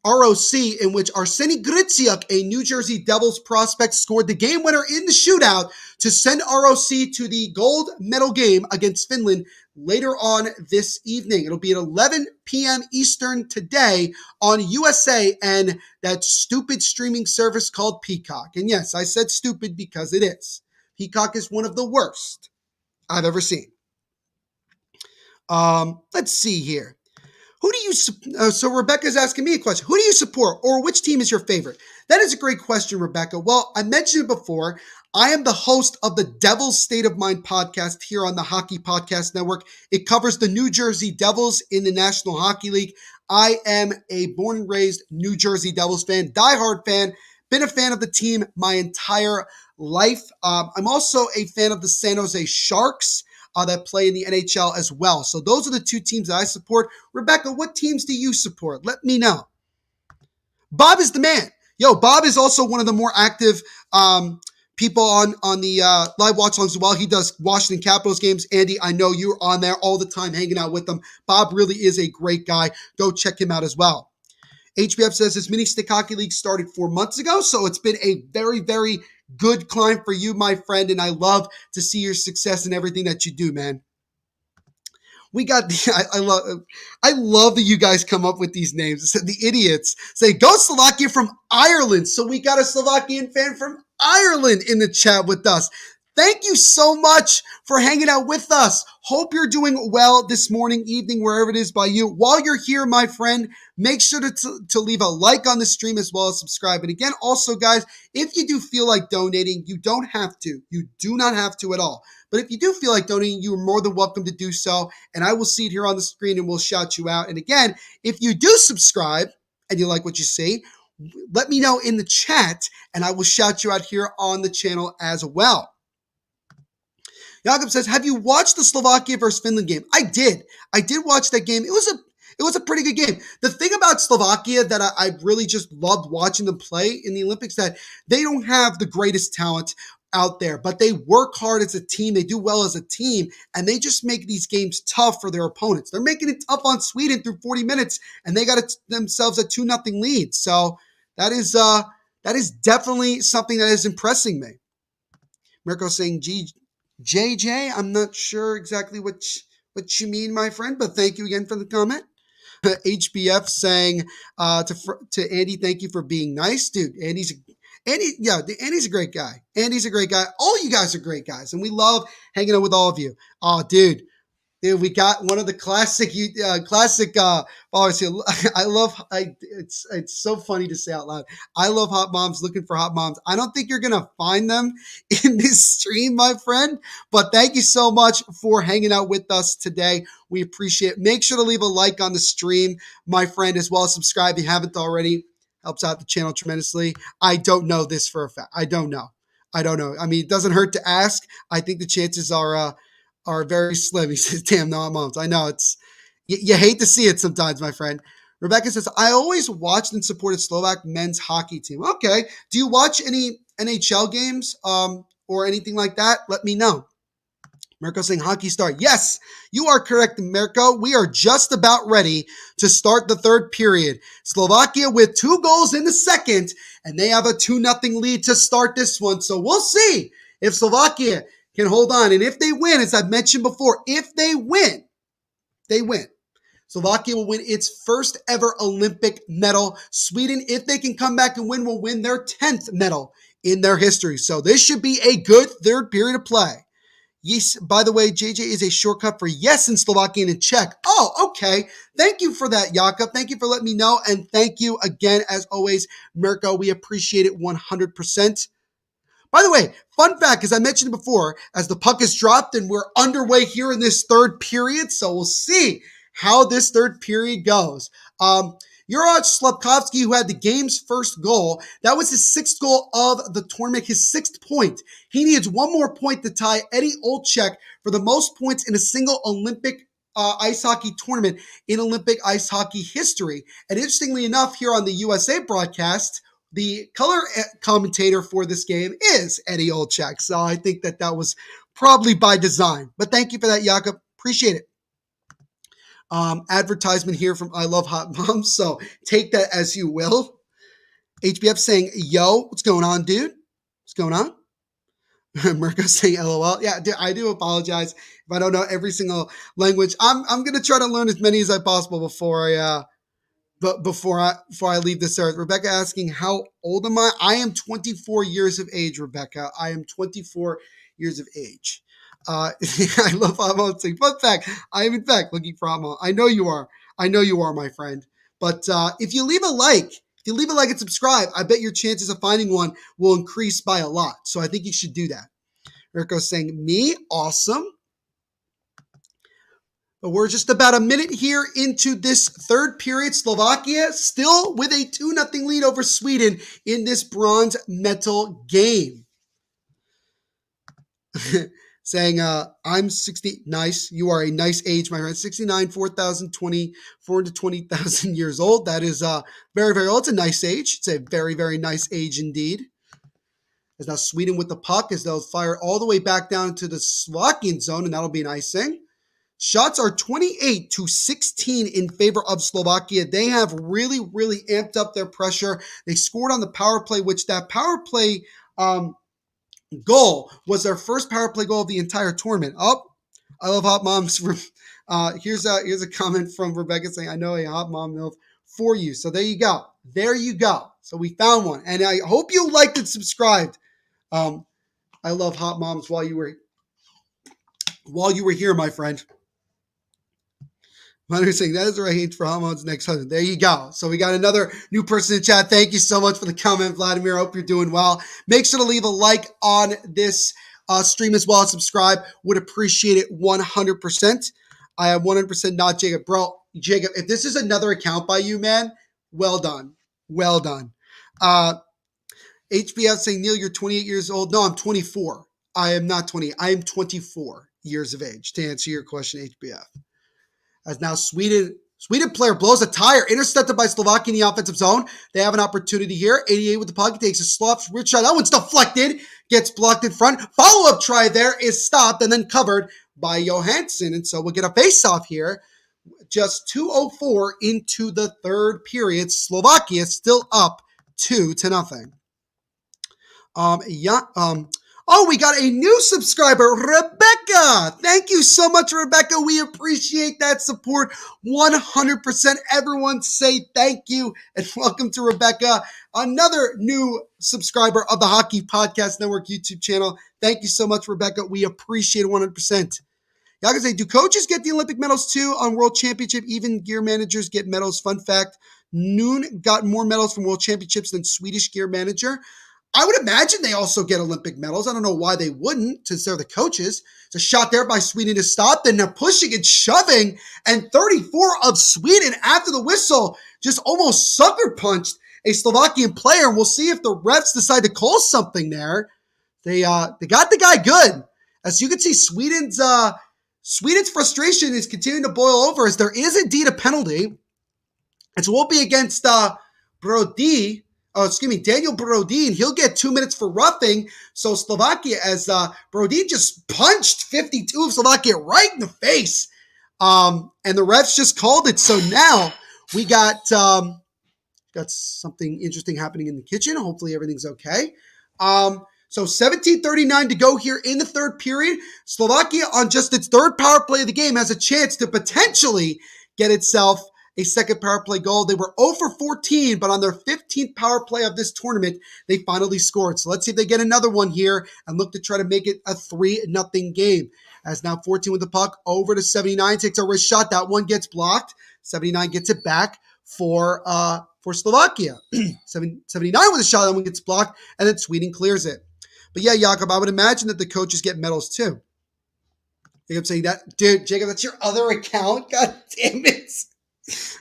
ROC, in which Arseny Griciuk, a New Jersey Devils prospect, scored the game winner in the shootout to send ROC to the gold medal game against Finland later on this evening. It'll be at 11 p.m. Eastern today on USA and that stupid streaming service called Peacock. And yes, I said stupid because it is. Peacock is one of the worst I've ever seen. Let's see here. Who do you so Rebecca's asking me a question. Who do you support, or which team is your favorite? That is a great question, Rebecca. Well, I mentioned it before. I am the host of the Devil's State of Mind podcast here on the Hockey Podcast Network. It covers the New Jersey Devils in the National Hockey League. I am a born and raised New Jersey Devils fan, diehard fan, been a fan of the team my entire life. I'm also a fan of the San Jose Sharks that play in the NHL as well. So those are the two teams that I support. Rebecca, what teams do you support? Let me know. Bob is the man. Yo, Bob is also one of the more active people on the live watchalongs as well. He does Washington Capitals games. Andy, I know you're on there all the time hanging out with them. Bob really is a great guy. Go check him out as well. HBF says this mini stick hockey league started 4 months ago, so it's been a very, very good climb for you, my friend, and I love to see your success in everything that you do, man. We got the I love that you guys come up with these names. The idiots say go Slovakia from Ireland. So we got a Slovakian fan from Ireland in the chat with us. Thank you so much for hanging out with us. Hope you're doing well this morning, evening, wherever it is by you. While you're here, my friend, make sure to leave a like on the stream as well as subscribe. And again, also, guys, if you do feel like donating, you don't have to. You do not have to at all. But if you do feel like donating, you are more than welcome to do so. And I will see it here on the screen and we'll shout you out. And again, if you do subscribe and you like what you see, let me know in the chat and I will shout you out here on the channel as well. Jakob says, have you watched the Slovakia versus Finland game? I did. I did watch that game. It was a pretty good game. The thing about Slovakia that I really just loved watching them play in the Olympics, that they don't have the greatest talent out there, but they work hard as a team. They do well as a team, and they just make these games tough for their opponents. They're making it tough on Sweden through 40 minutes, and they got themselves a 2-0 lead. So that is definitely something that is impressing me. Mirko saying, JJ, I'm not sure exactly what you mean, my friend, but thank you again for the comment. HBF saying to Andy, thank you for being nice. Dude, Andy's a great guy. Andy's a great guy. All you guys are great guys, and we love hanging out with all of you. Oh, dude, we got one of the classic followers here. It's so funny to say out loud. I love hot moms looking for hot moms. I don't think you're going to find them in this stream, my friend, but thank you so much for hanging out with us today. We appreciate it. Make sure to leave a like on the stream, my friend, as well as subscribe if you haven't already. Helps out the channel tremendously. I don't know this for a fact. I don't know. I mean, it doesn't hurt to ask. I think the chances are very slim. He says, damn, no, I'm moms. I know you hate to see it sometimes, my friend. Rebecca says, I always watched and supported Slovak men's hockey team. Okay. Do you watch any NHL games or anything like that? Let me know. Mirko saying hockey start. Yes, you are correct, Mirko. We are just about ready to start the third period. Slovakia with 2 goals in the second, and they have a 2-0 lead to start this one. So we'll see if Slovakia can hold on. And if they win, as I've mentioned before, if they win, they win. Slovakia will win its first ever Olympic medal. Sweden, if they can come back and win, will win their 10th medal in their history. So this should be a good third period of play. Yes, by the way, JJ is a shortcut for yes in Slovakian and Czech. Oh, okay. Thank you for that, Jakob. Thank you for letting me know. And thank you again, as always, Mirko. We appreciate it 100%. By the way, fun fact, as I mentioned before, as the puck is dropped and we're underway here in this third period, so we'll see how this third period goes. Juraj Slabkovsky, who had the game's first goal, that was his sixth goal of the tournament, his 6th point. He needs one more point to tie Eddie Olczyk for the most points in a single Olympic ice hockey tournament in Olympic ice hockey history. And interestingly enough, here on the USA broadcast, the color commentator for this game is Eddie Olczyk. So I think that was probably by design. But thank you for that, Jakob. Appreciate it. Advertisement here from I Love Hot Moms. So take that as you will. HBF saying, yo, what's going on, dude? What's going on? Mirko saying LOL. Yeah, I do apologize if I don't know every single language. I'm going to try to learn as many as I possible before I leave this earth. Rebecca asking, how old am I? I am 24 years of age, Rebecca. I am 24 years of age. I love Amo saying, fun fact, I am in fact looking for Amo. I know you are. I know you are, my friend. But if you leave a like and subscribe, I bet your chances of finding one will increase by a lot. So I think you should do that. Mirko's saying, me? Awesome. But we're just about a minute here into this third period. Slovakia still with a 2-0 lead over Sweden in this bronze medal game. Saying, I'm 60. Nice. You are a nice age, my friend. 69, 420,000 years old. That is very, very old. It's a nice age. It's a very, very nice age indeed. As now Sweden with the puck as they'll fire all the way back down into the Slovakian zone, and that'll be an icing. Shots are 28-16 in favor of Slovakia. They have really, really amped up their pressure. They scored on the power play, which that power play goal was their first power play goal of the entire tournament. Oh, I love hot moms. Here's a comment from Rebecca saying, I know a hot mom milk for you. So there you go. There you go. So we found one. And I hope you liked and subscribed. I love hot moms while you were here, my friend. Vladimir saying that is the right age for Hamon's next husband. There you go. So we got another new person in chat. Thank you so much for the comment, Vladimir. I hope you're doing well. Make sure to leave a like on this stream as well as subscribe. Would appreciate it 100%. I am 100% not Jacob. Bro, Jacob, if this is another account by you, man, well done. Well done. HBF saying, Neil, you're 28 years old. No, I'm 24. I am not 20. I am 24 years of age, to answer your question, HBF. As now Sweden player blows a tire, intercepted by Slovakia in the offensive zone. They have an opportunity here. 88 with the puck. He takes a slop rich shot. That one's deflected. Gets blocked in front. Follow-up try there is stopped and then covered by Johansson. And so we'll get a face-off here. Just 2:04 into the third period. Slovakia still up 2-0. Oh, we got a new subscriber, Rebecca. Thank you so much, Rebecca. We appreciate that support 100%. Everyone say thank you and welcome to Rebecca, another new subscriber of the Hockey Podcast Network YouTube channel. Thank you so much, Rebecca. We appreciate it 100%. Y'all can say, do coaches get the Olympic medals too on World Championship? Even gear managers get medals. Fun fact, Noon got more medals from World Championships than Swedish gear manager. I would imagine they also get Olympic medals. I don't know why they wouldn't, since they're the coaches. It's a shot there by Sweden to stop, then they're pushing and shoving, and 34 of Sweden after the whistle just almost sucker punched a Slovakian player. And we'll see if the refs decide to call something there. They got the guy good. As you can see, Sweden's frustration is continuing to boil over as there is indeed a penalty. It won't be against Brody. Daniel Brodin, he'll get 2 minutes for roughing. So Slovakia, as Brodin just punched 52 of Slovakia right in the face. And the refs just called it. So now we got something interesting happening in the kitchen. Hopefully everything's okay. So 17:39 to go here in the third period. Slovakia, on just its third power play of the game, has a chance to potentially get itself a second power play goal. They were 0 for 14, but on their 15th power play of this tournament, they finally scored. So let's see if they get another one here and look to try to make it a 3-0 game. As now 14 with the puck over to 79, takes a wrist shot. That one gets blocked. 79 gets it back for Slovakia. 79 with a shot, that one gets blocked, and then Sweden clears it. But yeah, Jakob, I would imagine that the coaches get medals too. Jacob saying that, dude, Jacob, that's your other account? God damn it.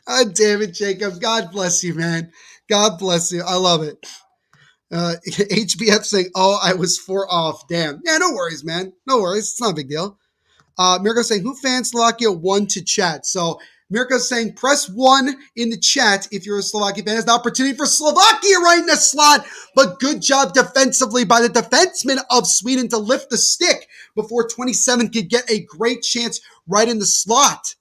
God damn it, Jacob. God bless you, man. God bless you. I love it. HBF saying, oh, I was 4 off. Damn. Yeah, no worries, man. No worries. It's not a big deal. Mirko saying, who fans Slovakia 1 to chat? So Mirko's saying, press 1 in the chat if you're a Slovakia fan. It's an opportunity for Slovakia right in the slot. But good job defensively by the defenseman of Sweden to lift the stick before 27 could get a great chance right in the slot.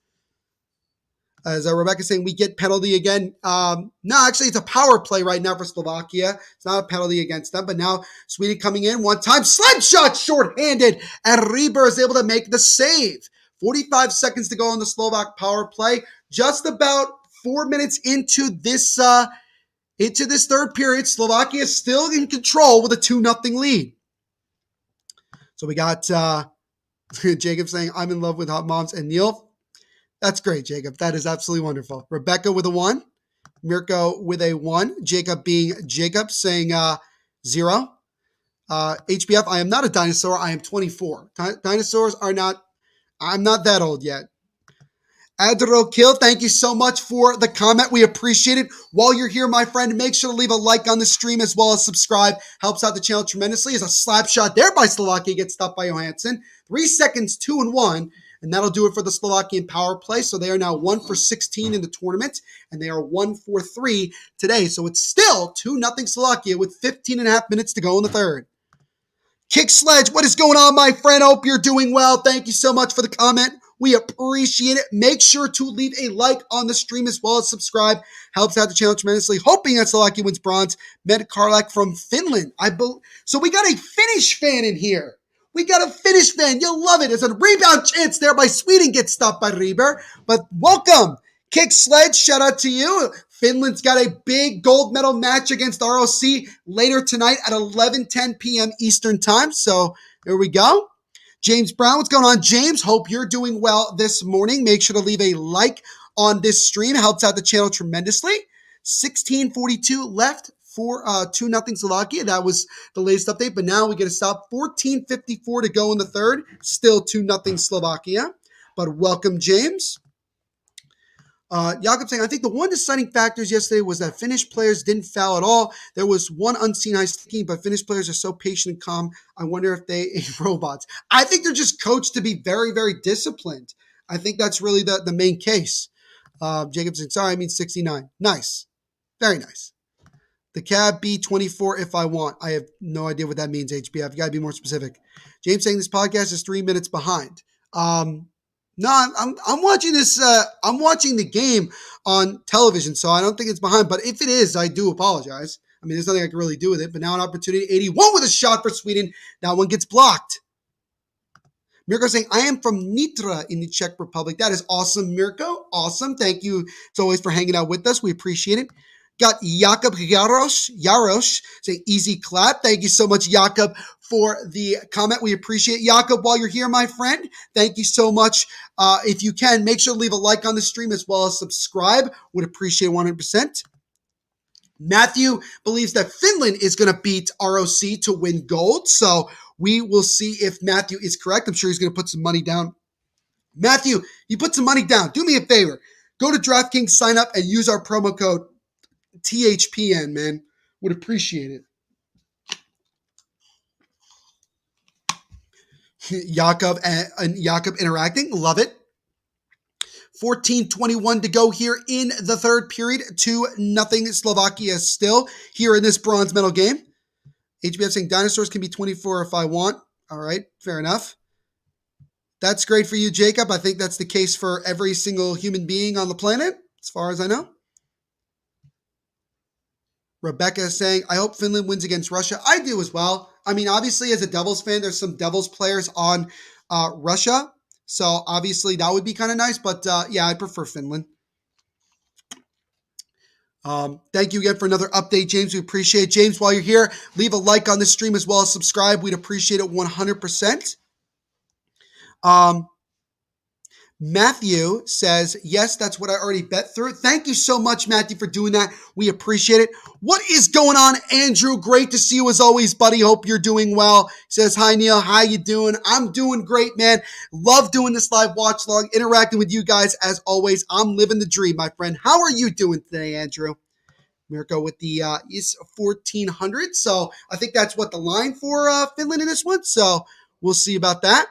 As Rebecca saying, we get penalty again. No, actually, it's a power play right now for Slovakia. It's not a penalty against them, but now Sweden coming in one time. Sled shot shorthanded, and Rieber is able to make the save. 45 seconds to go on the Slovak power play. Just about 4 minutes into this third period, Slovakia is still in control with a 2-0 lead. So we got Jacob saying, I'm in love with hot moms, and Neil. That's great, Jacob. That is absolutely wonderful. Rebecca with a 1. Mirko with a 1. Jacob being Jacob saying 0. HBF, I am not a dinosaur. I am 24. Dinosaurs are not, I'm not that old yet. Adro Kill, thank you so much for the comment. We appreciate it. While you're here, my friend, make sure to leave a like on the stream as well as subscribe. Helps out the channel tremendously. As a slap shot there by Slovakia gets stopped by Johansson. 3 seconds, 2 and 1. And that'll do it for the Slovakian power play. So they are now 1 for 16 in the tournament, and they are 1 for 3 today. So it's still 2-0 Slovakia with 15 and a half minutes to go in the third. Kick Sledge, what is going on, my friend? Hope you're doing well. Thank you so much for the comment. We appreciate it. Make sure to leave a like on the stream as well as subscribe. Helps out the channel tremendously. Hoping that Slovakia wins bronze. Med Karlak from Finland. So we got a Finnish fan in here. We got a Finnish fan. You'll love it. It's a rebound chance there by Sweden. Gets stopped by Rieber. But welcome. Kick Sledge, shout out to you. Finland's got a big gold medal match against ROC later tonight at 11:10 p.m. Eastern time. So here we go. James Brown, what's going on, James? Hope you're doing well this morning. Make sure to leave a like on this stream. It helps out the channel tremendously. 16:42 left for 2-0 Slovakia. That was the latest update, but now we get to stop. 14:54 to go in the third. Still 2-0 Slovakia. But welcome, James. Jakob saying, I think the one deciding factors yesterday was that Finnish players didn't foul at all. There was one unseen high sticking, but Finnish players are so patient and calm. I wonder if they are robots. I think they're just coached to be very, very disciplined. I think that's really the main case. Jacob saying, sorry, I mean 69. Nice. Very nice. The cab B24 if I want. I have no idea what that means, HBF. You got to be more specific. James saying this podcast is 3 minutes behind. No, I'm watching this. I'm watching the game on television, so I don't think it's behind. But if it is, I do apologize. I mean, there's nothing I can really do with it. But now an opportunity. 81 with a shot for Sweden. That one gets blocked. Mirko saying, I am from Nitra in the Czech Republic. That is awesome, Mirko. Awesome. Thank you as always for hanging out with us. We appreciate it. Got Jakob Jarosz saying, easy clap. Thank you so much, Jakob, for the comment. We appreciate it. Jakob, while you're here, my friend, thank you so much. If you can, make sure to leave a like on the stream as well as subscribe. Would appreciate 100%. Matthew believes that Finland is going to beat ROC to win gold. So we will see if Matthew is correct. I'm sure he's going to put some money down. Matthew, you put some money down. Do me a favor. Go to DraftKings, sign up, and use our promo code THPN, man. Would appreciate it. Jakob and Jakob interacting. Love it. 14:21 to go here in the third period. 2-0 Slovakia still here in this bronze medal game. HBF saying dinosaurs can be 24 if I want. All right, fair enough. That's great for you, Jacob. I think that's the case for every single human being on the planet, as far as I know. Rebecca is saying, I hope Finland wins against Russia. I do as well. I mean, obviously, as a Devils fan, there's some Devils players on Russia. So obviously, that would be kind of nice. But yeah, I prefer Finland. Thank you again for another update, James. We appreciate it. James, while you're here, leave a like on the stream as well as subscribe. We'd appreciate it 100%. Matthew says, yes, that's what I already bet through. Thank you so much, Matthew, for doing that. We appreciate it. What is going on, Andrew? Great to see you as always, buddy. Hope you're doing well. He says, hi, Neil. How you doing? I'm doing great, man. Love doing this live watch log, interacting with you guys as always. I'm living the dream, my friend. How are you doing today, Andrew? Mirko with the is 1,400. So I think that's what the line for Finland in this one. So we'll see about that.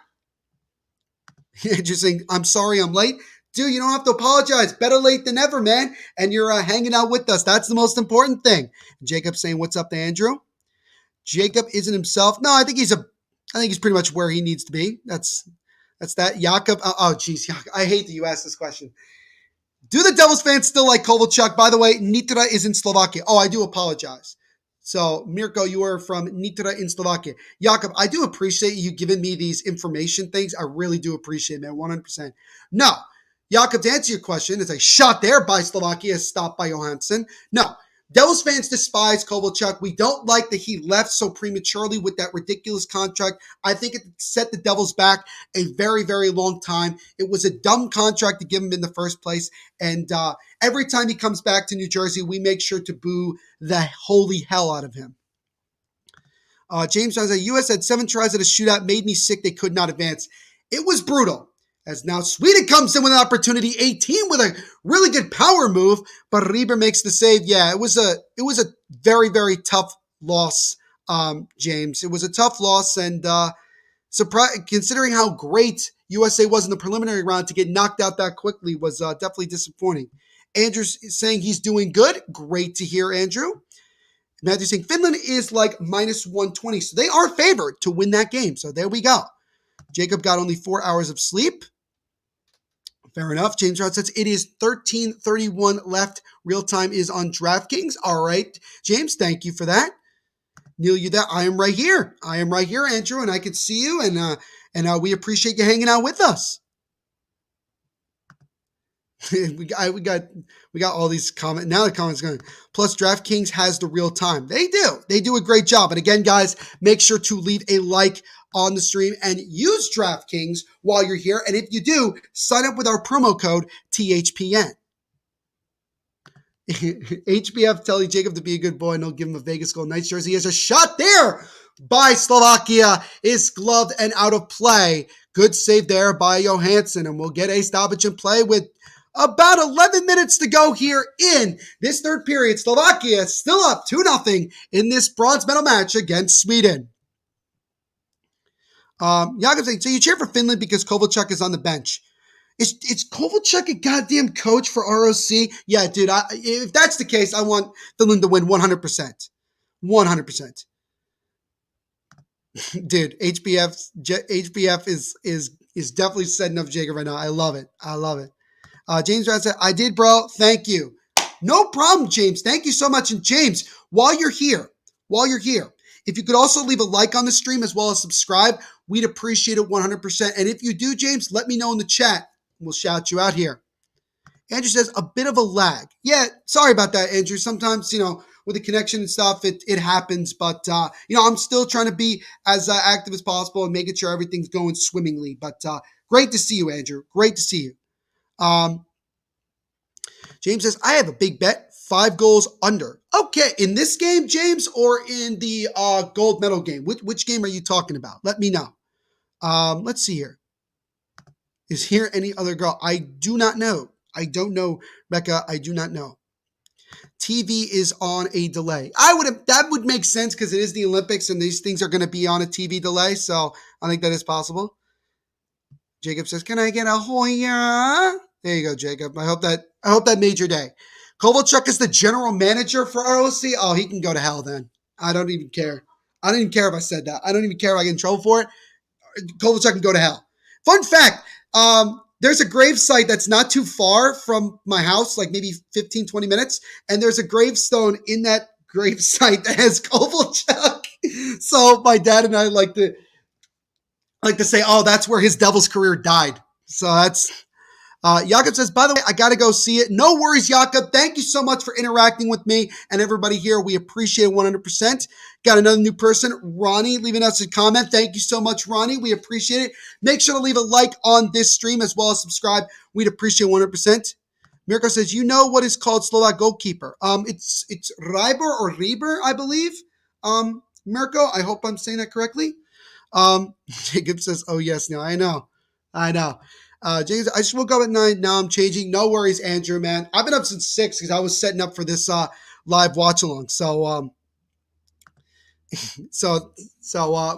Just saying, I'm sorry I'm late. Dude, you don't have to apologize. Better late than never, man. And you're hanging out with us. That's the most important thing. Jacob saying, what's up to Andrew? Jacob isn't himself. No, I think he's pretty much where he needs to be. That's that. Jakob. Oh, geez. I hate that you asked this question. Do the Devils fans still like Kovalchuk? By the way, Nitra is in Slovakia. Oh, I do apologize. So, Mirko, you are from Nitra in Slovakia. Jakob, I do appreciate you giving me these information things. I really do appreciate it, man, 100%. No, Jakob, to answer your question, is a shot there by Slovakia, stopped by Johansson. No, Devils fans despise Kovalchuk. We don't like that he left so prematurely with that ridiculous contract. I think it set the Devils back a very, very long time. It was a dumb contract to give him in the first place. And every time he comes back to New Jersey, we make sure to boo the holy hell out of him. James says, the U.S. had 7 tries at a shootout, made me sick. They could not advance. It was brutal. As now Sweden comes in with an opportunity, 18 with a really good power move, but Rieber makes the save. Yeah, it was a very, very tough loss, James. It was a tough loss, and considering how great USA was in the preliminary round, to get knocked out that quickly was definitely disappointing. Andrew's saying he's doing good. Great to hear, Andrew. Matthew's saying Finland is like minus 120, so they are favored to win that game. So there we go. Jacob got only 4 hours of sleep. Fair enough. James Rod says it is 13:31 left. Real time is on DraftKings. All right, James, thank you for that. Neil, you there? I am right here. I am right here, Andrew, and I can see you, and we appreciate you hanging out with us. we got all these comments. Now the comments going. Plus, DraftKings has the real time. They do a great job. And again, guys, make sure to leave a like on the stream and use DraftKings while you're here. And if you do, sign up with our promo code THPN. HBF telling Jacob to be a good boy and he'll give him a Vegas Golden Knights jersey. He has a shot there by Slovakia. Is gloved and out of play. Good save there by Johansson, and we'll get a stoppage in play with about 11 minutes to go here in this third period. Slovakia still up 2-0 in this bronze medal match against Sweden. Jakob saying, so you cheer for Finland because Kovalchuk is on the bench. Is Kovalchuk a goddamn coach for ROC? Yeah, dude, if that's the case, I want Finland to win 100%. 100%. Dude, HBF is definitely setting up Jacob right now. I love it. James Rad said, I did, bro. Thank you. No problem, James. Thank you so much. And James, while you're here, if you could also leave a like on the stream as well as subscribe, we'd appreciate it 100%. And if you do, James, let me know in the chat. We'll shout you out here. Andrew says, a bit of a lag. Yeah, sorry about that, Andrew. Sometimes, with the connection and stuff, it happens. But, I'm still trying to be as active as possible and making sure everything's going swimmingly. But great to see you, Andrew. Great to see you. James says, I have a big bet, 5 goals under. Okay, in this game, James, or in the gold medal game? Which game are you talking about? Let me know. Let's see here. Is here any other girl? I do not know. I don't know, Becca. I do not know. TV is on a delay. That would make sense because it is the Olympics and these things are going to be on a TV delay. So I think that is possible. Jacob says, can I get a Hoya? There you go, Jacob. I hope that made your day. Kovalchuk is the general manager for ROC. Oh, he can go to hell then. I don't even care. I don't even care if I said that. I don't even care if I get in trouble for it. Kovalchuk can go to hell. Fun fact, there's a grave site that's not too far from my house, like maybe 15, 20 minutes. And there's a gravestone in that gravesite that has Kovalchuk. So my dad and I like to say, oh, that's where his Devils career died. So that's Jakob says, by the way, I got to go see it. No worries, Jakob. Thank you so much for interacting with me and everybody here. We appreciate it 100%. Got another new person, Ronnie, leaving us a comment. Thank you so much, Ronnie. We appreciate it. Make sure to leave a like on this stream as well as subscribe. We'd appreciate 100%. Mirko says, you know what is called Slovak goalkeeper? It's Reiber or Reber, I believe. Mirko, I hope I'm saying that correctly. Jacob says, oh yes, no, I know. James, I just woke up at 9. Now I'm changing. No worries, Andrew, man. I've been up since 6 because I was setting up for this live watch along. So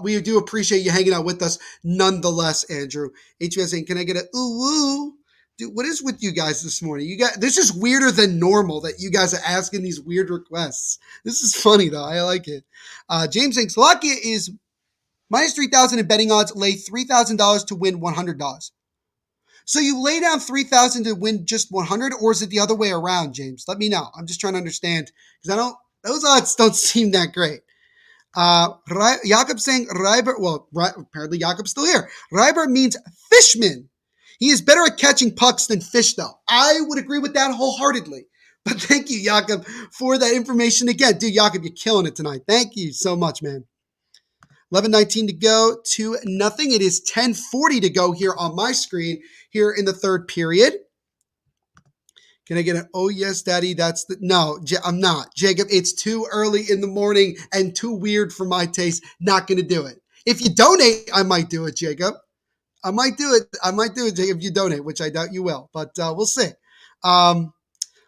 we do appreciate you hanging out with us nonetheless, Andrew. HBS saying, can I get a ooh? Dude, what is with you guys this morning? You guys, this is weirder than normal that you guys are asking these weird requests. This is funny though. I like it. James saying Slovakia is minus 3,000 in betting odds. Lay $3,000 to win $100. So you lay down 3,000 to win just 100, or is it the other way around, James? Let me know. I'm just trying to understand because those odds don't seem that great. Jakob saying Reiber. Well, apparently Jakob's still here. Reiber means fishman. He is better at catching pucks than fish, though. I would agree with that wholeheartedly. But thank you, Jakob, for that information again. Dude, Jakob, you're killing it tonight. Thank you so much, man. 11:19 to go, 2-0. It is 10:40 to go here on my screen here in the third period. Can I get an, oh, yes, Daddy, no, I'm not. Jacob, it's too early in the morning and too weird for my taste. Not going to do it. If you donate, I might do it, Jacob. I might do it, Jacob, if you donate, which I doubt you will, but we'll see.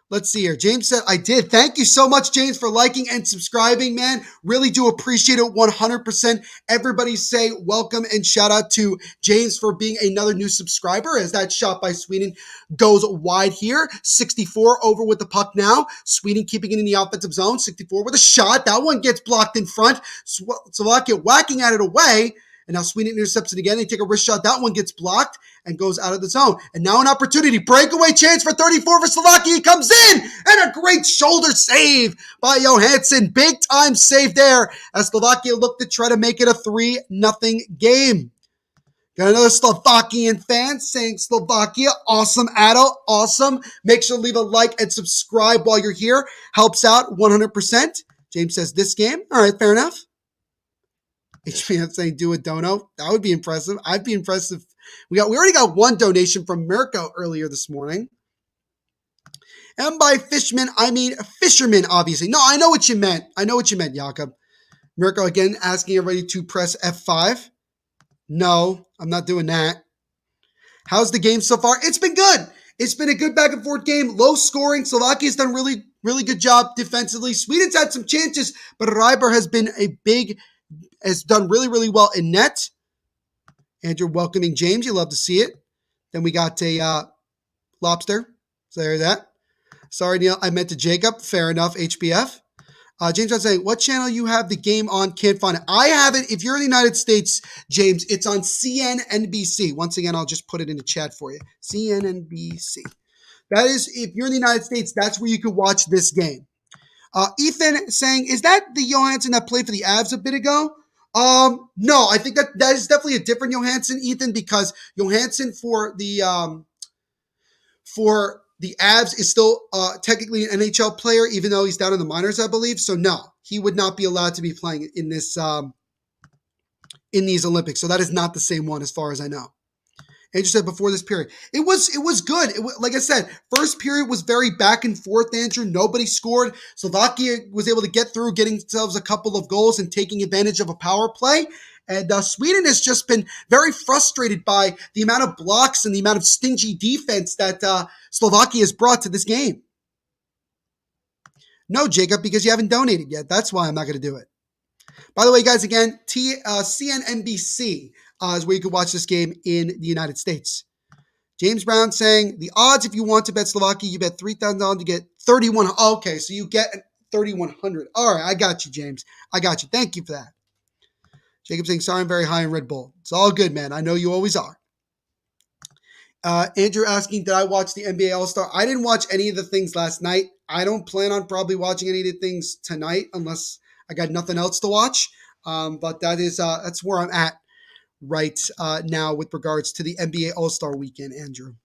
Let's see here. James said, I did. Thank you so much, James, for liking and subscribing, man. Really do appreciate it 100%. Everybody say welcome and shout out to James for being another new subscriber as that shot by Sweden goes wide here. 64 over with the puck now. Sweden keeping it in the offensive zone. 64 with a shot. That one gets blocked in front. Slovakia whacking at it away. And now Sweden intercepts it again. They take a wrist shot. That one gets blocked and goes out of the zone. And now an opportunity. Breakaway chance for 34 for Slovakia. He comes in. And a great shoulder save by Johansson. Big time save there as Slovakia looked to try to make it a 3-0 game. Got another Slovakian fan saying Slovakia. Awesome, Addo. Awesome. Make sure to leave a like and subscribe while you're here. Helps out 100%. James says this game. All right, fair enough. HBF saying do a dono. That would be impressive. I'd be impressed if we already got one donation from Mirko earlier this morning. And by fishman, I mean fisherman, obviously. No, I know what you meant. Jakob. Mirko again asking everybody to press F5. No, I'm not doing that. How's the game so far? It's been good. It's been a good back and forth game. Low scoring. Slovakia's done really, really good job defensively. Sweden's had some chances, but Reiber has done really, really well in net. Andrew welcoming James. You love to see it. Then we got a lobster. So there's that. Sorry, Neil. I meant to Jacob. Fair enough, HBF. James was saying, what channel you have the game on? Can't find it. I have it. If you're in the United States, James, it's on CNNBC. Once again, I'll just put it in the chat for you. CNNBC. That is, if you're in the United States, that's where you can watch this game. Ethan saying, is that the Johansson that played for the Avs a bit ago? No, I think that is definitely a different Johansson, Ethan, because Johansson for the Avs is still technically an NHL player, even though he's down in the minors, I believe. So no, he would not be allowed to be playing in this in these Olympics. So that is not the same one as far as I know. Andrew said before this period, it was good. Like I said, first period was very back and forth, Andrew. Nobody scored. Slovakia was able to get through, getting themselves a couple of goals and taking advantage of a power play. And Sweden has just been very frustrated by the amount of blocks and the amount of stingy defense that Slovakia has brought to this game. No, Jacob, because you haven't donated yet. That's why I'm not going to do it. By the way, guys, again, CNNBC is where you can watch this game in the United States. James Brown saying, the odds if you want to bet Slovakia, you bet $3,000 to get 3,100. Okay, so you get 3,100. All right, I got you, James. I got you. Thank you for that. Jacob saying, sorry, I'm very high in Red Bull. It's all good, man. I know you always are. Andrew asking, did I watch the NBA All-Star? I didn't watch any of the things last night. I don't plan on probably watching any of the things tonight unless I got nothing else to watch. But that's where I'm at right now with regards to the NBA All-Star Weekend, Andrew.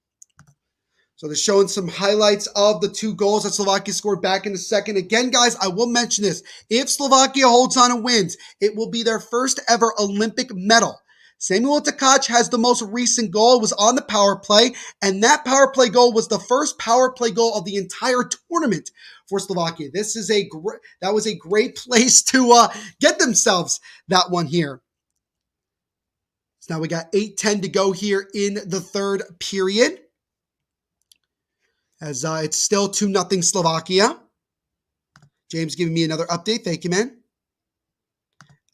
So they're showing some highlights of the 2 goals that Slovakia scored back in the second. Again, guys, I will mention this. If Slovakia holds on and wins, it will be their first ever Olympic medal. Samuel Takac has the most recent goal. It was on the power play, and that power play goal was the first power play goal of the entire tournament for Slovakia. That was a great place to get themselves that one here. So now we got 8:10 to go here in the third period. As it's still 2-0 Slovakia. James giving me another update. Thank you, man.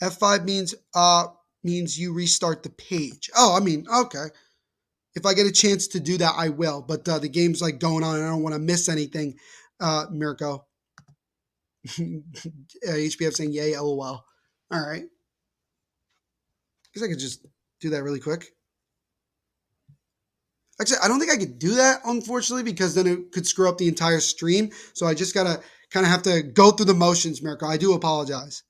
F5 means you restart the page. Oh, I mean, okay. If I get a chance to do that, I will. But the game's like going on and I don't want to miss anything. Mirko. HBF saying yay, lol. All right. I guess I could just do that really quick. Actually, I don't think I could do that, unfortunately, because then it could screw up the entire stream. So I just got to kind of have to go through the motions, Mirko. I do apologize.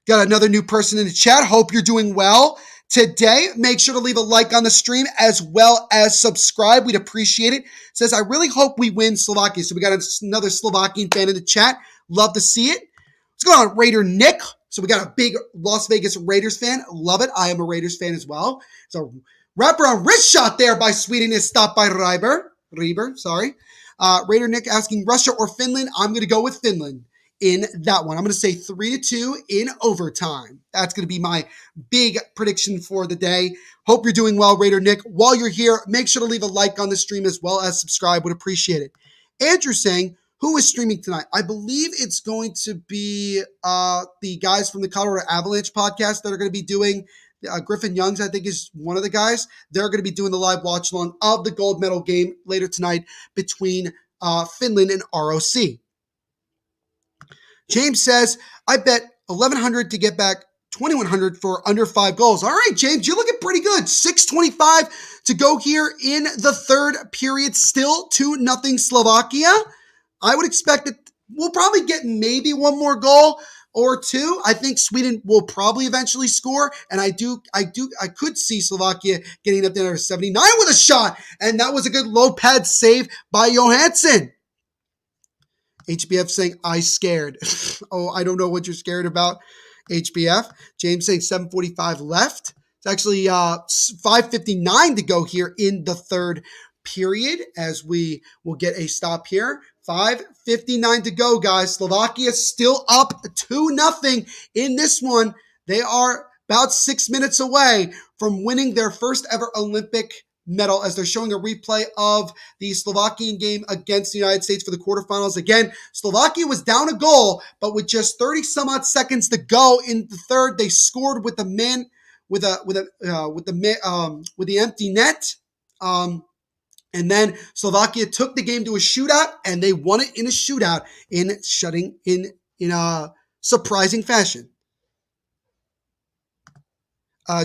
Got another new person in the chat. Hope you're doing well today. Make sure to leave a like on the stream as well as subscribe. We'd appreciate it. Says, I really hope we win Slovakia. So we got another Slovakian fan in the chat. Love to see it. What's going on, Raider Nick? So we got a big Las Vegas Raiders fan. Love it. I am a Raiders fan as well. So wrapper on wrist shot there by Sweden is stopped by Rieber, sorry. Raider Nick asking Russia or Finland. I'm going to go with Finland in that one. I'm going to say 3-2 in overtime. That's going to be my big prediction for the day. Hope you're doing well, Raider Nick. While you're here, make sure to leave a like on the stream as well as subscribe. Would appreciate it. Andrew saying, who is streaming tonight? I believe it's going to be the guys from the Colorado Avalanche podcast that are going to be doing Griffin Youngs, I think, is one of the guys. They're going to be doing the live watch along of the gold medal game later tonight between Finland and ROC. James says, I bet 1,100 to get back 2,100 for under 5 goals. All right, James, you're looking pretty good. 6:25 to go here in the third period. Still 2-0 Slovakia. I would expect that we'll probably get maybe one more goal or two. I think Sweden will probably eventually score, and I could see Slovakia getting up there to 79 with a shot, and that was a good low pad save by Johansson. HBF saying, I scared. Oh, I don't know what you're scared about, HBF. James saying 7:45 left. It's actually 5:59 to go here in the third period as we will get a stop here. 5:59 to go, guys. Slovakia still up 2-0 in this one. They are about 6 minutes away from winning their first ever Olympic medal as they're showing a replay of the Slovakian game against the United States for the quarterfinals. Again, Slovakia was down a goal, but with just 30 some odd seconds to go in the third, they scored with the empty net. And then Slovakia took the game to a shootout, and they won it in a shootout in a surprising fashion.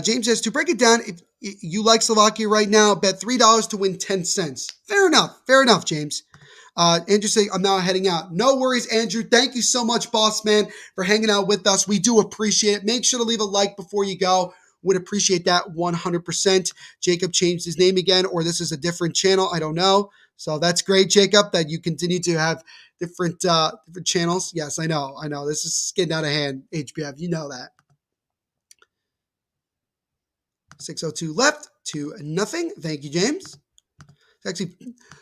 James says, to break it down, if you like Slovakia right now, bet $3 to win 10 cents. Fair enough, James. Andrew saying, I'm now heading out. No worries, Andrew. Thank you so much, boss man, for hanging out with us. We do appreciate it. Make sure to leave a like before you go. Would appreciate that 100%. Jacob changed his name again, or this is a different channel. I don't know. So that's great, Jacob, that you continue to have different channels. Yes, I know. This is getting out of hand, HBF. You know that. 6:02 left, 2-0. Thank you, James.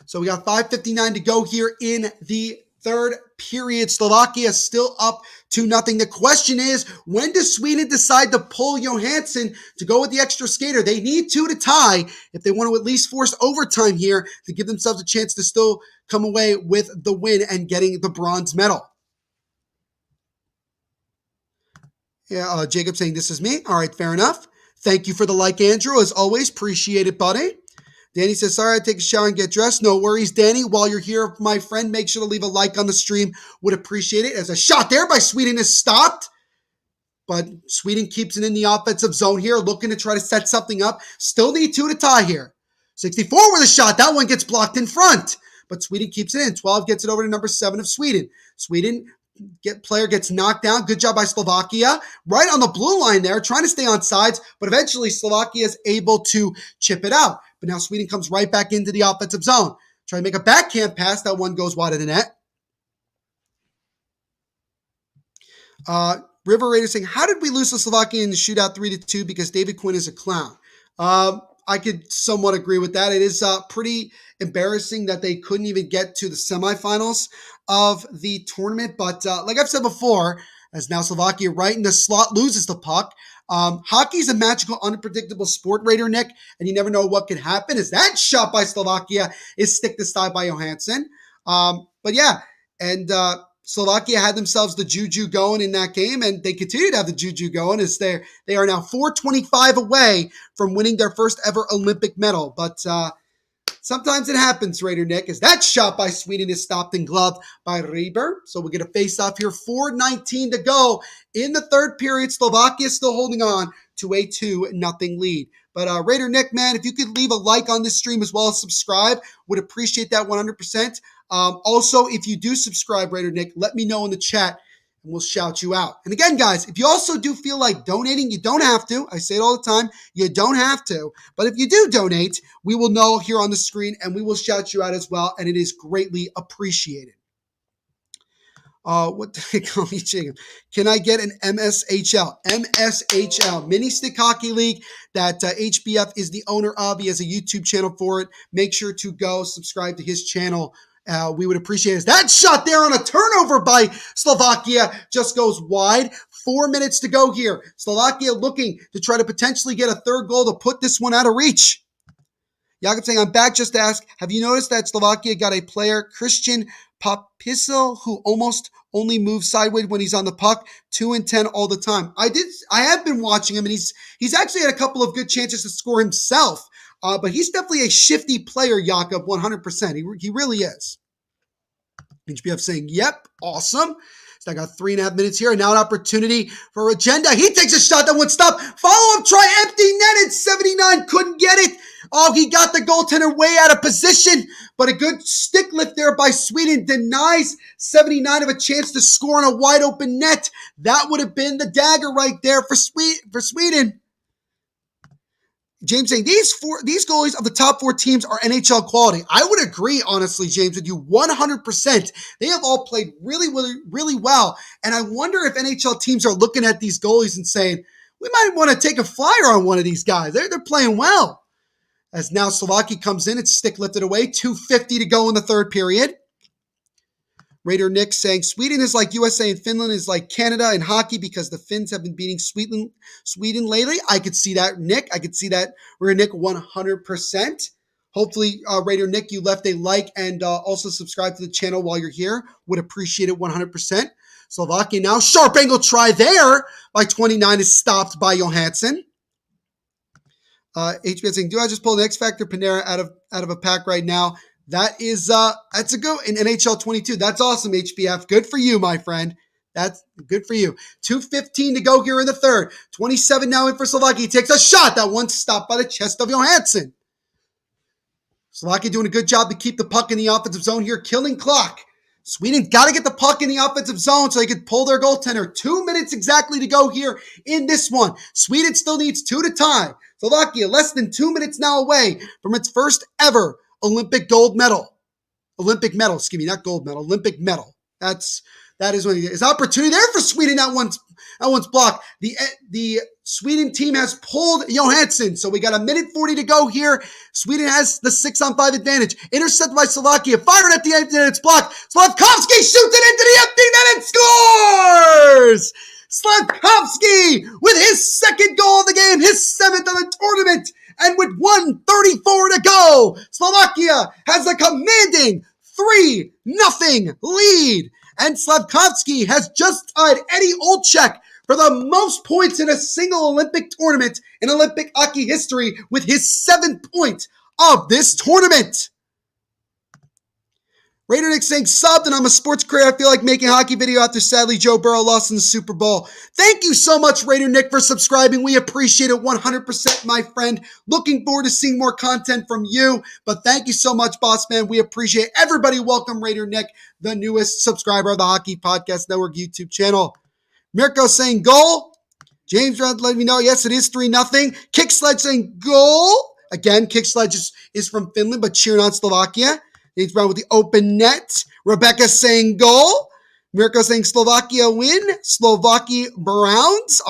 So we got 5:59 to go here in the third period. Slovakia still up 2-0. The question is, when does Sweden decide to pull Johansson to go with the extra skater? They need 2 to tie if they want to at least force overtime here to give themselves a chance to still come away with the win and getting the bronze medal. Yeah, Jacob saying this is me. All right, fair enough. Thank you for the like, Andrew. As always, appreciate it, buddy. Danny says, sorry, I take a shower and get dressed. No worries, Danny. While you're here, my friend, make sure to leave a like on the stream. Would appreciate it. As a shot there by Sweden is stopped. But Sweden keeps it in the offensive zone here, looking to try to set something up. Still need 2 to tie here. 64 with a shot. That one gets blocked in front but Sweden keeps it in. 12 gets it over to number 7 of Sweden. Sweden player gets knocked down. Good job by Slovakia. Right on the blue line there, trying to stay on sides, but eventually Slovakia is able to chip it out. But now Sweden comes right back into the offensive zone. Try to make a backhand pass. That one goes wide of the net. River Raider saying, how did we lose to Slovakia in the shootout 3-2? Because David Quinn is a clown. I could somewhat agree with that. It is pretty embarrassing that they couldn't even get to the semifinals of the tournament. But like I've said before, as now Slovakia right in the slot loses the puck. Hockey is a magical, unpredictable sport, Raider Nick, and you never know what could happen. As that shot by Slovakia is stick to side by Johansson. But yeah, and Slovakia had themselves the juju going in that game, and they continue to have the juju going as they are now 425 away from winning their first ever Olympic medal. But sometimes it happens, Raider Nick, as that shot by Sweden is stopped and gloved by Reber. So we'll get a face-off here. 4:19 to go in the third period. Slovakia is still holding on to a 2-0 lead. But Raider Nick, man, if you could leave a like on this stream as well as subscribe, would appreciate that 100%. Also, if you do subscribe, Raider Nick, let me know in the chat and we'll shout you out. And again, guys, if you also do feel like donating, you don't have to. I say it all the time. You don't have to. But if you do donate, we will know here on the screen and we will shout you out as well. And it is greatly appreciated. What did they call me, Jacob? Can I get an MSHL? MSHL, Mini Stick Hockey League, that HBF is the owner of. He has a YouTube channel for it. Make sure to go subscribe to his channel. We would appreciate it. That shot there on a turnover by Slovakia just goes wide. 4 minutes to go here. Slovakia looking to try to potentially get a third goal to put this one out of reach. Jakob saying, I'm back just to ask, have you noticed that Slovakia got a player, Christian Popisel, who almost only moves sideways when he's on the puck, 2 and 10 all the time? I have been watching him, and he's actually had a couple of good chances to score himself. But he's definitely a shifty player, Jakob, 100%. He really is. HBF saying, yep, awesome. So I got 3.5 minutes here, and now an opportunity for Agenda. He takes a shot that wouldn't stop. Follow-up try, empty netted. 79 couldn't get it. Oh, he got the goaltender way out of position, but a good stick lift there by Sweden denies 79 of a chance to score on a wide open net. That would have been the dagger right there for Sweden. James saying, these goalies of the top 4 teams are NHL quality. I would agree, honestly, James, with you 100%. They have all played really, really, really well. And I wonder if NHL teams are looking at these goalies and saying, we might want to take a flyer on one of these guys. They're playing well. As now Slovakia comes in, it's stick lifted away. 2:50 to go in the third period. Raider Nick saying, Sweden is like USA and Finland is like Canada in hockey because the Finns have been beating Sweden lately. I could see that, Nick. I could see that, Raider Nick, 100%. Hopefully, Raider Nick, you left a like and also subscribe to the channel while you're here. Would appreciate it 100%. Slovakia now, sharp angle try there by 29 is stopped by Johansson. HBS saying, do I just pull the X Factor Panera out of a pack right now? That's a go in NHL 22. That's awesome, HBF. Good for you, my friend. That's good for you. 2:15 to go here in the third. 27 now in for Slovakia. He takes a shot. That one stopped by the chest of Johansson. Slovakia doing a good job to keep the puck in the offensive zone here, killing clock. Sweden got to get the puck in the offensive zone so they could pull their goaltender. 2 minutes exactly to go here in this one. Sweden still needs 2 to tie. Slovakia less than 2 minutes now away from its first ever Olympic medal. Olympic medal. That is what it is. Opportunity there for Sweden. That one's blocked. The Sweden team has pulled Johansson. So we got 1:40 to go here. Sweden has the 6-on-5 advantage. Intercepted by Slovakia. Fired at the empty net. It's blocked. Slavkovsky shoots it into the empty net and scores! Slavkovsky with his second goal of the game, his 7th of the tournament. And with 1:34 to go, Slovakia has a commanding 3-0 lead. And Slavkovsky has just tied Eddie Olczyk for the most points in a single Olympic tournament in Olympic hockey history with his 7th point of this tournament. Raider Nick saying, subbed, and I'm a sports creator. I feel like making a hockey video after sadly Joe Burrow lost in the Super Bowl. Thank you so much, Raider Nick, for subscribing. We appreciate it 100%, my friend. Looking forward to seeing more content from you. But thank you so much, boss man. We appreciate it. Everybody welcome Raider Nick, the newest subscriber of the Hockey Podcast Network YouTube channel. Mirko saying goal. James Rod letting me know, yes, it is 3-0. Kick Sledge saying goal. Again, Kick Sledge is from Finland, but cheering on Slovakia. James Brown with the open net. Rebecca saying goal. Mirko saying Slovakia win. Slovakia bronze.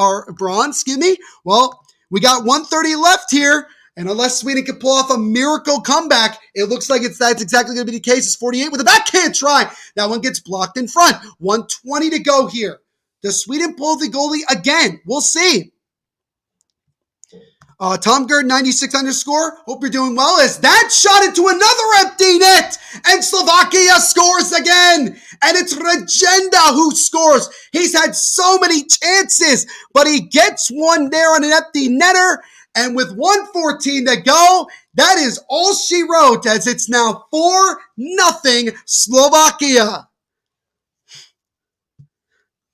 Well, we got 1:30 left here. And unless Sweden can pull off a miracle comeback, it looks like that's exactly going to be the case. It's 48 with a backhand try. That one gets blocked in front. 1:20 to go here. Does Sweden pull the goalie again? We'll see. Tom Gerd 96 underscore. Hope you're doing well. As that shot into another empty net, and Slovakia scores again. And it's Regenda who scores. He's had so many chances, but he gets one there on an empty netter. And with 1:14 to go, that is all she wrote, as it's now 4-0 Slovakia.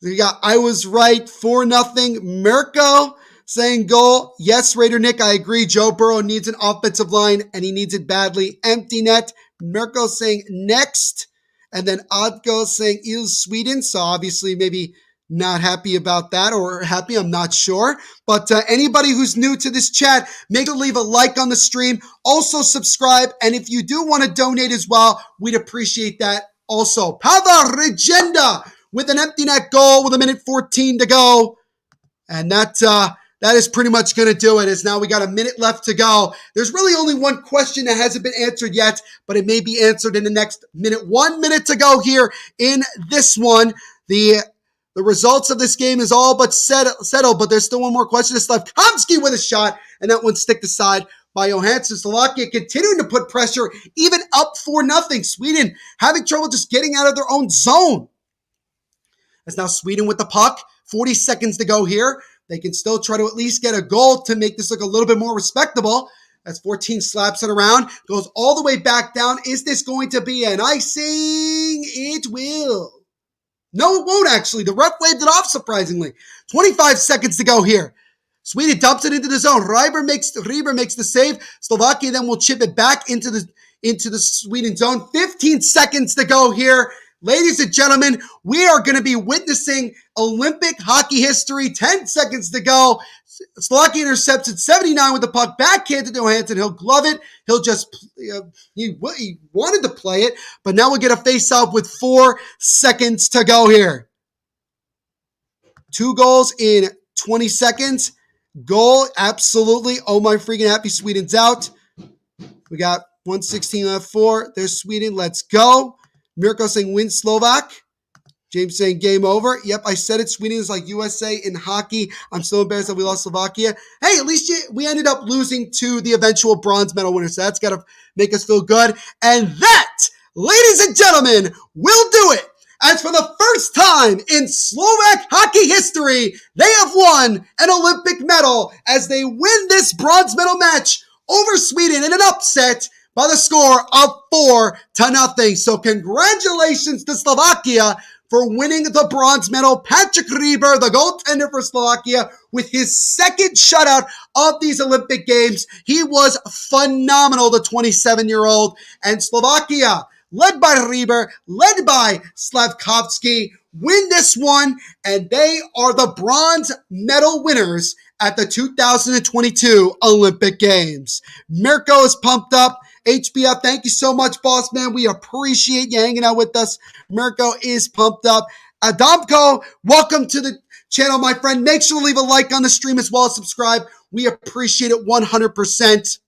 We got I was right, 4-0 Mirko saying goal. Yes, Raider Nick, I agree. Joe Burrow needs an offensive line, and he needs it badly. Empty net. Mirko saying next. And then Adko saying is Sweden. So obviously maybe not happy about that, or happy, I'm not sure. But anybody who's new to this chat, make sure to leave a like on the stream. Also subscribe. And if you do want to donate as well, we'd appreciate that also. Pavel Regenda with an empty net goal with 1:14 to go. And that is pretty much going to do it, as now we got a minute left to go. There's really only one question that hasn't been answered yet, but it may be answered in the next minute. 1 minute to go here in this one. The results of this game is all but settled, but there's still one more question. Slavkovsky with a shot, and that one sticked aside by Johansson. Slovakia continuing to put pressure, even up 4-0. Sweden having trouble just getting out of their own zone. As now Sweden with the puck. 40 seconds to go here. They can still try to at least get a goal to make this look a little bit more respectable. As 14 slaps it around. Goes all the way back down. Is this going to be an icing? It will. No, it won't actually. The ref waved it off, surprisingly. 25 seconds to go here. Sweden dumps it into the zone. Rieber makes the save. Slovakia then will chip it back into the Sweden zone. 15 seconds to go here. Ladies and gentlemen, we are going to be witnessing Olympic hockey history. 10 seconds to go. Slovakia intercepts at 79 with the puck. Backhand to Johansson. He'll glove it. He'll just, he wanted to play it, but now we'll get a face-off with 4 seconds to go here. 2 goals in 20 seconds. Goal, absolutely. Oh my freaking happy, Sweden's out. We got 1:16 left, 4. There's Sweden. Let's go. Mirko saying win Slovak. James saying game over. Yep, I said it. Sweden is like USA in hockey. I'm so embarrassed that we lost Slovakia. Hey, at least we ended up losing to the eventual bronze medal winner. So that's got to make us feel good. And that, ladies and gentlemen, will do it. As for the first time in Slovak hockey history, they have won an Olympic medal as they win this bronze medal match over Sweden in an upset by the score of 4-0. So congratulations to Slovakia for winning the bronze medal. Patrick Rieber, the goaltender for Slovakia, with his second shutout of these Olympic Games. He was phenomenal, the 27-year-old. And Slovakia, led by Rieber, led by Slavkovsky, win this one, and they are the bronze medal winners at the 2022 Olympic Games. Mirko is pumped up. HBF, thank you so much, boss man. We appreciate you hanging out with us. Mirko is pumped up. Adamko, welcome to the channel, my friend. Make sure to leave a like on the stream as well as subscribe. We appreciate it 100%.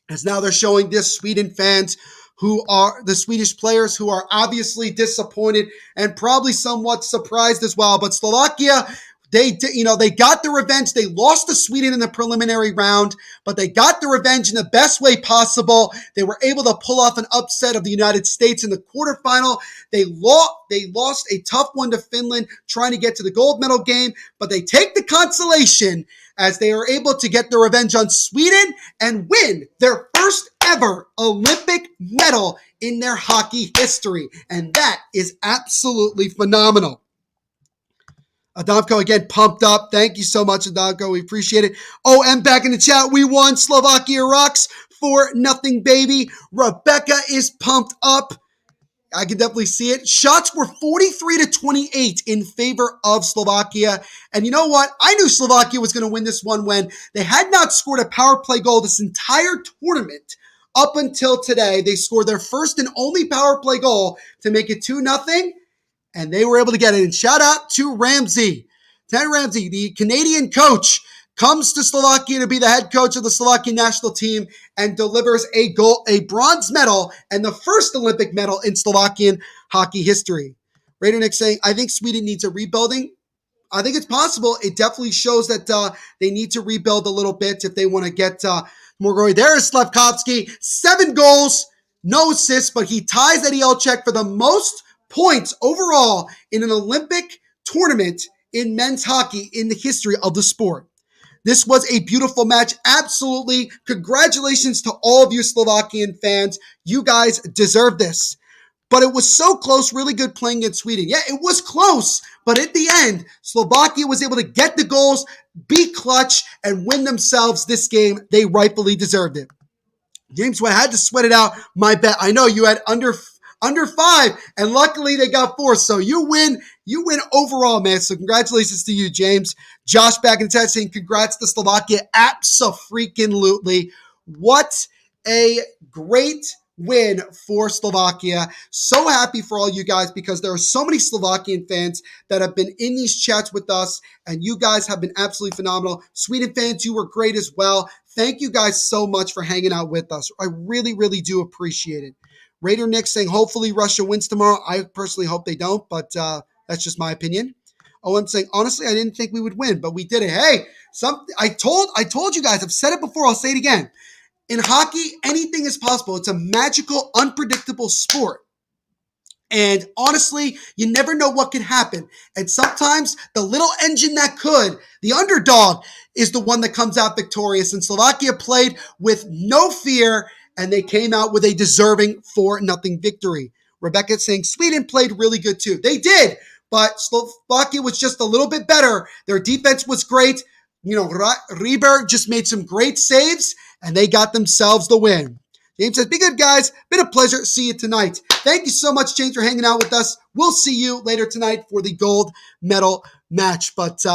As now they're showing this Sweden fans who are the Swedish players who are obviously disappointed and probably somewhat surprised as well. But Slovakia They got the revenge. They lost to Sweden in the preliminary round, but they got the revenge in the best way possible. They were able to pull off an upset of the United States in the quarterfinal. They lost a tough one to Finland trying to get to the gold medal game, but they take the consolation as they are able to get the revenge on Sweden and win their first ever Olympic medal in their hockey history. And that is absolutely phenomenal. Adamko again pumped up. Thank you so much, Adamko. We appreciate it. OM back in the chat. We won. Slovakia rocks 4-0, baby. Rebecca is pumped up. I can definitely see it. Shots were 43-28 in favor of Slovakia. And you know what? I knew Slovakia was going to win this one when they had not scored a power play goal this entire tournament. Up until today, they scored their first and only power play goal to make it 2-0. And they were able to get it. And shout out to Ramsey. Ted Ramsey, the Canadian coach, comes to Slovakia to be the head coach of the Slovakian national team and delivers a bronze medal and the first Olympic medal in Slovakian hockey history. Raider Nick saying, I think Sweden needs a rebuilding. I think it's possible. It definitely shows that they need to rebuild a little bit if they want to get more glory. There is Slavkovsky, 7 goals, no assists, but he ties Eddie Olczyk for the most points overall in an Olympic tournament in men's hockey in the history of the sport. This was a beautiful match. Absolutely. Congratulations to all of you Slovakian fans. You guys deserve this. But it was so close, really good playing against Sweden. Yeah, it was close, but at the end, Slovakia was able to get the goals, be clutch, and win themselves this game. They rightfully deserved it. James, I had to sweat it out. My bet. I know you had under 5, and luckily they got 4. So you win overall, man. So congratulations to you, James. Josh back in the chat saying congrats to Slovakia. Abso-freaking-lutely. What a great win for Slovakia. So happy for all you guys because there are so many Slovakian fans that have been in these chats with us, and you guys have been absolutely phenomenal. Sweden fans, you were great as well. Thank you guys so much for hanging out with us. I really, really do appreciate it. Raider Nick saying, hopefully Russia wins tomorrow. I personally hope they don't, but that's just my opinion. Oh, I'm saying, honestly, I didn't think we would win, but we did it. Hey, I told you guys, I've said it before, I'll say it again. In hockey, anything is possible. It's a magical, unpredictable sport. And honestly, you never know what could happen. And sometimes the little engine that could, the underdog, is the one that comes out victorious. And Slovakia played with no fear, and they came out with a deserving 4-0 victory. Rebecca saying Sweden played really good too. They did, but Slovakia was just a little bit better. Their defense was great. Rieber just made some great saves, and they got themselves the win. James says, be good, guys. Been a pleasure. See you tonight. Thank you so much, James, for hanging out with us. We'll see you later tonight for the gold medal match. But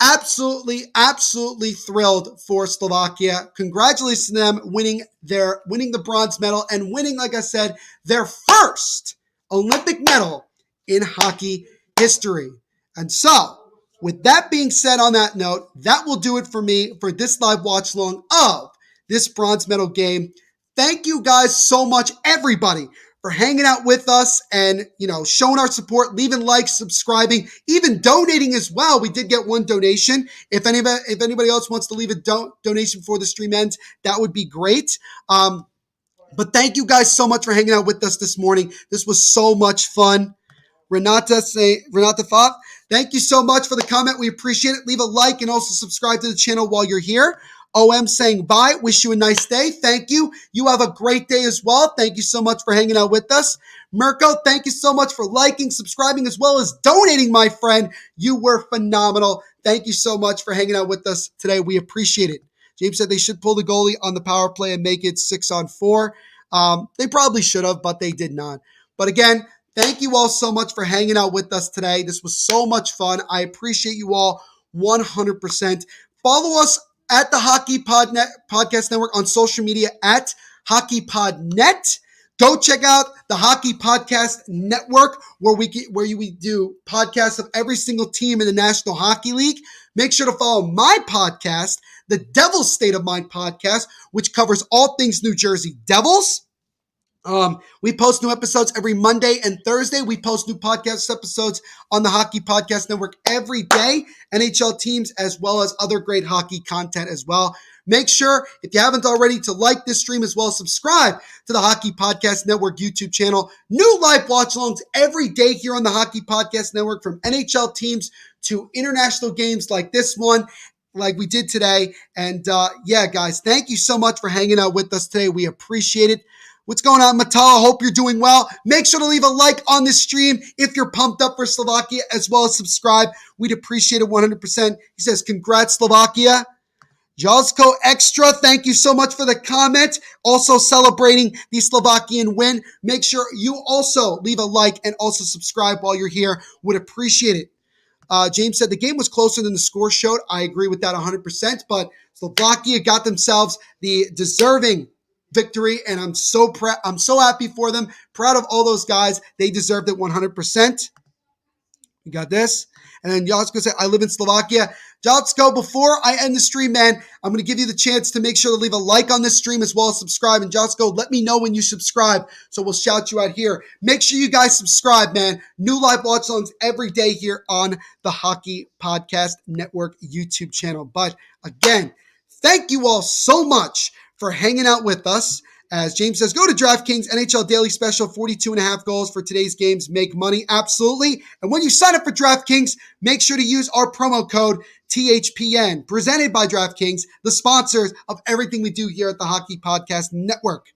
absolutely thrilled for Slovakia. Congratulations to them winning the bronze medal and winning, like I said, their first Olympic medal in hockey history. And so, with that being said on that note, that will do it for me for this live watch along of this bronze medal game. Thank you guys so much, everybody, for hanging out with us and, showing our support, leaving likes, subscribing, even donating as well. We did get one donation. If anybody else wants to leave a donation before the stream ends, that would be great. But thank you guys so much for hanging out with us this morning. This was so much fun. Renata Fop, thank you so much for the comment. We appreciate it. Leave a like and also subscribe to the channel while you're here. OM saying bye. Wish you a nice day. Thank you. You have a great day as well. Thank you so much for hanging out with us. Mirko, thank you so much for liking, subscribing, as well as donating, my friend. You were phenomenal. Thank you so much for hanging out with us today. We appreciate it. James said they should pull the goalie on the power play and make it 6-on-4. They probably should have, but they did not. But again, thank you all so much for hanging out with us today. This was so much fun. I appreciate you all 100%. Follow us at the Hockey Podcast Network on social media at HockeyPodNet. Go check out the Hockey Podcast Network where we do podcasts of every single team in the National Hockey League. Make sure to follow my podcast, the Devil's State of Mind podcast, which covers all things New Jersey Devils. We post new episodes every Monday and Thursday. We post new podcast episodes on the Hockey Podcast Network every day. NHL teams as well as other great hockey content as well. Make sure, if you haven't already, to like this stream as well as subscribe to the Hockey Podcast Network YouTube channel. New live watch-alongs every day here on the Hockey Podcast Network, from NHL teams to international games like this one, like we did today. And yeah, guys, thank you so much for hanging out with us today. We appreciate it. What's going on, Matala? Hope you're doing well. Make sure to leave a like on this stream if you're pumped up for Slovakia, as well as subscribe. We'd appreciate it 100%. He says, congrats, Slovakia. Jozko Extra, thank you so much for the comment. Also celebrating the Slovakian win. Make sure you also leave a like and also subscribe while you're here. Would appreciate it. James said the game was closer than the score showed. I agree with that 100%, but Slovakia got themselves the deserving victory, and I'm so happy for them. Proud of all those guys. They deserved it 100%. You got this. And then Jotsko said, I live in Slovakia. Jotsko, before I end the stream, man, I'm going to give you the chance to make sure to leave a like on this stream as well as subscribe. And Jotsko, let me know when you subscribe, so we'll shout you out here. Make sure you guys subscribe, man. New live watch-alongs every day here on the Hockey Podcast Network YouTube channel. But again, thank you all so much for hanging out with us. As James says, go to DraftKings NHL Daily Special, 42.5 goals for today's games. Make money, absolutely. And when you sign up for DraftKings, make sure to use our promo code THPN, presented by DraftKings, the sponsors of everything we do here at the Hockey Podcast Network.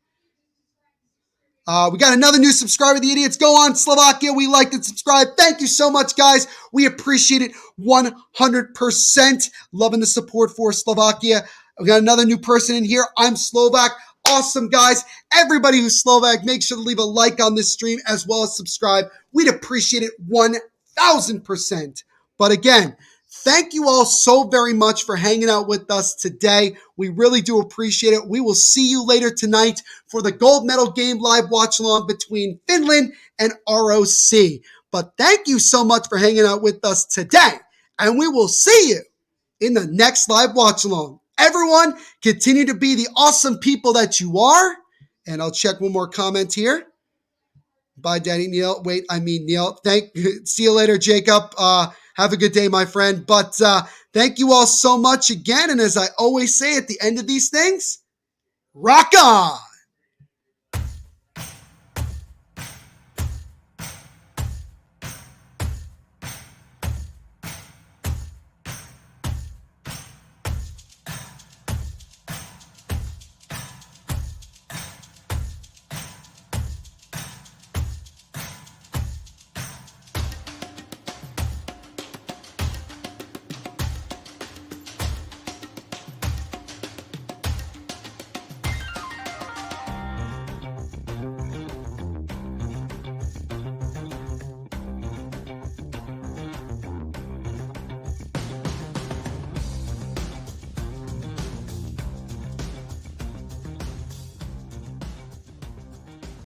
We got another new subscriber, the idiots. Go on, Slovakia. We like and subscribe. Thank you so much, guys. We appreciate it 100%. Loving the support for Slovakia. We got another new person in here. I'm Slovak. Awesome, guys. Everybody who's Slovak, make sure to leave a like on this stream as well as subscribe. We'd appreciate it 1,000%. But again, thank you all so very much for hanging out with us today. We really do appreciate it. We will see you later tonight for the gold medal game live watch along between Finland and ROC. But thank you so much for hanging out with us today, and we will see you in the next live watch along. Everyone, continue to be the awesome people that you are. And I'll check one more comment here. Bye, Danny. Neil. Wait, I mean Neil. See you later, Jacob. Have a good day, my friend. But thank you all so much again. And as I always say at the end of these things, rock on!